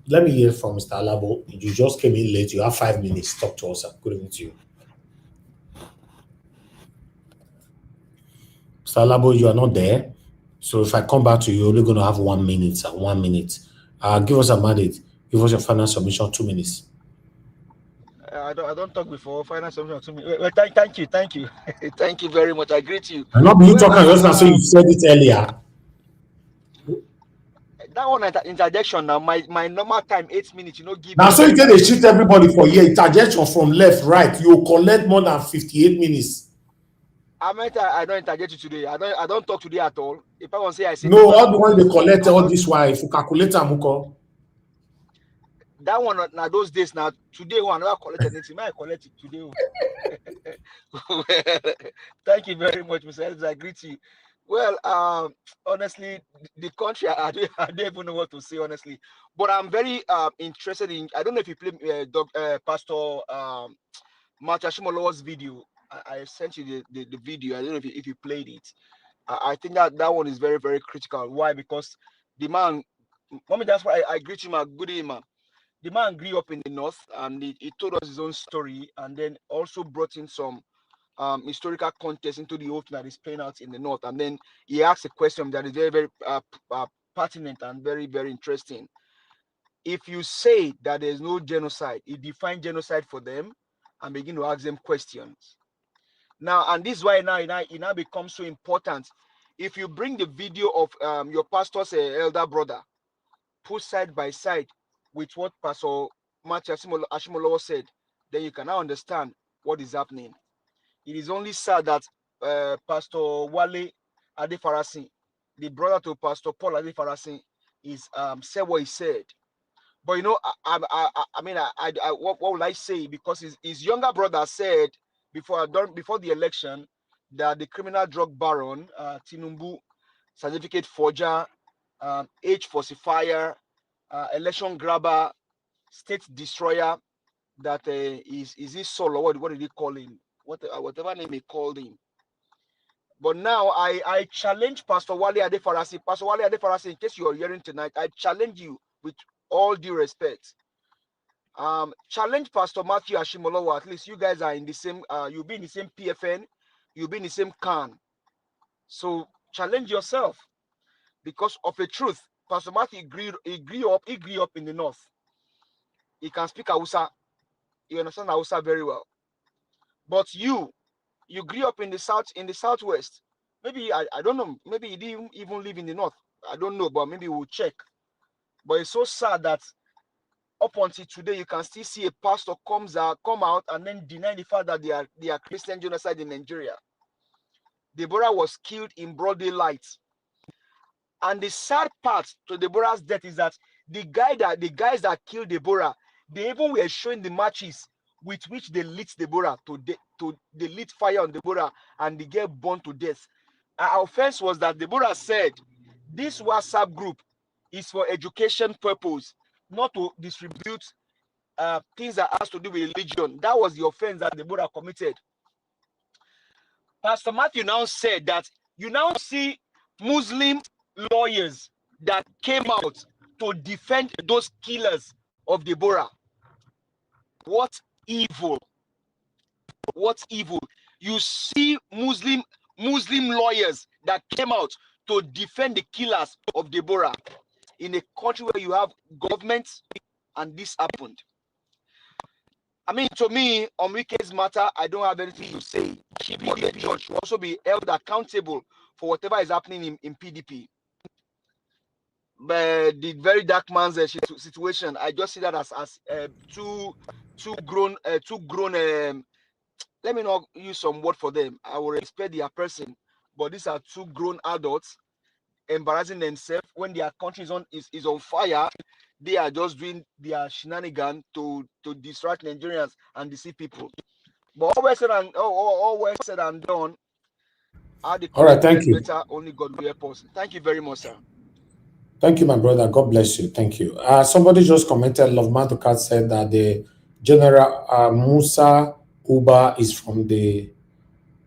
Let me hear from Mr. Alabo. You just came in late. You have 5 minutes. Talk to us. Good evening to you. Mr. Alabo, you are not there. So if I come back to you, you're only going to have 1 minute and 1 minute. Give us a mandate. Give us your final submission, 2 minutes.
I don't talk before. Final submission to me. Well, thank you, thank you very much. I greet you.
I'm not you talking just now, so you said it earlier.
That one interjection now. My normal time 8 minutes. You know, give.
Now, so you tell they shift everybody for here. Interjection from left, right. You collect more than 58 minutes.
I don't interject you today. I don't talk today at all. If I want to say I say
no, all the one they collect all this while if you calculate Amuko.
That one now those days now today one never collect anything. I collect it today. Thank you very much, Mr. Elvis. I greet you. Well, honestly, the country I don't even know what to say honestly, but I'm very interested in. I don't know if you play Pastor Marcha Shimolo's video. I sent you the video. I don't know if you played it. I think that one is very, very critical. Why? Because the man, mommy, that's why I greet you, man. Good evening, man. The man grew up in the north, and he told us his own story, and then also brought in some historical context into the whole thing that is playing out in the north. And then he asked a question that is very, very pertinent and very, very interesting. If you say that there's no genocide, you define genocide for them and begin to ask them questions. Now, and this is why it now becomes so important. If you bring the video of your pastor's elder brother, put side by side with what Pastor Matthew Ashimolowo said, then you can now understand what is happening. It is only sad that Pastor Wale Adefarasi, the brother to Pastor Paul Adefarasi, is said what he said. But you know, what will I say? Because his younger brother said before the election that the criminal drug baron, Tinubu, certificate forger, age falsifier, election grabber, state destroyer, that is his soul, or what did he call him? Whatever name he called him. But now I challenge Pastor Wale Adefarasi. Pastor Wale Adefarasi, in case you are hearing tonight, I challenge you with all due respect. Challenge Pastor Matthew Ashimolowo. At least you guys are in the same, you'll be in the same PFN, you'll be in the same can. So challenge yourself, because of the truth. Pastor Matthew grew up in the north. He can speak Hausa. You understand Hausa very well. But you grew up in the southwest. Maybe I don't know. Maybe you didn't even live in the north. I don't know, but maybe we'll check. But it's so sad that up until today, you can still see a pastor come out and then deny the fact that they are Christian genocide in Nigeria. Deborah was killed in broad daylight. And the sad part to Deborah's death is that the guys that killed Deborah, they even were showing the matches with which they lit Deborah they lit fire on Deborah and they get burned to death. Our offense was that Deborah said this WhatsApp group is for education purpose, not to distribute things that has to do with religion. That was the offense that Deborah committed. Pastor Matthew now said that you now see Muslim lawyers that came out to defend those killers of Deborah. What evil! What evil! You see Muslim lawyers that came out to defend the killers of Deborah in a country where you have government, and this happened. I mean, to me, on Wike's matter, I don't have anything to say. But the judge should also be held accountable for whatever is happening in PDP. But the very dark man's situation, I just see that as two grown. Let me not use some word for them. I will respect their person, but these are two grown adults embarrassing themselves when their country is on fire. They are just doing their shenanigans to distract Nigerians and deceive people. But all well said and done, how the
All right,
country
thank
gets
you.
better, only God will help us. Thank you very much, sir.
Thank you, my brother. God bless you. Thank you. Somebody just commented, Love Madukat said that the General Musa Uba is from the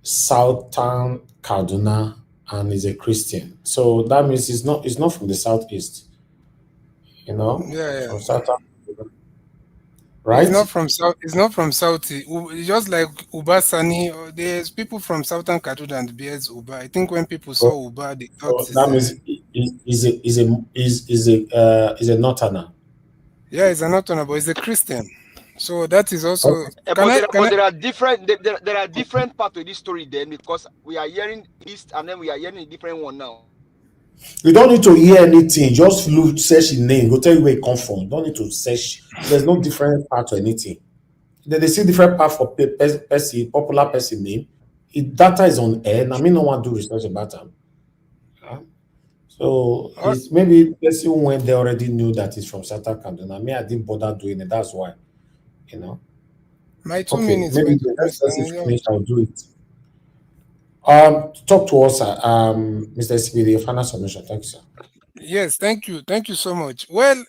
southern Kaduna and is a Christian. So that means it's not from the southeast, you know,
Yeah,
from southern Kaduna.
It's
Right?
not from South. It's not from South. It's just like Uba Sani. There's people from Southern Kaduna and bears Uba. I think when people
So,
saw Uba, they thought
so
it's
that means is a northerner.
yeah, it's an autonomous, but it's a Christian. So that is also.
Okay.
But there are different there are different parts of this story then, because we are hearing east and then we are hearing a different one now.
You don't need to hear anything. Just look, search the name. Go tell you where it come from. You don't need to search. There's no different part or anything. They see different part for person, popular person name. If data is on air, and I mean no one do research about them. So it's maybe the person when they already knew that it's from Southern Kaduna. Me, I didn't bother doing it. That's why, you know.
My 2
Okay,
minutes
maybe
went to
the next
waste.
person
And
finish, I'll do it. Talk to us, Mr. SBD, final submission. Thank you, sir.
yes, thank you so much. Well,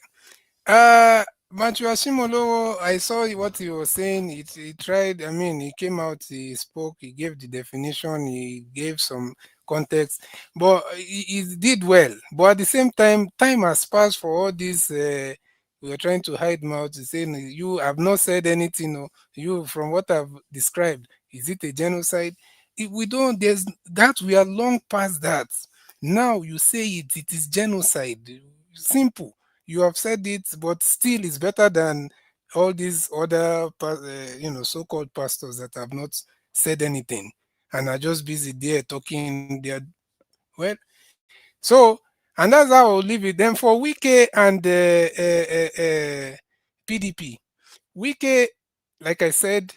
Matthew Asimolo, I saw what he was saying. He tried. I mean, he came out. He spoke. He gave the definition. He gave some context, but he did well. But at the same time has passed for all this. We are trying to hide mouth, saying you have not said anything. Or you, from what I've described, is it a genocide? If we don't, there's that. We are long past that. Now you say it is genocide. Simple. You have said it, but still it's better than all these other so-called pastors that have not said anything and are just busy there talking their well. So, and that's how I'll leave it. Then for Wike and PDP, Wike, like I said,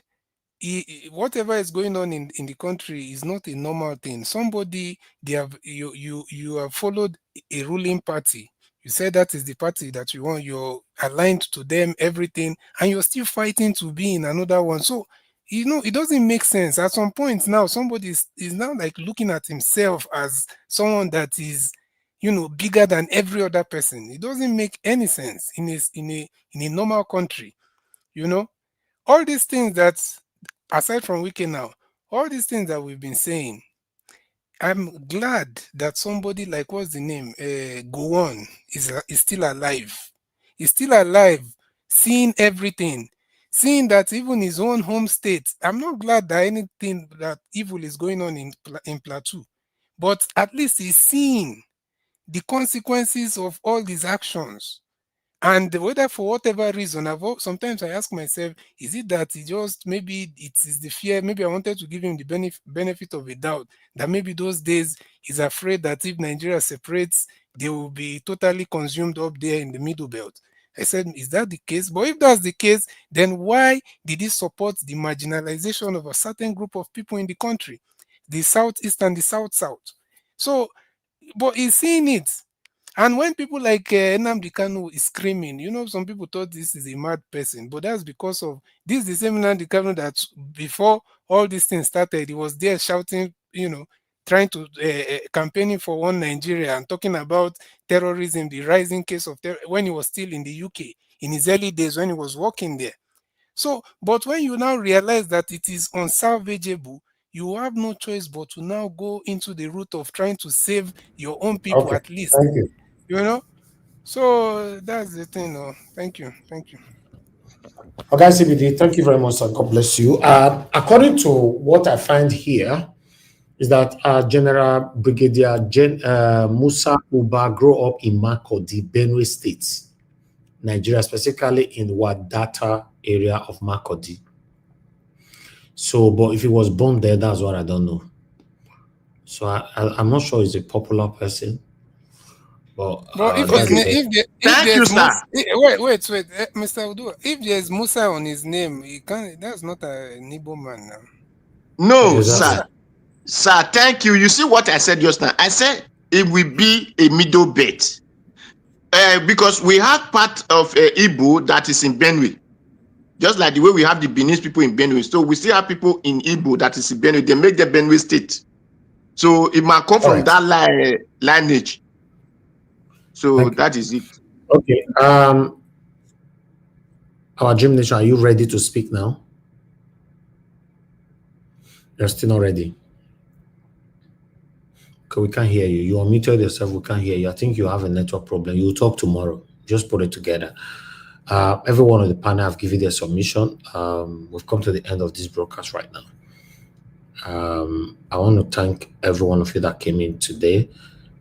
whatever is going on in the country is not a normal thing. Somebody, they have you have followed a ruling party. You said that is the party that you want. You're aligned to them, everything, and you're still fighting to be in another one. So it doesn't make sense. At some point now, somebody is now like looking at himself as someone that is, bigger than every other person. It doesn't make any sense in a normal country. You know, all these things that, aside from Wiki now, all these things that we've been saying, I'm glad that somebody like, what's the name, Go On is still alive. He's still alive, seeing everything, seeing that even his own home state. I'm not glad that anything that evil is going on in Plateau, but at least he's seeing the consequences of all these actions. And whether for whatever reason, sometimes I ask myself, is it that maybe it is the fear? Maybe I wanted to give him the benefit of a doubt that maybe those days he's afraid that if Nigeria separates, they will be totally consumed up there in the middle belt. I said, is that the case? But if that's the case, then why did he support the marginalization of a certain group of people in the country, the Southeast and the South-South? So, but he's seeing it. And when people like Nnamdi Kanu is screaming, some people thought this is a mad person, but that's because of this is the same Nnamdi Kanu that before all these things started, he was there shouting, trying to campaigning for one Nigeria and talking about terrorism, the rising case of terror when he was still in the UK in his early days when he was working there. So, but when you now realize that it is unsalvageable, you have no choice but to now go into the route of trying to save your own people
Okay,
at least.
thank you.
So that's the thing. Thank you.
Okay, CBD, thank you very much, sir. God bless you. According to what I find here, is that General Brigadier Musa Uba grew up in Makurdi, Benue State, Nigeria, specifically in Wadata area of Makurdi. So, but if he was born there, that's what I don't know. So I'm not sure he's a popular person. But
if
that's the
there's
best.
Thank you, sir.
wait, Mr. Udu, if there's Musa on his name, he can't. That's not a Nibo man now.
No,
Exactly.
sir. Sir, thank you. You see what I said just now? I said it will be a middle bet. Because we have part of Igbo that is in Benue. Just like the way we have the Benin people in Benue. So we still have people in Igbo that is in Benue. They make the Benue state. So it might come from that lineage. So that is it.
Okay. Our Dream Nation, are you ready to speak now? You're still not ready. Okay, we can't hear you. You unmuted yourself. We can't hear you. I think you have a network problem. You'll talk tomorrow. Just put it together. Everyone on the panel have given their submission. We've come to the end of this broadcast right now. I want to thank every one of you that came in today.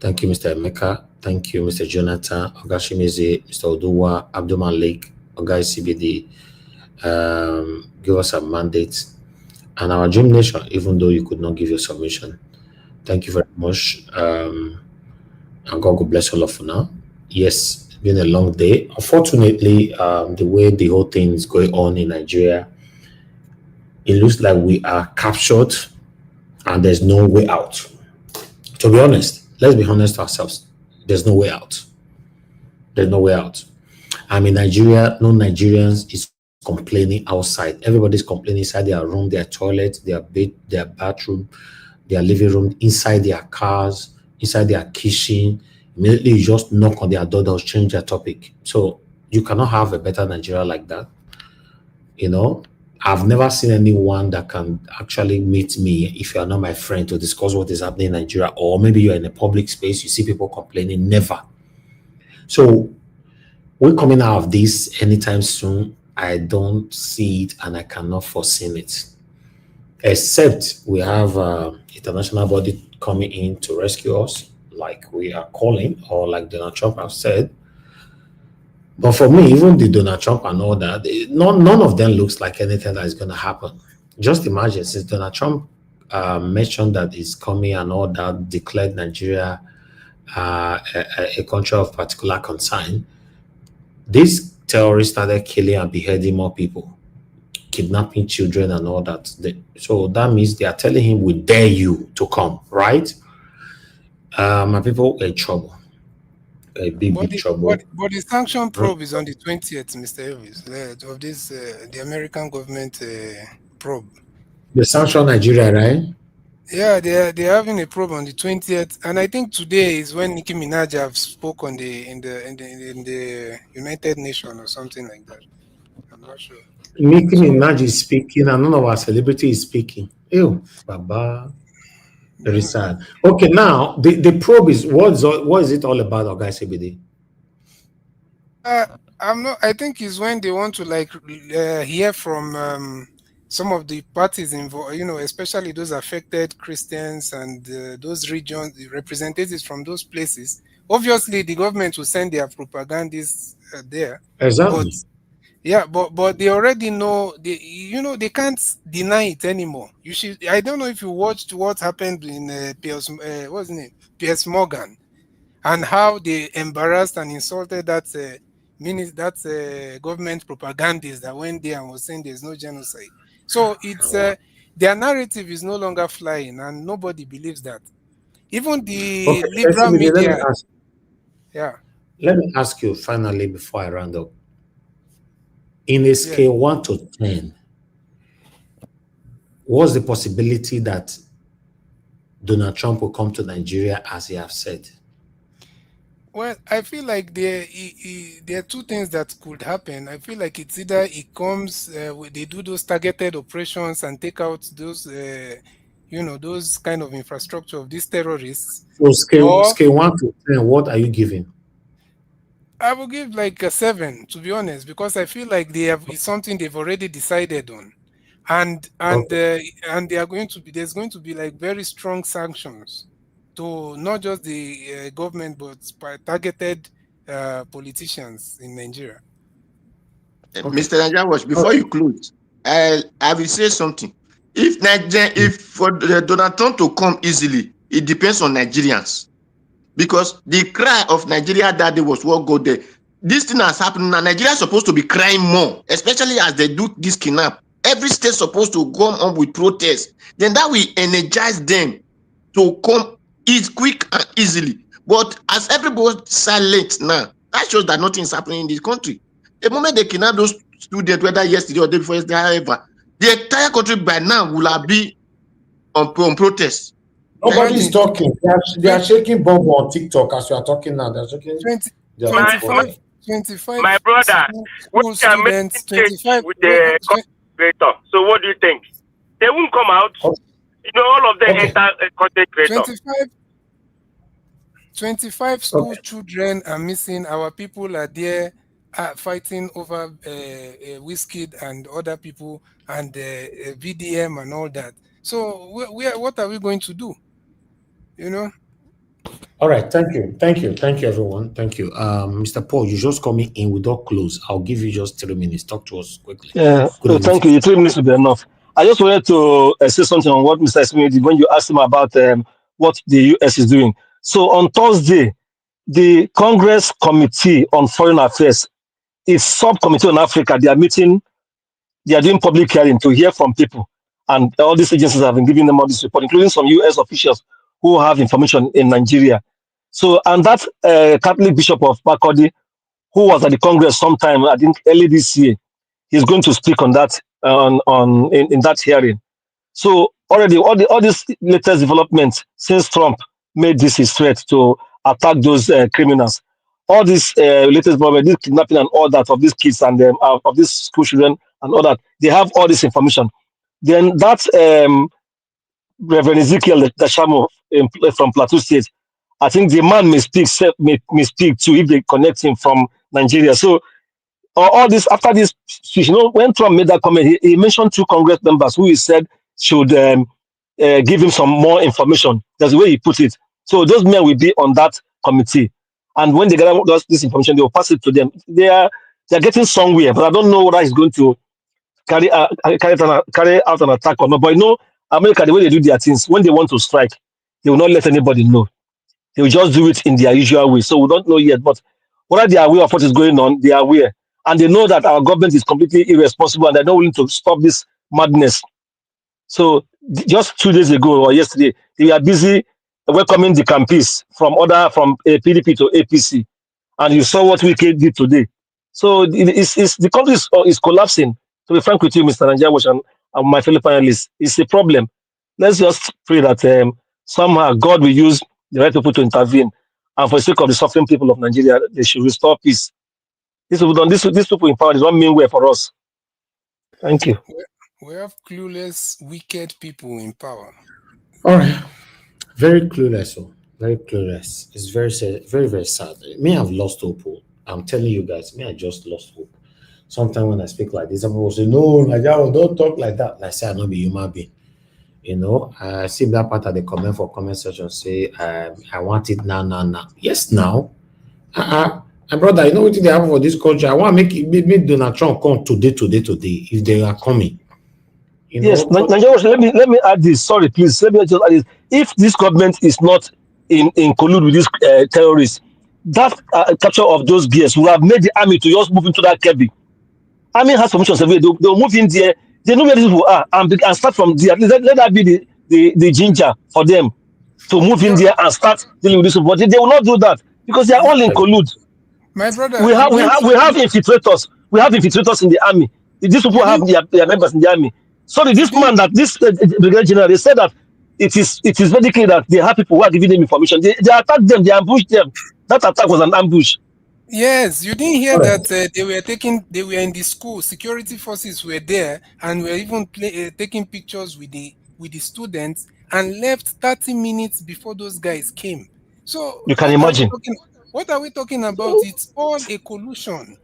Thank you, Mr. Emeka. Thank you, Mr. Jonathan, Ogashimizi, Mr. Oduwa, Abdul Malik, Ogai CBD. Give us a mandate. And our Dream Nation, even though you could not give your submission, thank you very much. And God will bless all of you now. Yes, it's been a long day. Unfortunately, the way the whole thing is going on in Nigeria, it looks like we are captured and there's no way out. To be honest, let's be honest to ourselves. There's no way out. There's no way out. I'm in Nigeria. No Nigerians is complaining outside. Everybody's complaining inside their room, their toilet, their bed, their bathroom, their living room, inside their cars, inside their kitchen. Immediately you just knock on their door, they'll change their topic. So you cannot have a better Nigeria like that. I've never seen anyone that can actually meet me if you are not my friend to discuss what is happening in Nigeria, or maybe you're in a public space, you see people complaining. Never. So we're coming out of this anytime soon. I don't see it and I cannot foresee it. Except we have international body coming in to rescue us, like we are calling, or like Donald Trump has said. But for me, even the Donald Trump and all that, none of them looks like anything that is going to happen. Just imagine, since Donald Trump mentioned that he's coming and all that, declared Nigeria a country of particular concern, these terrorists started killing and beheading more people, kidnapping children and all that. So that means they are telling him, we dare you to come, right? My people are in trouble. A big trouble.
But the sanction probe is on the 20th, Mr. Elvis, of this the American government probe.
The sanction Nigeria, right?
Yeah, they're having a probe on the 20th, and I think today is when Nicki Minaj have spoke on in the United Nations or something like that. I'm not sure.
Nicki Minaj is speaking, and none of our celebrity is speaking. Ew, Baba. Very sad. Okay, now the probe is what is it all about, Oga CBD?
I think it's when they want to hear from some of the parties involved, especially those affected Christians and those regions, the representatives from those places. Obviously, the government will send their propagandists there.
Exactly.
But they already know. They can't deny it anymore. I don't know if you watched what happened in what's his name, Piers Morgan, and how they embarrassed and insulted that government propagandist that went there and was saying there's no genocide. So it's their narrative is no longer flying, and nobody believes that. Even the liberal media. Yeah.
Let me ask you finally before I round up. In a scale 1 to 10, what's the possibility that Donald Trump will come to Nigeria as he have said?
Well, I feel like there are two things that could happen. I feel like it's either he comes, they do those targeted operations and take out those, those kind of infrastructure of these terrorists.
So scale
Or
1 to 10, what are you giving?
I will give like a 7, to be honest, because I feel like it's something they've already decided on, and they are going to be there's going to be like very strong sanctions to not just the government but by targeted politicians in Nigeria.
Mr. Najawash, before you close, I will say something. If for Donald Trump to come easily, it depends on Nigerians. Because the cry of Nigeria that day was what got there. This thing has happened now. Nigeria is supposed to be crying more, especially as they do this kidnap. Every state is supposed to go on with protests. Then that will energize them to come quick and easily. But as everybody's silent now, that shows that nothing is happening in this country. The moment they kidnap those students, whether yesterday or day before yesterday, however, the entire country by now will have been on protest.
Nobody's talking. They are shaking bomb on TikTok as you are talking now. They're shaking.
25.
My brother, we are making change with the creator. So what do you think? They won't come out. You know, all of them enter content creator.
25 school children are missing. Our people are there fighting over whiskey and other people and VDM and all that. So what are we going to do? You know?
All right, thank you, everyone. Thank you, Mr. Paul. You just coming in without close. I'll give you just 3 minutes. Talk to us quickly.
Yeah, thank you. 3 minutes will be enough. I just wanted to say something on what Mr. Smith did when you asked him about what the US is doing. So on Thursday, the Congress Committee on Foreign Affairs, its subcommittee on Africa, they are meeting. They are doing public hearing to hear from people, and all these agencies have been giving them all this report, including some US officials who have information in Nigeria. So, and that Catholic Bishop of Makodi, who was at the Congress sometime, I think early this year, he's going to speak on that in that hearing. So already all these latest developments since Trump made this his threat to attack those criminals, all this latest development, this kidnapping and all that of these kids and of these school children and all that, they have all this information. Then that Reverend Ezekiel Dashamo from Plateau State, I think the man may speak too if they connect him from Nigeria. So all this after this speech, when Trump made that comment, he mentioned 2 Congress members who he said should give him some more information. That's the way he put it. So those men will be on that committee, and when they gather this information, they will pass it to them. They are getting somewhere, but I don't know whether he's going to carry out an attack or not. But America, the way they do their things, when they want to strike, they will not let anybody know. They will just do it in their usual way. So we don't know yet, but whether they are aware of what is going on, they are aware. And they know that our government is completely irresponsible and they're not willing to stop this madness. So just 2 days ago or yesterday, they are busy welcoming the campees from PDP to APC. And you saw what Wike did today. So the country is collapsing. To be frank with you, Mr. Najawash and my fellow panelists, it's a problem. Let's just pray that somehow God will use the right people to intervene. And for the sake of the suffering people of Nigeria, they should restore peace. These people in power, they don't mean well for us. Thank you.
We have clueless, wicked people in power.
All right. Very clueless. Very clueless. It's very, very sad. Me, I've lost hope. I'm telling you guys, I just lost hope. Sometimes when I speak like this, someone will say, no, don't talk like that. I say, I don't be human being. I see that part of the comment section say, I want it now. Yes, now. My brother, you know what they have for this country? I want to make Donald Trump come today, if they are coming.
Yes, Nigeria, let me add this. Sorry, please. Let me just add this. If this government is not in collude with these terrorists, that capture of those BS will have made the army to just move into that Kebbi. Army has permission survey. They'll move in there. They know where these people are and start from there. Let that be the ginger for them to move in there and start dealing with this. But they will not do that. because they are all in collude.
My brother,
We have
you
we
didn't
have we have infiltrators. We have infiltrators in the army. These people
you
have
didn't
their members in the army. Sorry,
you
this
didn't
man that this brigadier general, they said that it is very clear that they have people who are giving them information. They attacked them. They ambushed them. That attack was an ambush.
Yes, you didn't hear
All right.
that they were in the school, security forces were there and were even taking pictures with the students and left 30 minutes before those guys came. So
You can imagine.
what are we talking about? It's all a collusion.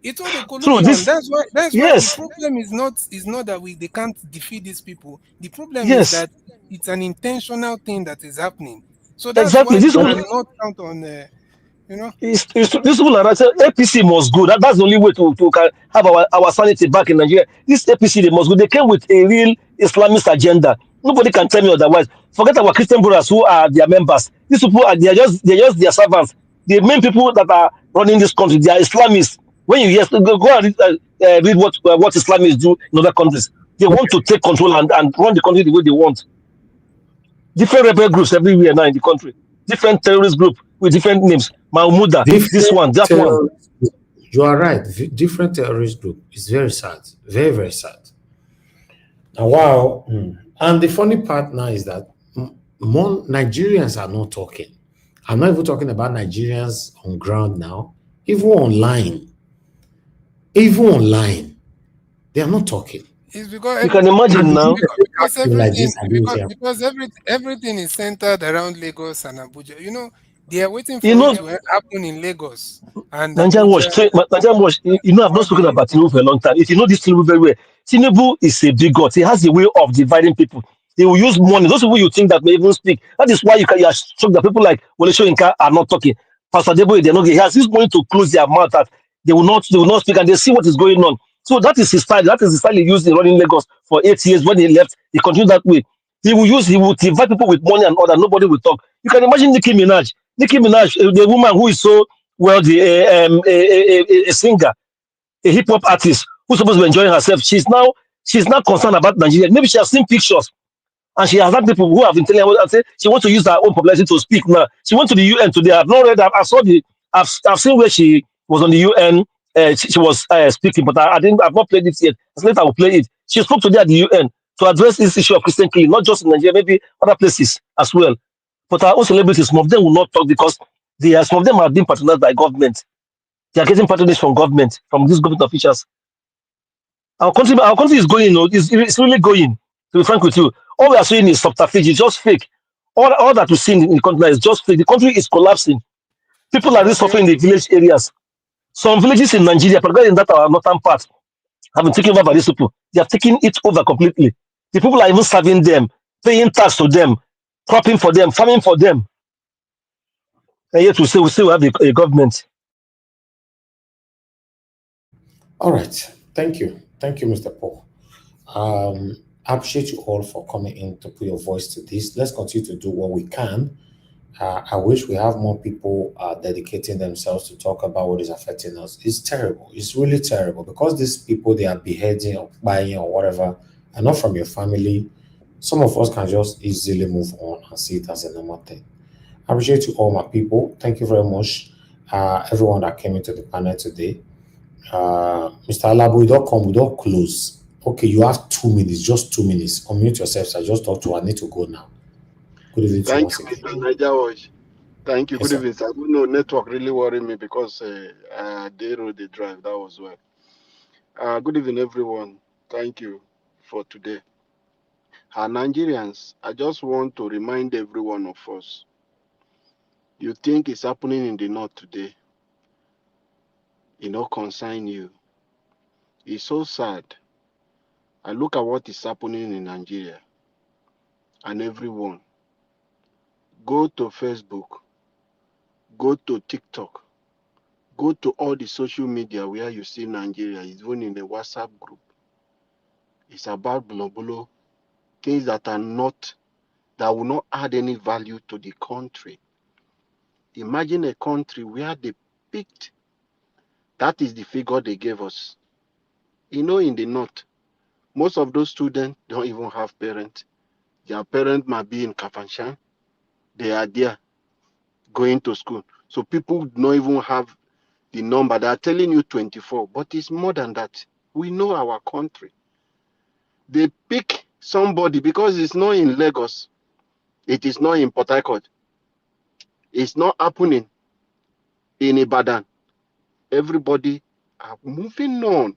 It's all a
True.
collusion.
This
That's why the
yes,
problem is not that they can't defeat these people. The problem is
yes,
that it's an intentional thing that is happening. So that's
exactly.
why
This
we
people,
cannot count on you know.
these people are right. APC must go. That's the only way to have our sanity back in Nigeria. This APC they must go. They came with a real Islamist agenda. Nobody can tell me otherwise. Forget our Christian brothers who are their members. These people are they are just their servants. The main people that are running this country, they are Islamists. When you hear go and read what Islamists do in other countries, they want to take control and run the country the way they want. Different rebel groups everywhere now in the country. Different terrorist group with different names. Mahmouda, this
Different
one, that one.
terrorist group. You are right. Different terrorist group. It's very sad. Very, very sad. Now, wow. And the funny part now is that more Nigerians are not talking. I'm not even talking about Nigerians on ground now. Even online, they are not talking.
It's because
You can imagine now.
Like this, and they say,
everything is centered around Lagos and Abuja. You know, they are waiting
You
for it
know,
to happen in Lagos and
Nigerian
Abuja.
Watch, Nigerian Watch, I've not spoken about Tinubu for a long time. If you know this Tinubu very well, Tinubu is a bigot. He has a way of dividing people. He will use money. Those people you think that may even speak. That is why you are shocked that people like Wole Soyinka are not talking. Pastor Debo, they're not. He has used money to close their mouth that they will not speak and they see what is going on. So that is his style. That is the style he used in running Lagos for 8 years. When he left, he continued that way. He will divide people with money and order. Nobody will talk. You can imagine Nicki Minaj. Nicki Minaj, the woman who is so wealthy, a singer, a hip hop artist who's supposed to be enjoying herself. She's now concerned about Nigeria. Maybe she has seen pictures and she has had people who have been telling her and say she wants to use her own popularity to speak now. She went to the UN today. I've not read that. I've seen where she was on the UN. She was speaking, but I've not played it yet. So later I will play it. She spoke today at the UN to address this issue of Christian killing, not just in Nigeria, maybe other places as well. But our own celebrities, some of them will not talk because some of them are being patronized by government. They are getting patronage from government, from these government officials. Our country is going, it's really going. To be frank with you, all we are seeing is subterfuge. It's just fake. All that we see in the country is just fake. The country is collapsing. People are really
Okay.
suffering in the village areas. Some villages in Nigeria, particularly in that our northern part, have been taken over by these people. They have taken it over completely. The people are even serving them, paying tax to them, cropping for them, farming for them. And yet we still have a government.
all right. Thank you. Thank you, Mr. Paul. I appreciate you all for coming in to put your voice to this. Let's continue to do what we can. I wish we have more people dedicating themselves to talk about what is affecting us. It's terrible. It's really terrible because these people they are beheading or buying or whatever are not from your family. Some of us can just easily move on and see it as a normal thing. I appreciate you all, my people. Thank you very much, everyone that came into the panel today. Mr. Alabo, we don't close. Okay, you have 2 minutes, just 2 minutes. Unmute yourself. I just talked to. I need to go now. Good evening to you
Thank
once
you,
again.
Mr. Niger Watch. Thank you.
Yes,
Good
sir.
evening, sir. No, network really worried me because they road the drive. That was well. Good evening, everyone. Thank you for today. Nigerians, I just want to remind every one of us. You think it's happening in the north today. It not concern you. It's so sad. I look at what is happening in Nigeria. And everyone, go to Facebook, go to TikTok, go to all the social media where you see Nigeria, even in the WhatsApp group. It's about blow, things that will not add any value to the country. Imagine a country where they picked, that is the figure they gave us. In the north, most of those students don't even have parents. Their parents might be in Kafanchan. They are there going to school. So people don't even have the number. They are telling you 24, but it's more than that. We know our country. They pick somebody because it's not in Lagos. It is not in Port Harcourt. It's not happening in Ibadan. Everybody are moving on.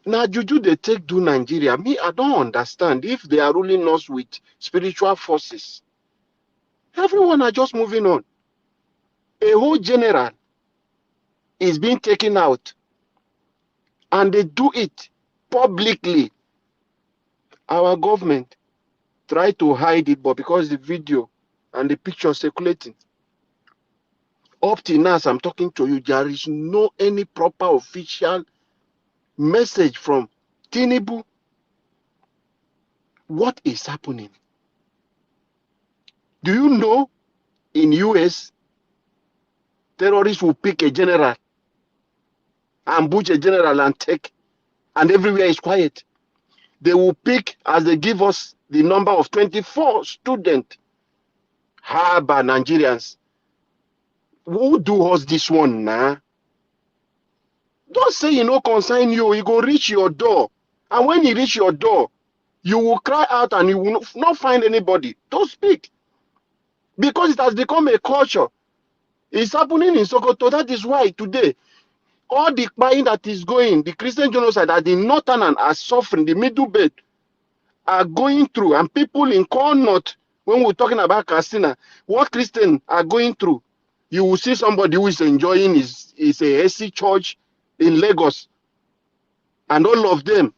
Now, Juju, they take to Nigeria. Me, I don't understand if they are ruling us with spiritual forces. Everyone are just moving on. A whole general is being taken out, and they do it publicly. Our government try to hide it, but because the video and the picture circulating, up till now, as I'm talking to you, there is no any proper official message from Tinubu. What is happening? Do you know in US, terrorists will pick a general, ambush a general and take, and everywhere is quiet. They will pick, as they give us the number of 24 students, Harbour Nigerians. Who do us this one now? Don't say you no concern you, he go reach your door. And when he reach your door, you will cry out and you will not find anybody. Don't speak. Because it has become a culture. It's happening in Sokoto. That is why today, all the buying that is going, the Christian genocide that the northern and are suffering, the middle belt are going through, and people in Connaught, when we're talking about Castina, what Christians are going through, you will see somebody who is enjoying his a SC church in Lagos, and all of them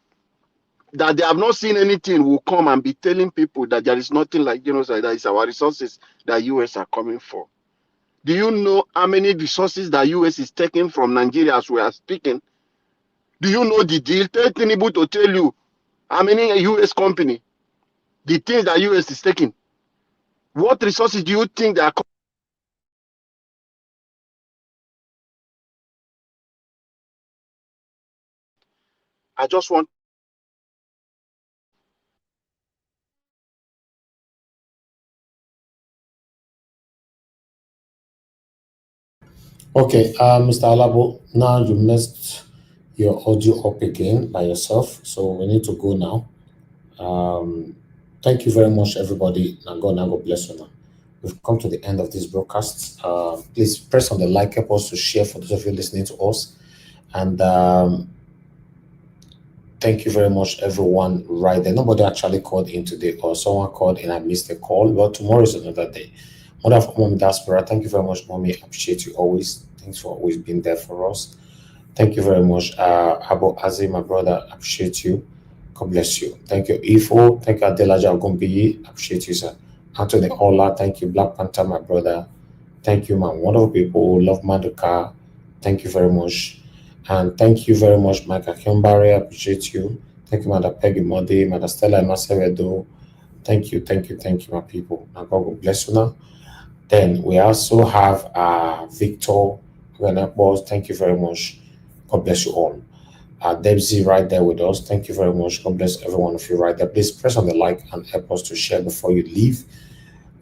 that they have not seen anything will come and be telling people that there is nothing like genocide, that is our resources that US are coming for. Do you know how many resources that US is taking from Nigeria as we are speaking? Do you know the deal? Tell Tinubu to tell you how many US company, the things that US is taking. What resources do you think they are? I just want.
Okay, Mr. Alabo, now you messed your audio up again by yourself, so we need to go now. Thank you very much, everybody. Now God bless you now. We've come to the end of this broadcast. Please press on the like, help us to share for those of you listening to us. And thank you very much, everyone. Right there, nobody actually called in today, or someone called in. I missed the call. Well, tomorrow is another day. Mother of Mommy Diaspora, thank you very much, Mommy. I appreciate you always. Thanks for always being there for us. Thank you very much, Abu Azim, my brother. I appreciate you. God bless you. Thank you, Ifo. Thank you, Adelaja Ogumbiyi. I appreciate you, sir. Anthony Ola. Thank you, Black Panther, my brother. Thank you, my wonderful people. Love Maduka. Thank you very much. And thank you very much, Mike Akimbari. I appreciate you. Thank you, Mother Peggy Modi, Mother Stella Masevedo. Thank you, my people. Now God will bless you now. Then we also have Victor Boss. Thank you very much. God bless you all. Debsy right there with us. Thank you very much. God bless every one of you right there. Please press on the like and help us to share before you leave.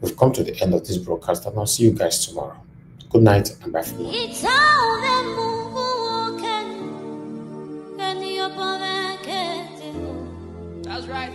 We've come to the end of this broadcast, and I'll see you guys tomorrow. Good night and bye for now.
That's right.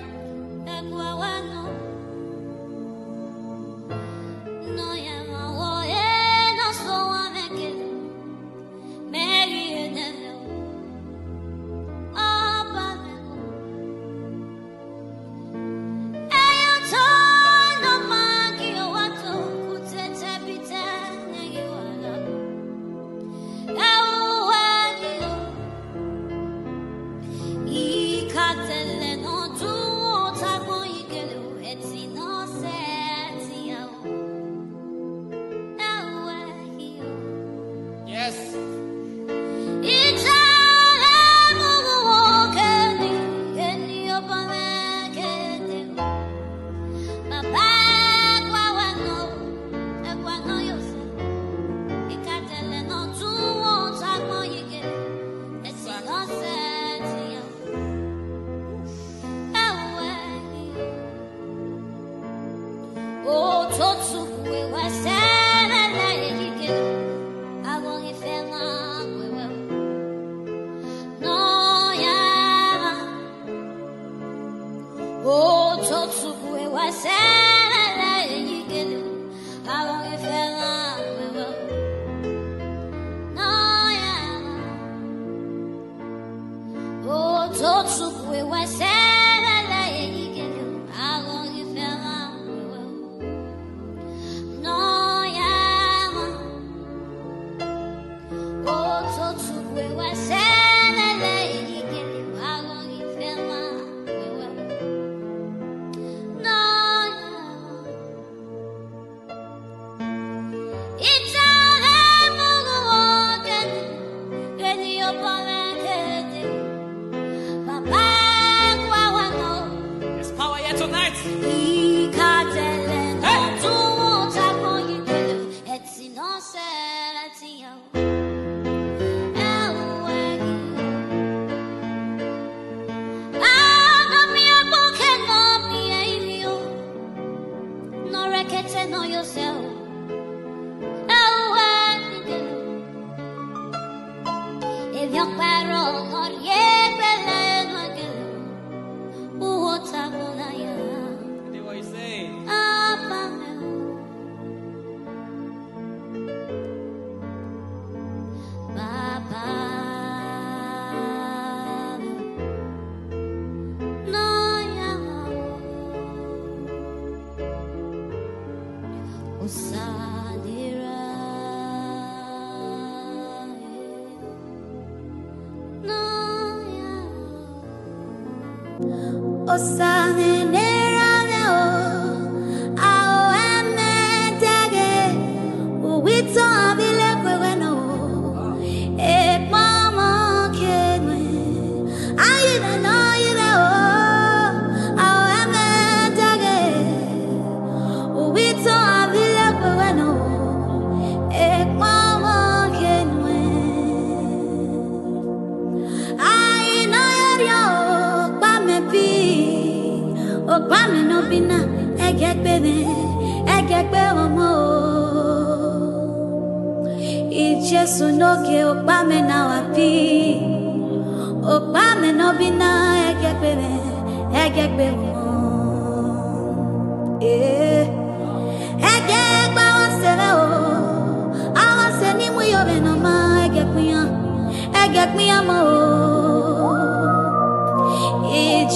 Oh, Totsu, we were standing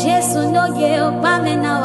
Jesus no ge o pa me na